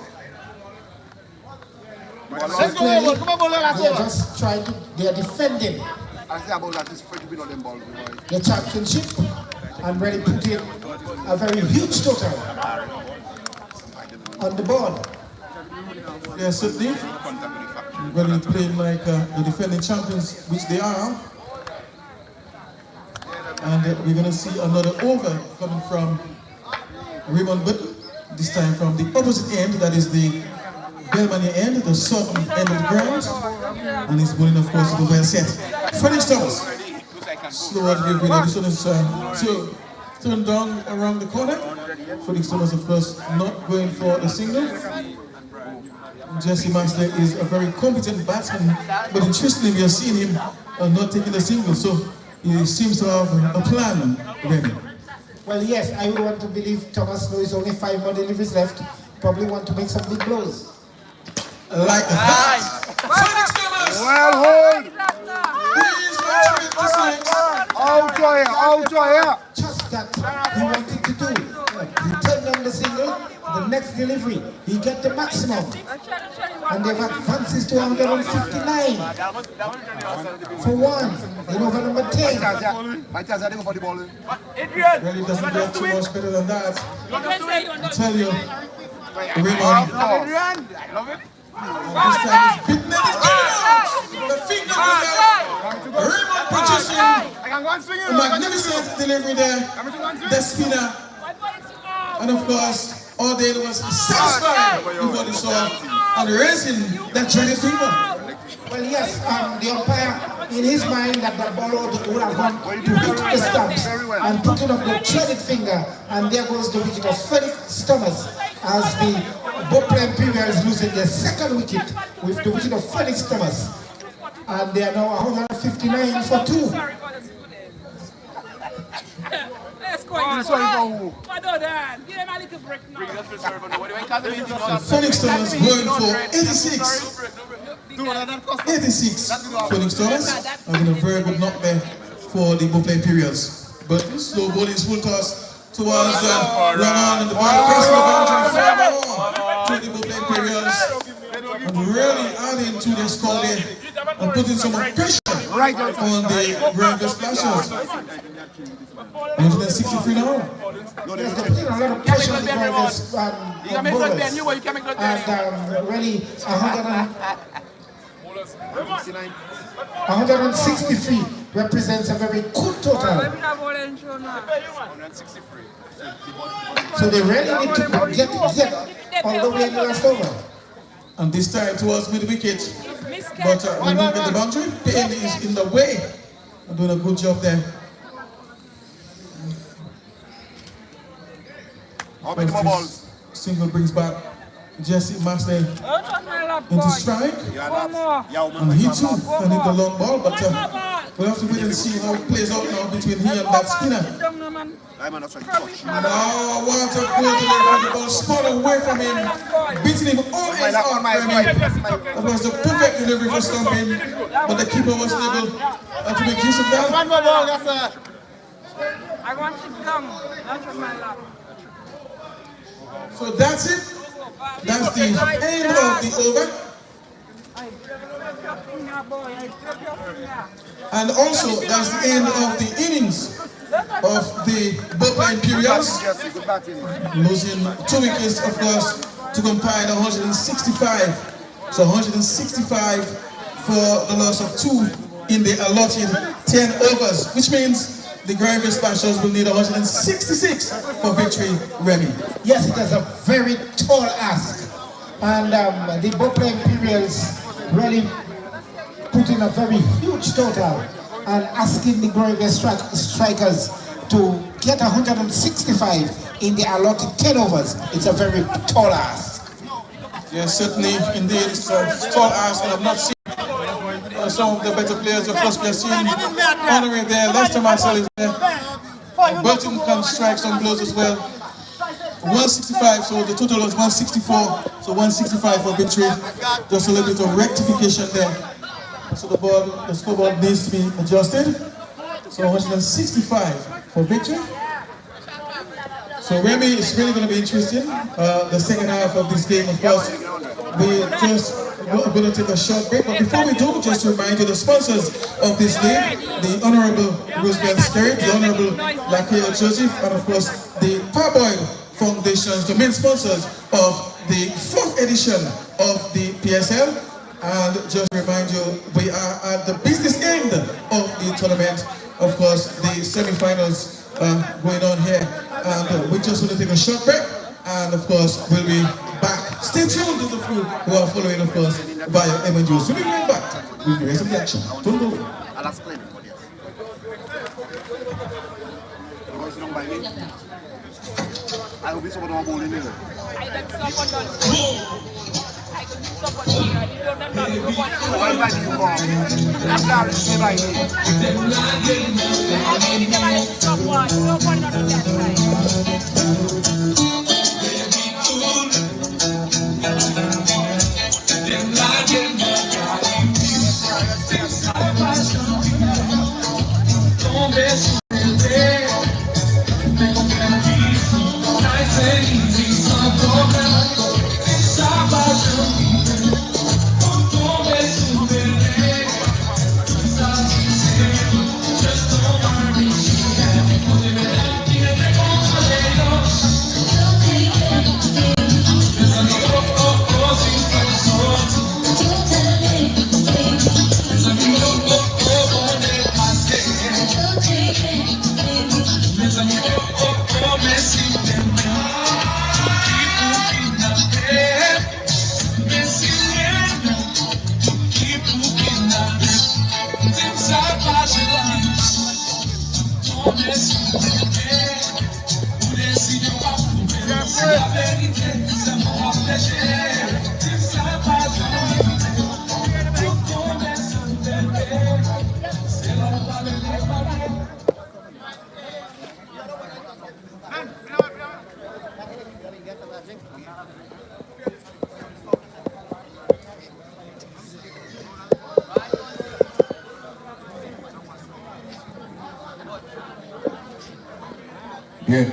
C: Let's go over. Come on, they're just trying to, they're defending
D: I say about that is free to be on them balls.
C: the championship. and really put in a very huge total on the board.
B: Yeah, certainly. Really playing like the defending champions, which they are. And we're going to see another over coming from Raymond Button, this time from the opposite end, that is the Belmania end, the southern end of the ground. And he's bowling, of course, the well set. Felix Thomas, slow delivery. This one is turned down around the corner. Felix Thomas, of course, not going for a single. Jesse Master is a very competent batsman, but interestingly, we are seeing him not taking a single. So he seems to have a plan ready.
C: Well, yes, I would want to believe Thomas, though is only 5 more deliveries left, probably want to make some big blows.
B: Like that. Felix Thomas!
D: Well, hold! Out here!
C: Just that he wanted to do. He turned down the single, the next delivery, he get the maximum. And they've advances to 159 for one in over number 10.
B: Really doesn't get too much better than that. I tell you, Raymond. This time is bitten at the finger goes out. Raymond producing a magnificent delivery there. The spinner. And of course, all day was satisfied with what he saw and raising that dreaded finger.
C: Well, yes, the umpire, in his mind, that the ball would have gone to hit the stumps and putting up the dreaded finger, and there goes the wicket of Felix Thomas as the Paix Imperial is losing their second wicket with the wicket of Felix Thomas, and they are now 159 for 2.
B: Felix Thomas going for 86. 86. Felix Thomas having a very good knock there for the Paix Imperials. But slow bowling is full toss towards Ramon and the ball pressing the boundary to the Paix Imperials. And really adding to their score there and putting some pressure on the Granville Splashers. 163 now.
C: Yes, they're putting a lot of pressure on the bowlers and really 163 represents a very good total. So they really need to get all the way in the last over.
B: And this time towards mid-wicket, but we won't get the boundary. Paix is in the way. I'm doing a good job there.
D: How many more balls?
B: Single brings back Jesse Master into strike. And he too can hit the long ball, but we'll have to wait and see how it plays out now between he and that spinner. Now what a good delivery, the ball spun away from him, beating him all his out. That was the perfect delivery for stumping, but the keeper was able to make use of that.
D: One more ball, yes sir.
E: I want to come. That's my lap.
B: So that's it. That's the end of the over. And also that's the end of the innings of the Paix Imperials. Losing 2 wickets, of course, to combine 165. So 165 for the loss of 2 in the allotted 10 overs, which means the Granville Splashers will need 166 for victory, Remy.
C: Yes, it is a very tall ask. And the Paix Imperials really put in a very huge total and asking the Granville Strikers to get 165 in the allotted 10 overs. It's a very tall ask.
B: Yes, certainly, indeed, it's a tall ask, and I've not seen some of the better players. Of course, we are seeing honoring there. Lester Marcel is there. Burton can strike some blows as well. 165, so the total was 164. So 165 for victory. Just a little bit of rectification there. So the scoreboard needs to be adjusted. So 165 for victory. So Remy, it's really going to be interesting. The second half of this game, of course, we just we're going to take a short break, but before we do, just to remind you the sponsors of this league, the Honorable Roosevelt Skerry, the Honorable Lakia Joseph, and of course the Parboil Foundations, the main sponsors of the 4th edition of the PSL. And just to remind you, we are at the business end of the tournament. Of course, the semi-finals going on here, and we just want to take a short break, and of course we'll be back. Stay tuned to the crew who are following, of course, via Emonews. We'll be right back with the rest of the action. Don't go.
D: I hope someone will bowl in there.
B: Yeah.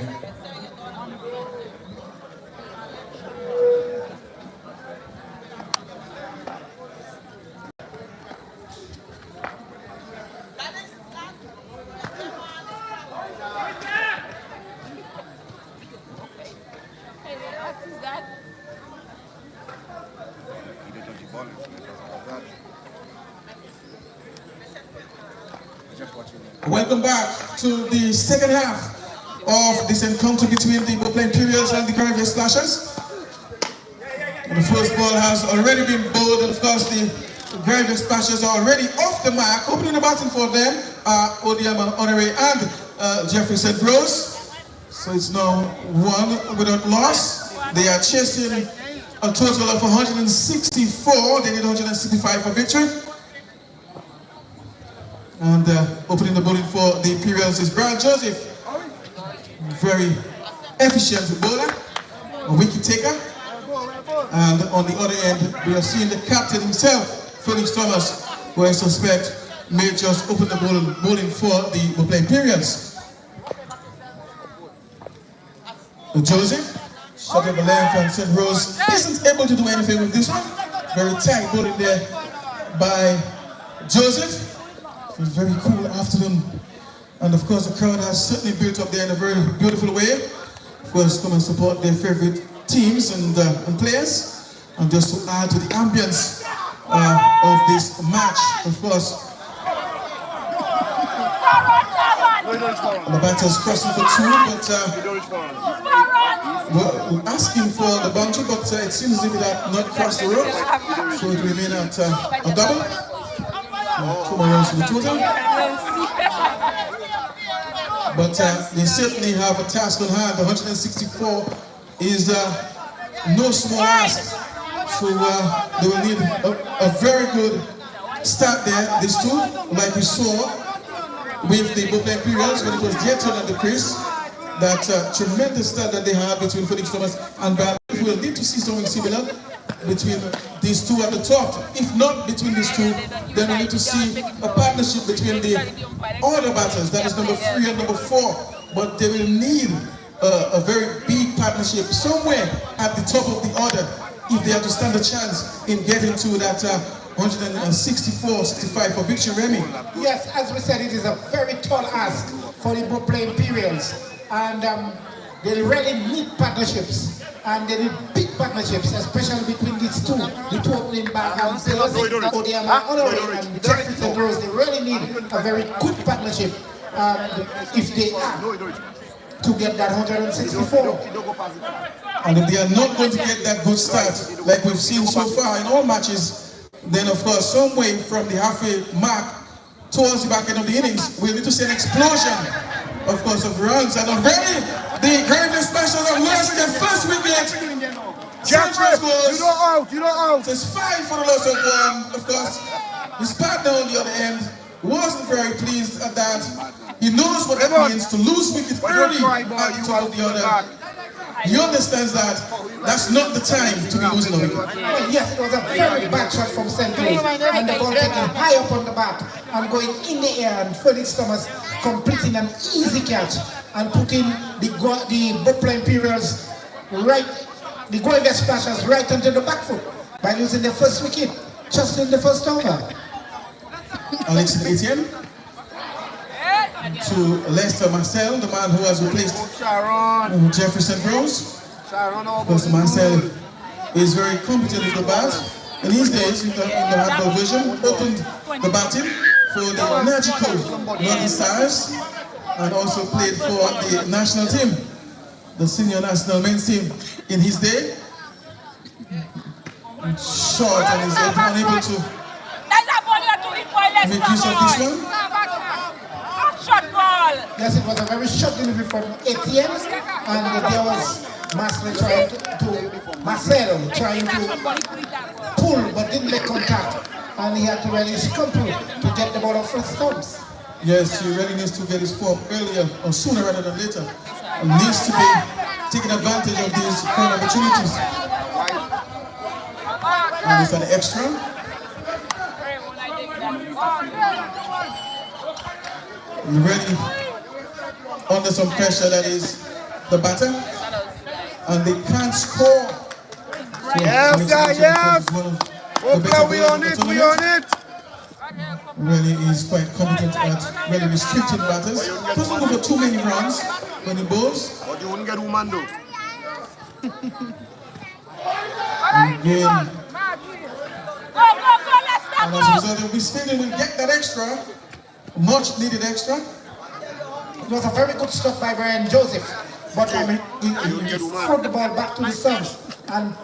B: Welcome back to the second half of this encounter between the Paix Imperials and the Graveyard Slashers. The first ball has already been bowled, and of course the Graveyard Slashers are already off the mark. Opening the batting for them are Odiama Honoré and Jeffrey St. Rose. So it's now 1 without loss. They are chasing a total of 164. They need 165 for victory. And opening the bowling for the Imperials is Brian Joseph. Very efficient bowler, a wicket taker. And on the other end, we are seeing the captain himself, Felix Thomas, who I suspect may just open the bowling for the Paix Imperials. Joseph, shot at the length, and St. Rose isn't able to do anything with this one. Very tight bowling there by Joseph. It was a very cool afternoon. And of course, the crowd has certainly built up there in a very beautiful way. Of course, come and support their favorite teams and players. And just to add to the ambience of this match, of course, the batter's crossing for 2, but we're asking for the boundary, but it seems as if it had not crossed the road, so it remains at a double. 2 more runs for the total. But they certainly have a task on hand. 164 is no small ask. So they will need a very good start there. These two, like we saw with the Paix Imperials when it was their turn at the crease. That tremendous start that they have between Felix Thomas and Brad. We will need to see something similar between these two at the top. If not between these two, then we need to see a partnership between the other batters, that is number 3 and number 4. But they will need a very big partnership somewhere at the top of the order if they have to stand a chance in getting to that 164-65 for victory, Remy.
C: Yes, as we said, it is a very tall ask for the playing Imperials, and they really need partnerships, and they need big partnerships, especially between these two, the two opening back and players, Odiama Honoré and Jefferson Rose. They really need a very good partnership, if they are to get that 164.
B: And if they are not going to get that good start, like we've seen so far in all matches, then of course, some way from the halfway mark towards the back end of the innings, we'll need to see an explosion, of course, of runs. And already, the greatest specials have lost their first wicket. Jeffrey,
D: you don't out.
B: So it's 5 for the loss of one. Of course, his partner on the other end wasn't very pleased at that. He knows what it means to lose wickets early at the top of the order. He understands that that's not the time to be losing a wicket.
C: Well, yes, it was a very bad shot from St. Louis, and the ball taken high up on the bat and going in the air, and Felix Thomas completing an easy catch and putting the Buffalo Imperials the Guava Splashers right onto the back foot by losing their first wicket just in the first over.
B: Alex Etienne to Lester Marcel, the man who has replaced Jefferson Rose. Because Marcel is very competent with the bat. In his days, in the hardball version, opened the batting for the magical Northern Stars and also played for the national team, the senior national men's team. In his day, short and is unable to make use of this one.
C: Yes, it was a very short delivery from Etienne, and there was Marcel trying to pull but didn't make contact, and he had to really scumple to get the ball off his stumps.
B: Yes, he really needs to get his form earlier or sooner rather than later. He needs to be taking advantage of these kind of opportunities. And it's an extra. Really under some pressure, that is the batter, and they can't score. So
D: Yes. We on it.
B: Really is quite competent at really restricting batters. Doesn't go for too many runs when he bowls.
D: But you wouldn't get woman though.
B: Again. And as a result, if Miss Fielding will get that extra, much needed extra.
C: It was a very good stop by Brian Joseph, but he threw the ball back to the stumps, and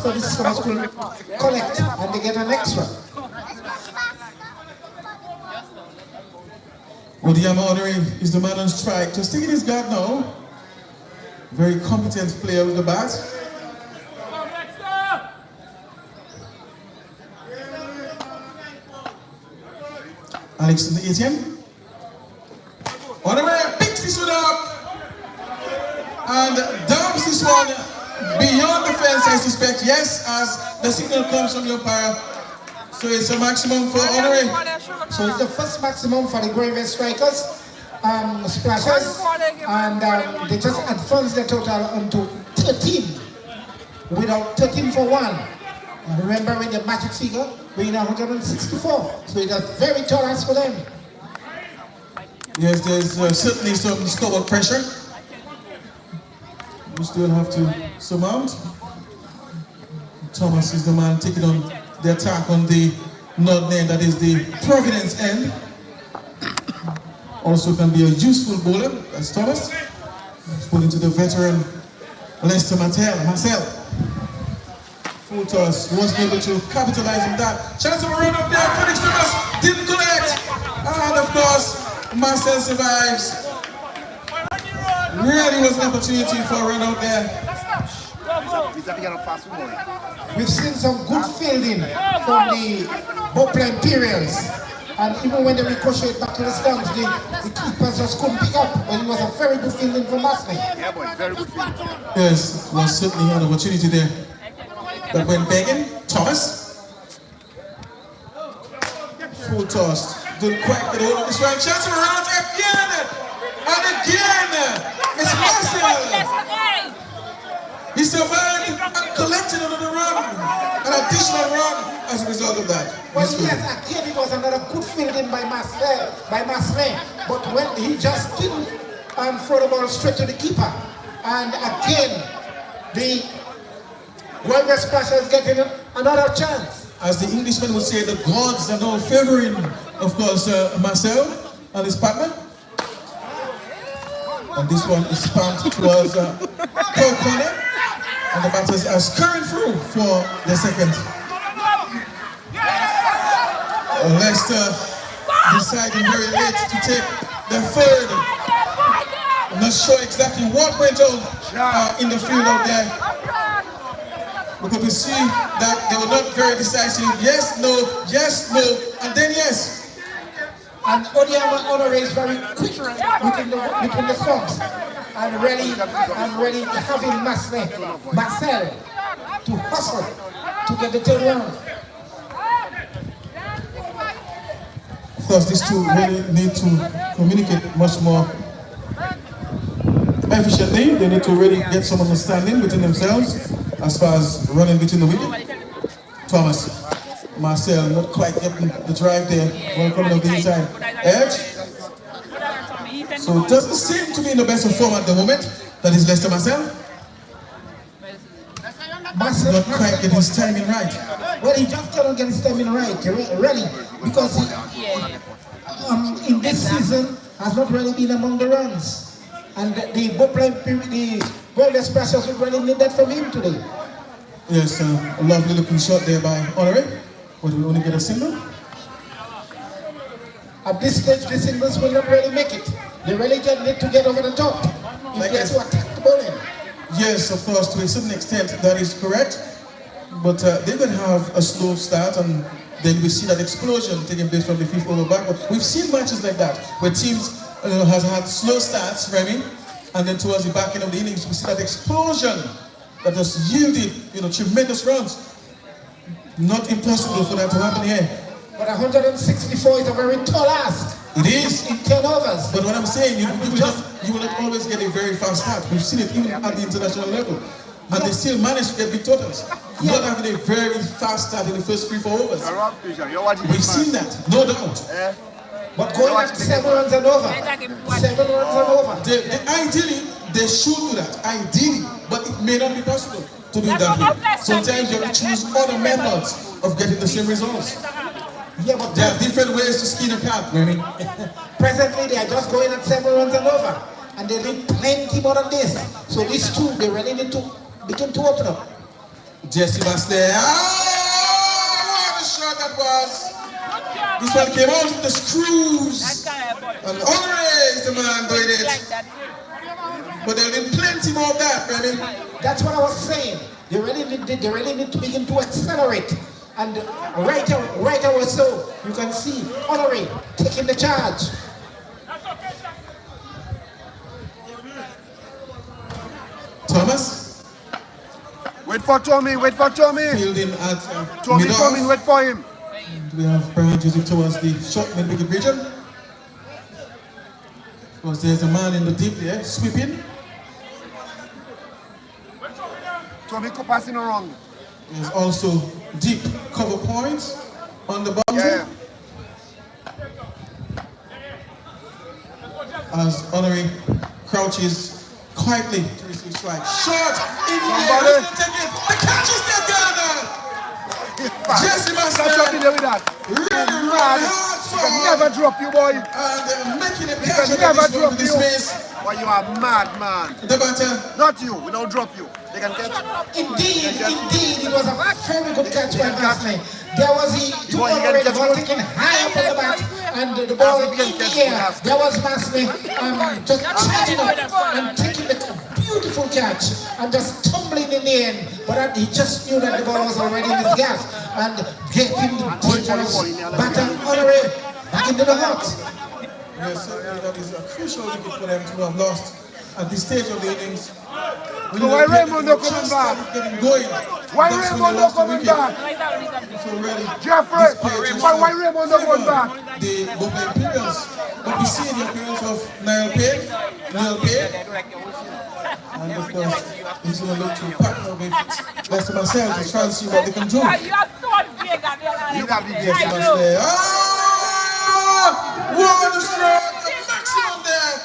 C: Felix Thomas could collect, and they get an extra.
B: Odiama Honoré is the man on strike. Just taking his guard now. Very competent player with the bat. Alex in the Etienne. Honoré picks this one up and dumps this one beyond the fence, I suspect. Yes, as the signal comes from the umpire. So it's a maximum for Honoré.
C: So it's the first maximum for the Aslat Strikers, Splashers, and they just advanced their total onto 13, without 13 for 1. And remember, with the magic figure being 164, so it's a very tall ask for them.
B: Yes, there's certainly some scoreboard pressure. We still have to surmount. Thomas is the man taking on the attack on the northern end, that is the Providence end. Also can be a useful bowler, that's Thomas. He's pulling to the veteran Lester Marcel. Full toss, wasn't able to capitalize on that. Chance of a run up there, Felix Thomas didn't collect. And of course, Marcel survives. Really was an opportunity for a run out there.
C: We've seen some good fielding from the Buffalo Imperials, and even when they ricochet back to the stumps, the keepers just couldn't pick up, but it was a very good fielding from Aslat.
D: Yeah, boy, very good fielding.
B: Yes, was certainly an opportunity there. But when begging, Thomas, full toss, didn't quite get hold of this one. Chance around again, and again, it's Marcel. He survived and collected another run. sensational run as a result of that.
C: Well, yes, again, it was another good fielding by Marcelin, but when he just didn't throw the ball straight to the keeper. And again, the Warrior Splasher is getting another chance.
B: As the Englishman would say, the gods are now favoring, of course, Marcel and his partner. And this one is pumped towards third corner. And the batters are scurrying through for the second. Leicester deciding very late to take the third. I'm not sure exactly what went on in the field out there. Because we see that they were not very decisive. Yes, no, and then yes.
C: And Odiama Honore is very quick between the stumps and really having Marcel to hustle to get the third round.
B: Of course, these two really need to communicate much more efficiently. They need to really get some understanding between themselves as far as running between the wicket. Thomas. Marcel not quite getting the drive there when coming up the inside edge. So it doesn't seem to be in the best of form at the moment. That is Leicester Marcel. Not quite getting his timing right.
C: Well, he just cannot get his timing right, really, because he, in this season has not really been among the runs. And the World Expressors will really need that from him today.
B: Yes, a lovely looking shot there by Honore. But we only get a single.
C: At this stage, the singles will not really make it. They really just need to get over the top if they have to attack the bowling.
B: Yes, of course, to a certain extent, that is correct. But they're going to have a slow start, and then we see that explosion taking place from the fifth over back. But we've seen matches like that, where teams has had slow starts, Remy, and then towards the back end of the innings, we see that explosion that has yielded, tremendous runs. Not impossible for that to happen here.
C: But 164 is a very tall ask.
B: It is.
C: In 10 overs.
B: But what I'm saying, you will not always get a very fast start. We've seen it even at the international level. And they still manage to get big totals. Not having a very fast start in the first 3-4 overs. We've seen that, no doubt.
C: But going at 7 runs and over. 7 runs and over.
B: Ideally, they should do that. Ideally. But it may not be possible to do that way. Sometimes you have to choose other methods of getting the same results.
C: Yeah, but
B: there are different ways to skin a cat, Remy.
C: Presently, they are just going at 7 runs and over. And they need plenty more than this. So these two, they really need to begin to open up.
B: Jesse was there. What a shot that was. This one came out with the screws. And always the man doing it. But there'll be plenty more of that, Remy.
C: That's what I was saying. They really need to begin to accelerate. And right away, so you can see Honore taking the charge.
B: Thomas.
D: Wait for Tommy.
B: Fielding at
D: Tommy coming, wait for him.
B: And we have Brian Joseph towards the short mid-wicket region. Because there's a man in the deep there, sweeping.
D: Tommy passing around.
B: There's also deep cover points on the boundary.
D: Yeah.
B: As Honore crouches quietly to receive strike. Short in the air. The catch is there, Ghana. Jesse Master. Really hard.
D: He can never drop you, boy.
B: And making a
D: He
B: catch
D: can never drop
B: with this
D: you.
B: pace.
D: Boy, you are mad, man.
B: The batter.
D: Not you. We don't drop you. They can catch.
C: Indeed, it was a very good catch by Marcelin. There was the two Honore ball taken high up on the bat, and the ball in the air. There was Marcelin just charging up and taking the beautiful catch and just tumbling in the end. But he just knew that the ball was already in his gas and getting the dangerous batter Honore back into the hut.
B: Yes, certainly that is a crucial wicket for them to have lost at this stage of the innings.
D: So why Raymond not coming back? Why Raymond not coming back?
B: So really,
D: Jeffrey, why Raymond not coming back?
B: The Bombay Imperials. But we see the appearance of Niall Paix. And of course, he's going to look to partner with Leicester Marcel to try and see what they can do. Jesse must there. Ah! One stroke, the maximum there.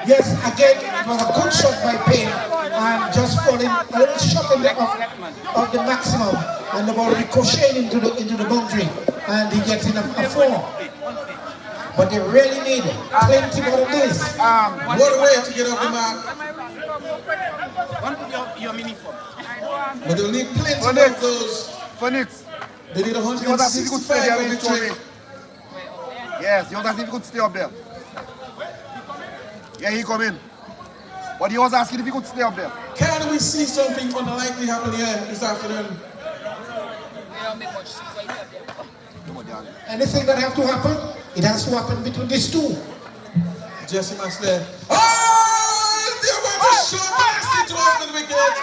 C: Yes, again, it was a good shot by Paix, and just falling a little short of the maximum, and the ball ricocheted into the boundary, and he gets in a 4. But they really need plenty more of this.
B: What a way to get off the mark. But they'll need plenty more of those. They need 165 for victory.
D: Yes, you asked if you could stay up there. Yeah, he come in. But he was asking if he could stay up there.
B: Can we see something unlikely happen here this afternoon?
C: Anything that have to happen, it has to happen between these two.
B: Jesse Masley. Oh! They're going to shoot nasty towards the wicket.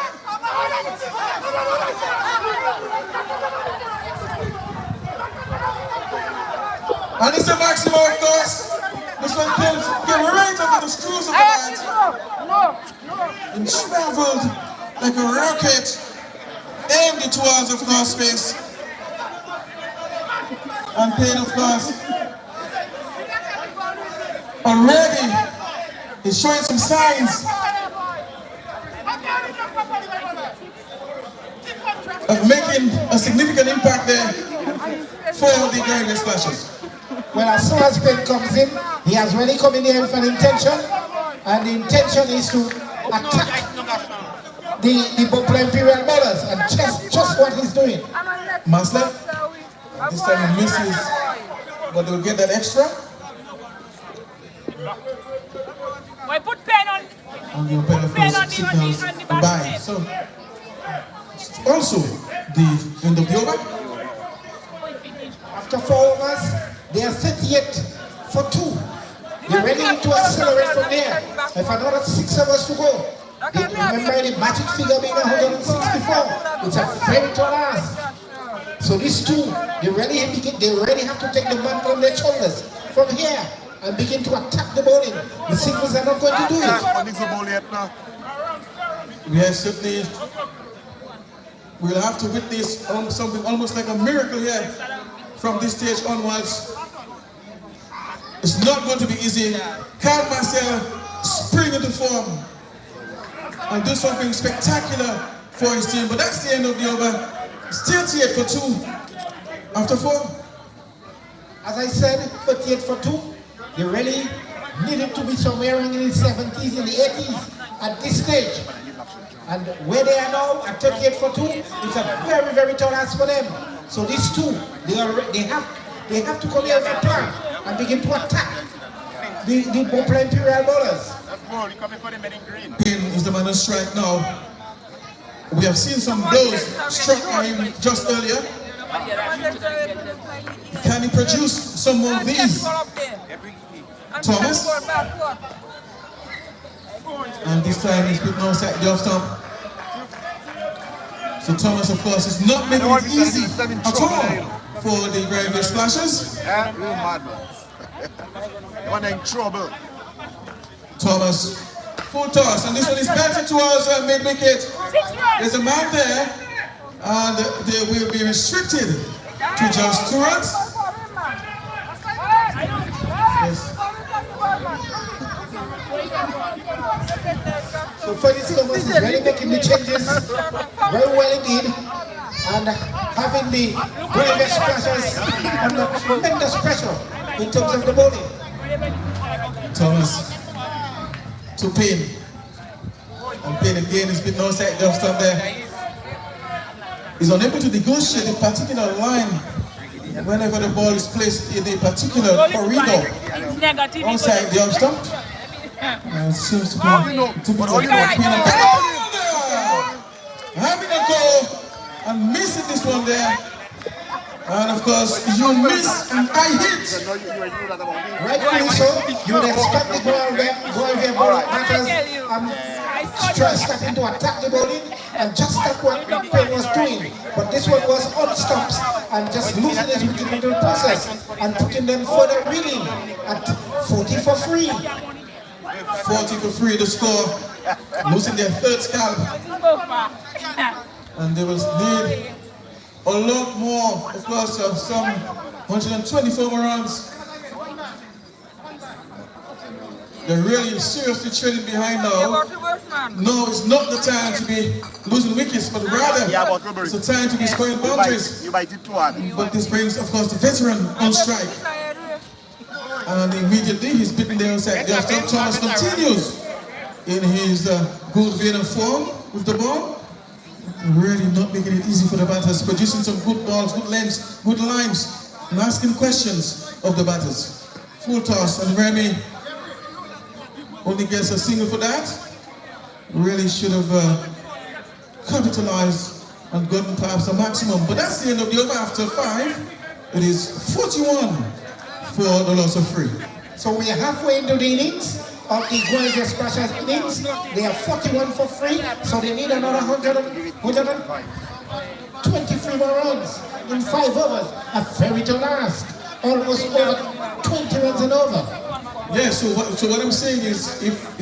B: And it's a maximum, of course. This one comes, get right under the screws of the bat. And traveled like a rocket, aimed it towards, of course, space. And Paix, of course, already is showing some signs of making a significant impact there for the Gravy Splashes.
C: Well, as soon as Paix comes in, he has really come in here with an intention, and the intention is to attack the Buffalo Imperial bowlers, and just what he's doing.
B: Masley, this time he misses, but they'll get that extra.
E: Why put pen on?
B: And the umpire, of course, signals bye. So, also, the end of the over.
C: After 4 overs, they are 38 for 2. They're ready to accelerate from there. If another 6 overs to go. Remember the magic figure being 164. It's a very tall ask. So these two, they really have to take the mantle on their shoulders from here and begin to attack the bowling. The singles are not going to do it.
B: Yes, certainly. We'll have to witness something almost like a miracle here from this stage onwards. It's not going to be easy. Can Marcel spring into form and do something spectacular for his team? But that's the end of the over. It's 38 for 2 after 4.
C: As I said, 38 for 2. They really needed to be somewhere in the 70s, in the 80s at this stage. And where they are now at 38 for 2, it's a very, very tall ask for them. So these two, they have to come here with a plan and begin to attack the Buffalo Imperial bowlers.
B: Paix is the man on strike now. We have seen some blows struck at him just earlier. Can he produce some more of these? Thomas? And this time he's put no sack the off stump. So Thomas, of course, is not making it easy at all for the Gravy Splashes.
D: Yeah, real mad man. You're in trouble.
B: Thomas, full toss, and this one is belted towards mid-wicket. There's a man there, and they will be restricted to just 2 runs. Yes.
C: So Felix Thomas is really making the changes very well indeed, and having the Gravy Splashes under tremendous pressure in terms of the bowling.
B: Thomas to Paix. And Paix again has been no sack the off stump there. He's unable to negotiate a particular line whenever the ball is placed in a particular corridor outside the off stump. It seems to be having a go and missing this one there. And of course, you miss and I hit.
C: Rightfully so, you would expect the bowling batters starting to attack the bowling, and just that's what Paix was doing. But this one was on stumps and just losing his wicket into the process and putting them further reeling at 40 for 3.
B: 40 for free the score, losing their third scalp. And they will need a lot more, of course, some 124 more runs. They're really seriously trailing behind now. No, it's not the time to be losing wickets, but rather it's the time to be scoring boundaries. But this brings, of course, the veteran on strike. And immediately he's bitten the outside. Justin Thomas continues in his good vein of form with the ball. Really not making it easy for the batters, producing some good balls, good lengths, good lines, and asking questions of the batters. Full toss, and Remy only gets a single for that. Really should have capitalized and gotten perhaps a maximum. But that's the end of the over. After 5, it is 41 for the loss of 3.
C: So we are halfway into the innings of the Guerrilla Splashers innings. They are 41 for 3, so they need another 123 more runs in 5 overs. A very tall ask. Almost over 20 runs and over.
B: Yeah, so what I'm saying is, if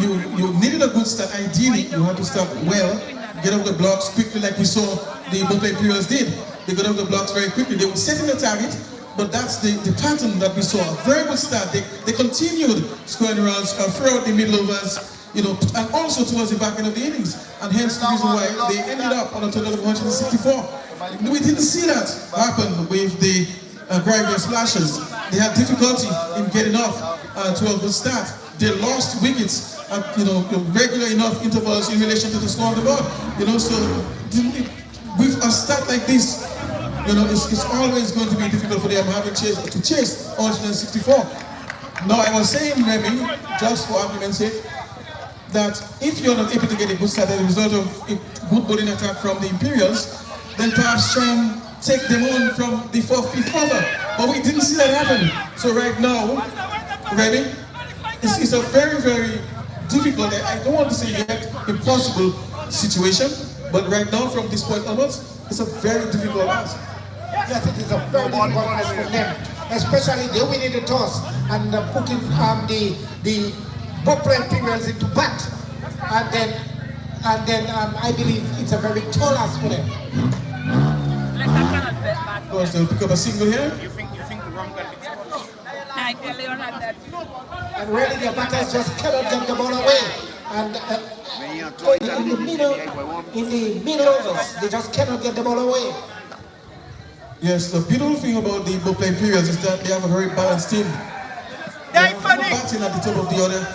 B: you needed a good start, ideally you have to start well, get off the blocks quickly like we saw the Paix Imperials did. They got off the blocks very quickly. They were setting the target, but that's the pattern that we saw. A very good start. They continued scoring runs throughout the middle overs, and also towards the back end of the innings. And hence the reason why they ended up on a total of 164. We didn't see that happen with the Guerrilla Splashers. They had difficulty in getting off to a good start. They lost wickets at regular enough intervals in relation to the score on the board. So with a start like this, it's always going to be difficult for them having to chase 164. Now I was saying, Remy, just for argument's sake, that if you're not able to get a good start as a result of a good bowling attack from the Imperials, then perhaps try and take them on from the 4th, 5th over. But we didn't see that happen. So right now, Remy, it's a very, very difficult, I don't want to say yet impossible situation, but right now from this point onwards, it's a very difficult ask.
C: Yes, it is a very difficult ask for them, especially they winning the toss and putting the Paix Imperials into bat, and then I believe it's a very tall ask for them.
B: Of course, they'll pick up a single here.
H: You think the wrong guy is
C: And really the batters just cannot get the ball away. And in the middle overs, they just cannot get the ball away.
B: Yes, the beautiful thing about the Paix Imperials is that they have a very balanced team. They have one batting at the top of the order,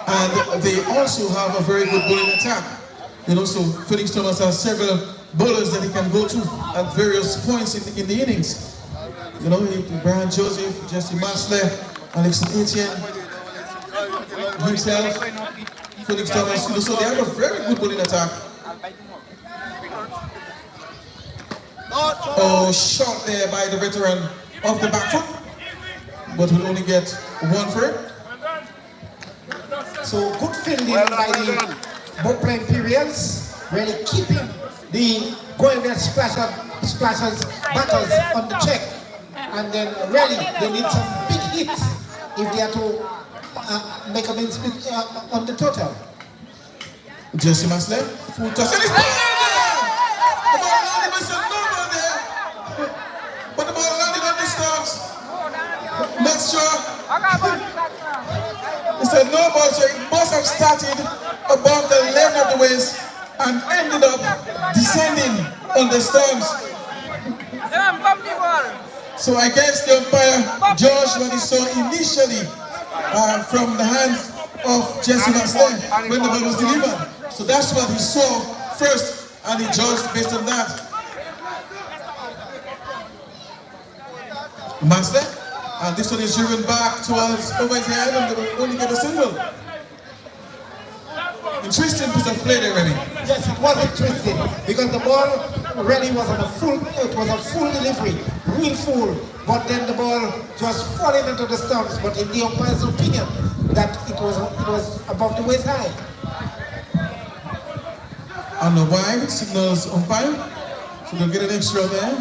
B: and they also have a very good bowling attack. So Felix Thomas has several bowlers that he can go to at various points in the innings. Brian Joseph, Jesse Masler, Alex Etienne, himself, Felix Thomas. So they have a very good bowling attack. Oh, shot there by the veteran of the back foot, but will only get 1 for it.
C: So good fielding by the Paix Imperials, really keeping the Guerrilla Splashers batters on the check. And then really they need some big hits if they are to make a win on the total.
B: Jesse Masler, full toss. And it's there! The ball landed, but the ball landed on the stumps. Not sure. He said no ball, so it must have started above the left of the waist and ended up descending on the stumps. So I guess the umpire judged what he saw initially from the hands of Jesse Masler when the ball was delivered. So that's what he saw first, and he judged based on that. Masler, and this one is driven back towards over his head, and they will only get a single. Interesting piece of play there, Remy.
C: Yes, it was interesting because the ball really was on a full delivery, real full, but then the ball just falling into the stumps. But in the umpire's opinion, that it was above the waist high.
B: And the wide signals umpire, so they'll get an extra there.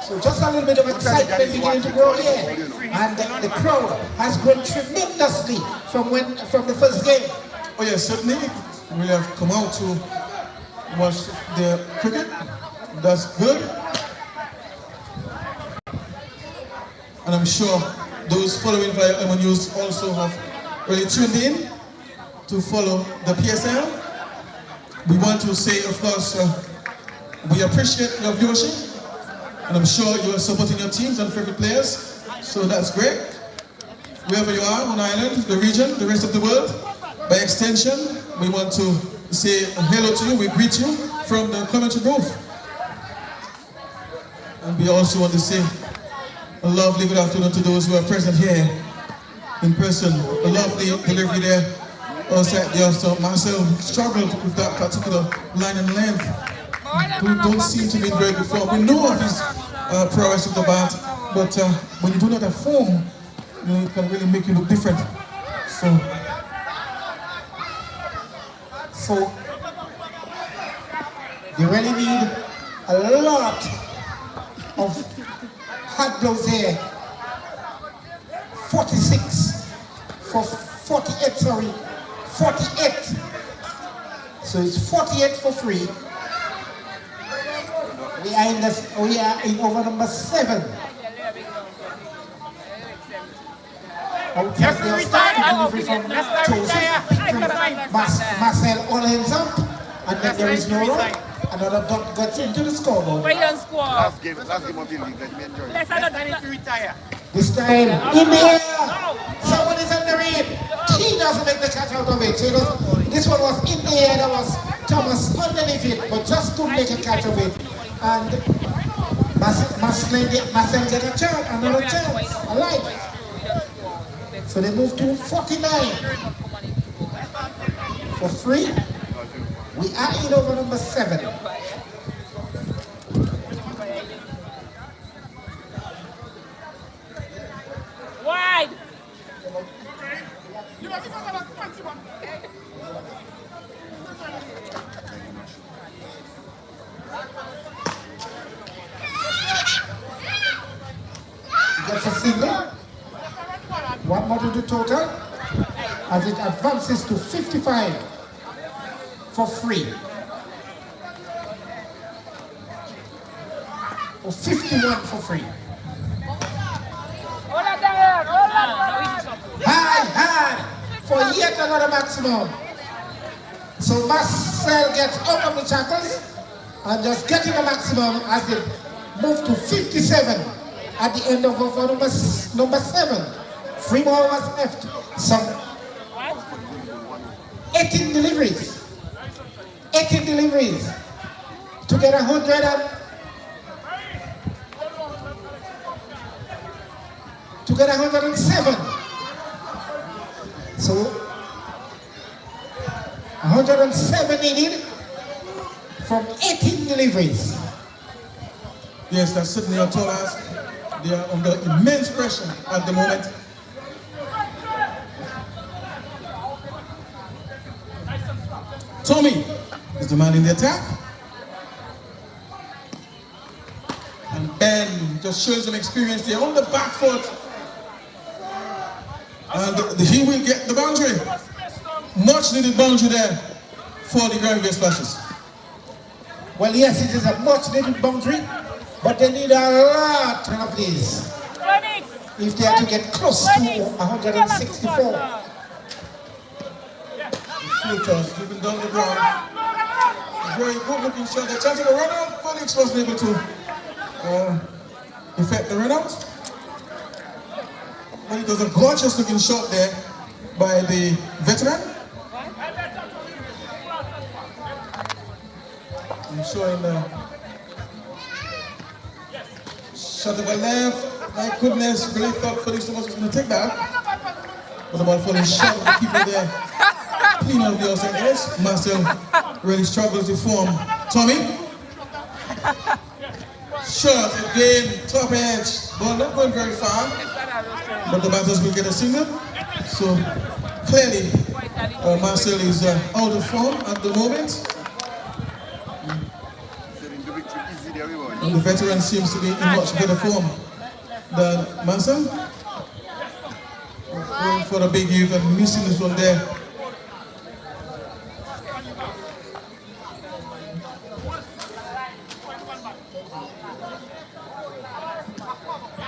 C: So just a little bit of excitement beginning to grow here, and the crowd has grown tremendously from the first game?
B: Oh yes, certainly. We have come out to watch the cricket. That's good. And I'm sure those following via Emonews also have really tuned in to follow the PSL. We want to say, of course, we appreciate your viewership, and I'm sure you are supporting your teams and favorite players, so that's great. Wherever you are on Ireland, the region, the rest of the world, by extension, we want to say hello to you, we greet you from the commentary booth. And we also want to say a lovely good afternoon to those who are present here in person. A lovely delivery there outside the house. Marcel struggled with that particular line and length. We don't seem to be in very good form. We know of his prowess with the bat, but when you do not have form, you know, it can really make you look different.
C: So you really need a lot of hard blows here. 46 for 48, sorry. 48. So it's 48 for free. We are in over number 7.
H: Yes, we retire.
C: Marcel all hands up, and then there is no run. Another dot gets into the scoreboard.
E: We don't score.
D: Last game of the league, let me enjoy.
E: Let's not
H: Retire.
C: This time, in the air, someone is under it. He doesn't make the catch out of it. So this one was in the air, there was Thomas underneath it, but just couldn't make a catch of it. And Marcel get a chance, another chance, alive. So they move to 49 for free. We are in over number 7.
E: wide.
C: Gets a single. One more to the total as it advances to 55 for free. Or 51 for free. High for yet another maximum. So Marcel gets out of the shackles and just getting the maximum as they move to 57 at the end of over number 7. 3 more was left. Some 18 deliveries. 18 deliveries to get 107. So 107 needed from 18 deliveries.
B: Yes, that's certainly a tall ask. They are under immense pressure at the moment. Tommy is the man in the attack. And Ben just showing some experience there on the back foot. And he will get the boundary. Much needed boundary there for the Grand West Splashes.
C: Well, yes, it is a much needed boundary, but they need a lot of these if they are to get close to 164.
B: Shooters moving down the ground. Very good looking shot. They tried to run out. Felix wasn't able to effect the run out. But it was a gorgeous looking shot there by the veteran. I'm showing the shot to the left. My goodness, really thought Felix was going to take that. But the ball falling short of the keeper there. Clean out the outside edge. Marcel really struggles to form. Tommy. Shot again, top edge. Ball not going very far. But the batters will get a single. So clearly Marcel is out of form at the moment. And the veteran seems to be in much better form than Marcel. going for the big youth and missing this one there.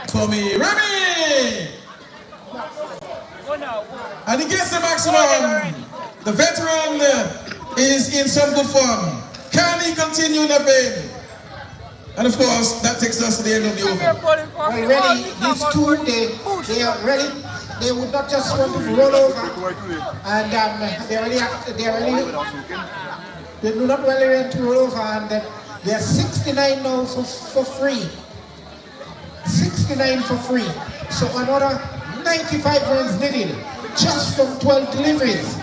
B: Tommy Remy! And he gets the maximum. The veteran is in some good form. Can he continue in that vein? And of course, that takes us to the end of the over.
C: Well, really, these two, they are ready. They would not just want to roll over, and they do not really want to roll over, and they are 69 now for free. 69 for free. So another 95 runs needed, just from 12 deliveries.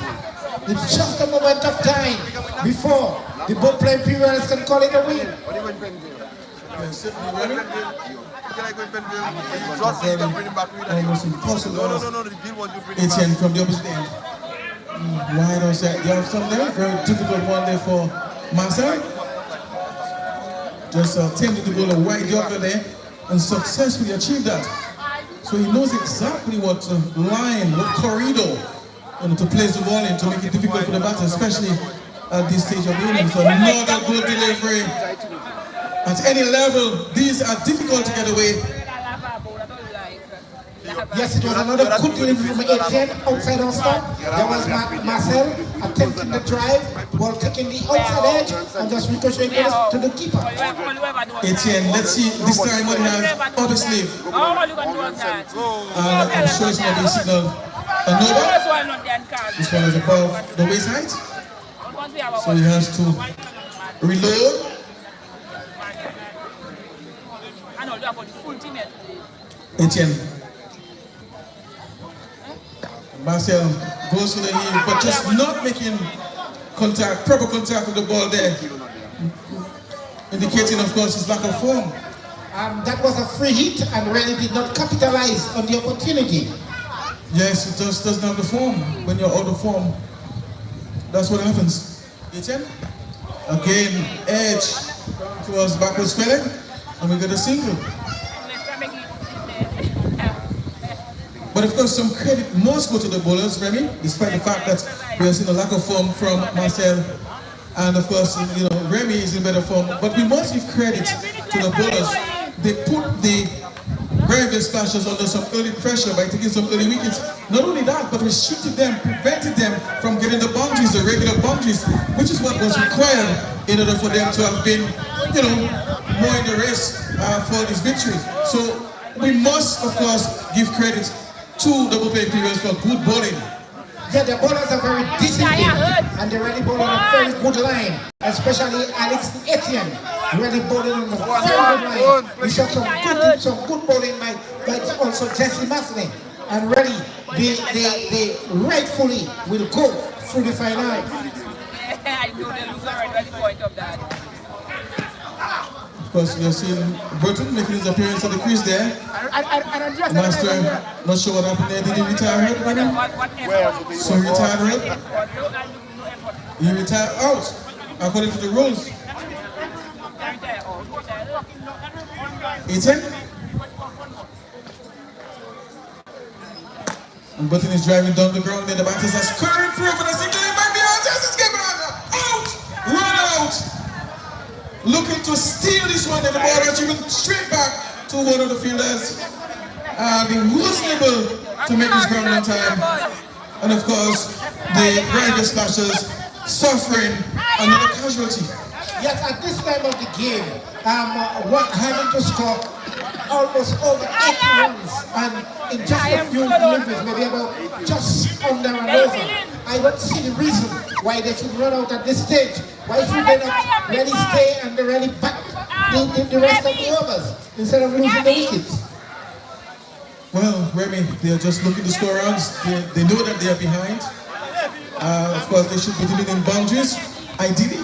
C: It's just a moment of time before the ball playing Imperials can call it a win.
B: Almost impossible. Etienne from the opposite end. Wide outside. You have some there. Very difficult one there for Marcel. Just attempted to go a wide yorker there and successfully achieved that. So he knows exactly what line, what corridor to place the ball in to make it difficult for the batter, especially at this stage of the inning. So another good delivery. At any level, these are difficult to get away.
C: Yes, it was another good delivery from Etienne outside our stop. There was Marcel attempting the drive, ball taking the outside edge and just ricocheting to the keeper.
B: Etienne, let's see this time what he has on the sleeve. I'm sure it's not a signal. This one is above the waist height. So he has to reload. Etienne. Marcel goes to the heel, but just not making contact, proper contact with the ball there. Indicating, of course, his lack of form.
C: That was a free hit and really did not capitalize on the opportunity.
B: Yes, it just doesn't have the form. When you're out of form, that's what happens. Etienne, again, edge towards backwards spelling, and we get a single. But of course, some credit must go to the bowlers, Remy, despite the fact that we have seen a lack of form from Marcel. And of course, Remy is in better form. But we must give credit to the bowlers. They put the various Slashers under some early pressure by taking some early wickets. Not only that, but restricted them, prevented them from getting the boundaries, the regular boundaries, which is what was required in order for them to have been, more in the race for this victory. So we must, of course, give credit to the Paix Imperials for good bowling.
C: Yeah, the bowlers are very disciplined and they really bowl on a very good line, especially Alex Etienne, really bowling on a very good line. We saw some good bowling by also Jesse Masley, and really they rightfully will go through the final.
E: I know they lose already at the point of that.
B: Of course, we have seen Burton making his appearance at the crease there. Master, not sure what happened there. Did he retire hurt? So he retired hurt? He retired out, according to the rules. Etienne? And Burton is driving down the ground there. The batters are scurrying through for the single. It might be out. Justice came out. Run out. Looking to steal this one, and the ball is driven straight back to one of the fielders. He was able to make his ground on time. And of course, the Rangers Slashers suffering another casualty.
C: Yes, at this time of the game, having to score almost over 80 runs and in just a few deliveries, maybe about just under and over. I don't see the reason why they should run out at this stage. Why should they not really stay and really back the rest of the overs instead of losing the wickets?
B: Well, Remy, they are just looking to score runs. They know that they are behind. Of course, they should be dealing in boundaries, ideally,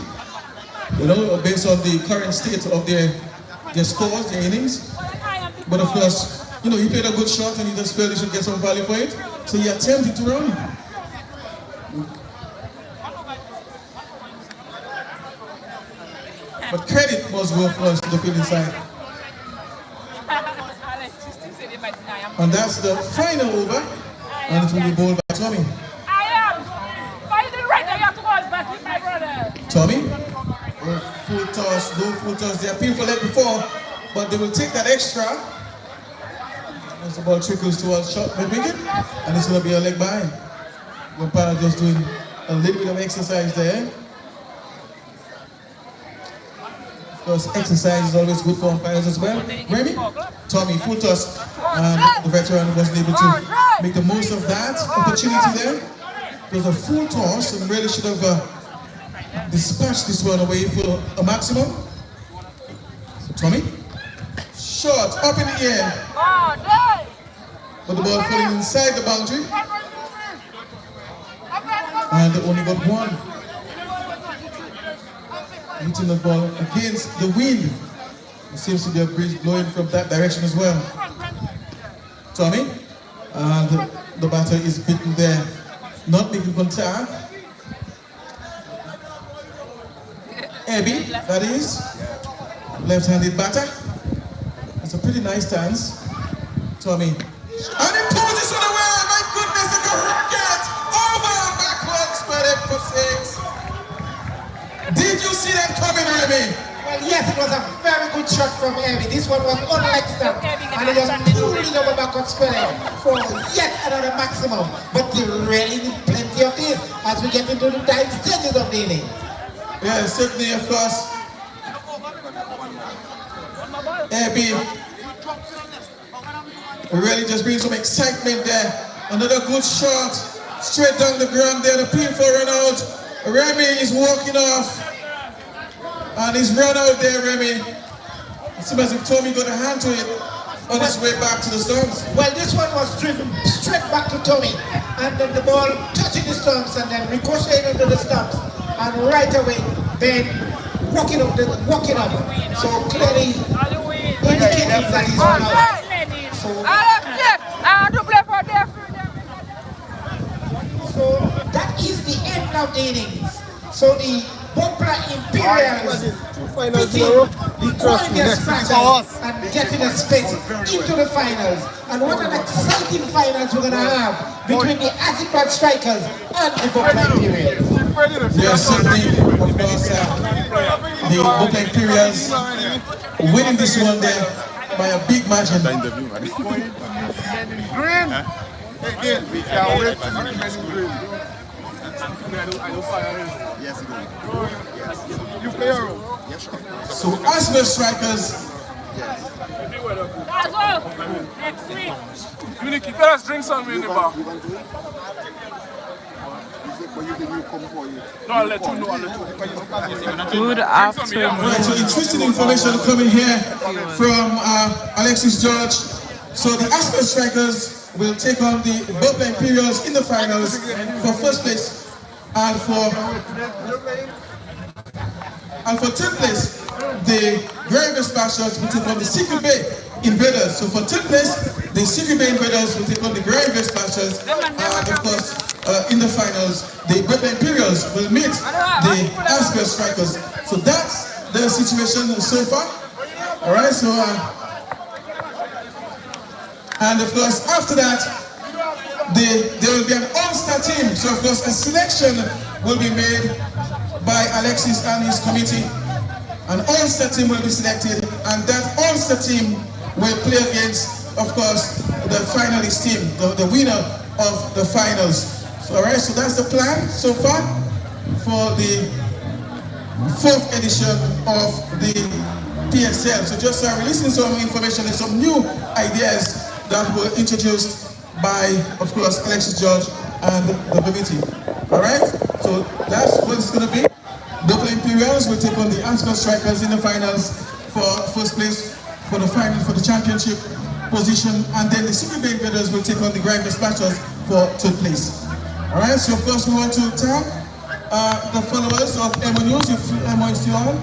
B: based on the current state of their scores, their innings. But of course, he played a good shot and he just felt he should get some value for it. So he attempted to run. But credit must go first to the fielding side. And that's the final over. And it will be bowled by Tommy.
I: I am. Why you didn't right there? You have to go back with my brother.
B: Tommy? Full toss, no full toss. They appealed for leg before, but they will take that extra. As the ball trickles towards shot mid-wicket, and it's going to be a leg behind. Umpire just doing a little bit of exercise there. Of course, exercise is always good for umpires as well. Remy? Tommy, full toss. And the veteran wasn't able to make the most of that opportunity there. It was a full toss and really should have dispatched this one away for a maximum. Tommy? Short, up in the air. But the ball falling inside the boundary. And they only got one. Hitting the ball against the wind. There seems to be a breeze blowing from that direction as well. Tommy, and the batter is beaten there, not making contact. Abby, that is, left-handed batter. It's a pretty nice stance. Tommy, and he pulls this one away. My goodness, it's a rocket over and backwards, spread it for 6. Did you see that coming, Remy?
C: Well, yes, it was a very good shot from Abby. This one was unlike that. And he just pulled it over backward square for yet another maximum. But they really need plenty of this as we get into the time stages of the inning.
B: Yeah, certainly, of course. Abby really just brings some excitement there. Another good shot, straight down the ground there. The pin for run out. Remy is walking off. And he's run out there, Remy. It seems as if Tommy got a hand to it on his way back to the stumps.
C: Well, this one was driven straight back to Tommy. And then the ball touching the stumps and then ricocheting into the stumps. And right away, then walking up. So clearly indicating that he's run out. So that is the end of the innings. So the Bopla Imperials beating the Quality Strikers and getting a space into the finals. And what an exciting finals we're going to have between the Aslat Strikers and the Bopla Imperials.
B: Yes, certainly, of course, the Bopla Imperials winning this one there by a big margin.
D: Green! Again, we can't wait to see many green. Yes, you do. You play your role? Yes, sure.
B: So, Aslat Strikers.
I: Next week.
D: Unique, if you let's drink something in the bar. No, I'll let you know.
E: Good afternoon.
B: So interesting information coming here from Alexis George. So the Aslat Strikers will take on the Bopla Imperials in the finals for first place, and for third place, the Grand Dispatchers will take on the Secret Bay Invaders. So for third place, the Secret Bay Invaders will take on the Grand Dispatchers, and of course, in the finals, the Bopla Imperials will meet the Aslat Strikers. So that's the situation so far. All right, so and of course, after that, there will be an all-star team. So of course, a selection will be made by Alexis and his committee. An all-star team will be selected, and that all-star team will play against, of course, the finalist team, the winner of the finals. So, all right, so that's the plan so far for the 4th edition of the PSL. So just releasing some information and some new ideas that were introduced by, of course, Alexis George and the committee. All right, so that's what it's going to be. Bopla Imperials will take on the Aslat Strikers in the finals for first place, for the final, for the championship position, and then the Secret Bay Invaders will take on the Grand Dispatchers for third place. All right, so of course we want to thank the followers of Emonews. If Emo is still on,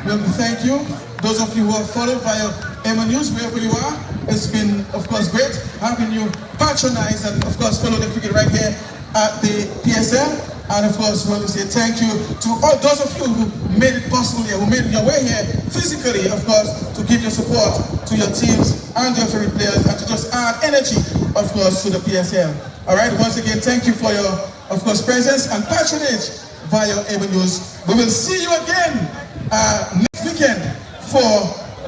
B: we want to thank you. Those of you who have followed via Emonews, wherever you are, it's been, of course, great having you patronize and, of course, follow the cricket right here at the PSL. And, of course, we want to say thank you to all those of you who made it possible here, who made your way here physically, of course, to give your support to your teams and your favorite players and to just add energy, of course, to the PSL. All right, once again, thank you for your, of course, presence and patronage via Emonews. We will see you again next weekend for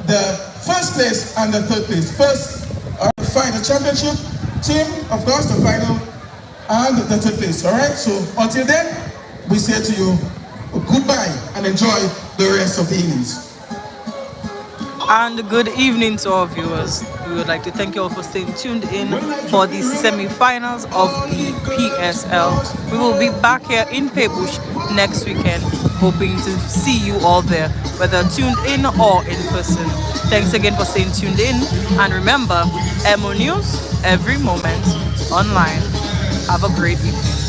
B: the first place and the third place. First, the final championship team, of course, the final and the third place. All right, so until then, we say to you goodbye and enjoy the rest of the evenings.
E: And good evening to our viewers. We would like to thank you all for staying tuned in for the semi-finals of the PSL. We will be back here in Paix next weekend, hoping to see you all there, whether tuned in or in person. Thanks again for staying tuned in, and remember, Emonews every moment online. Have a great evening.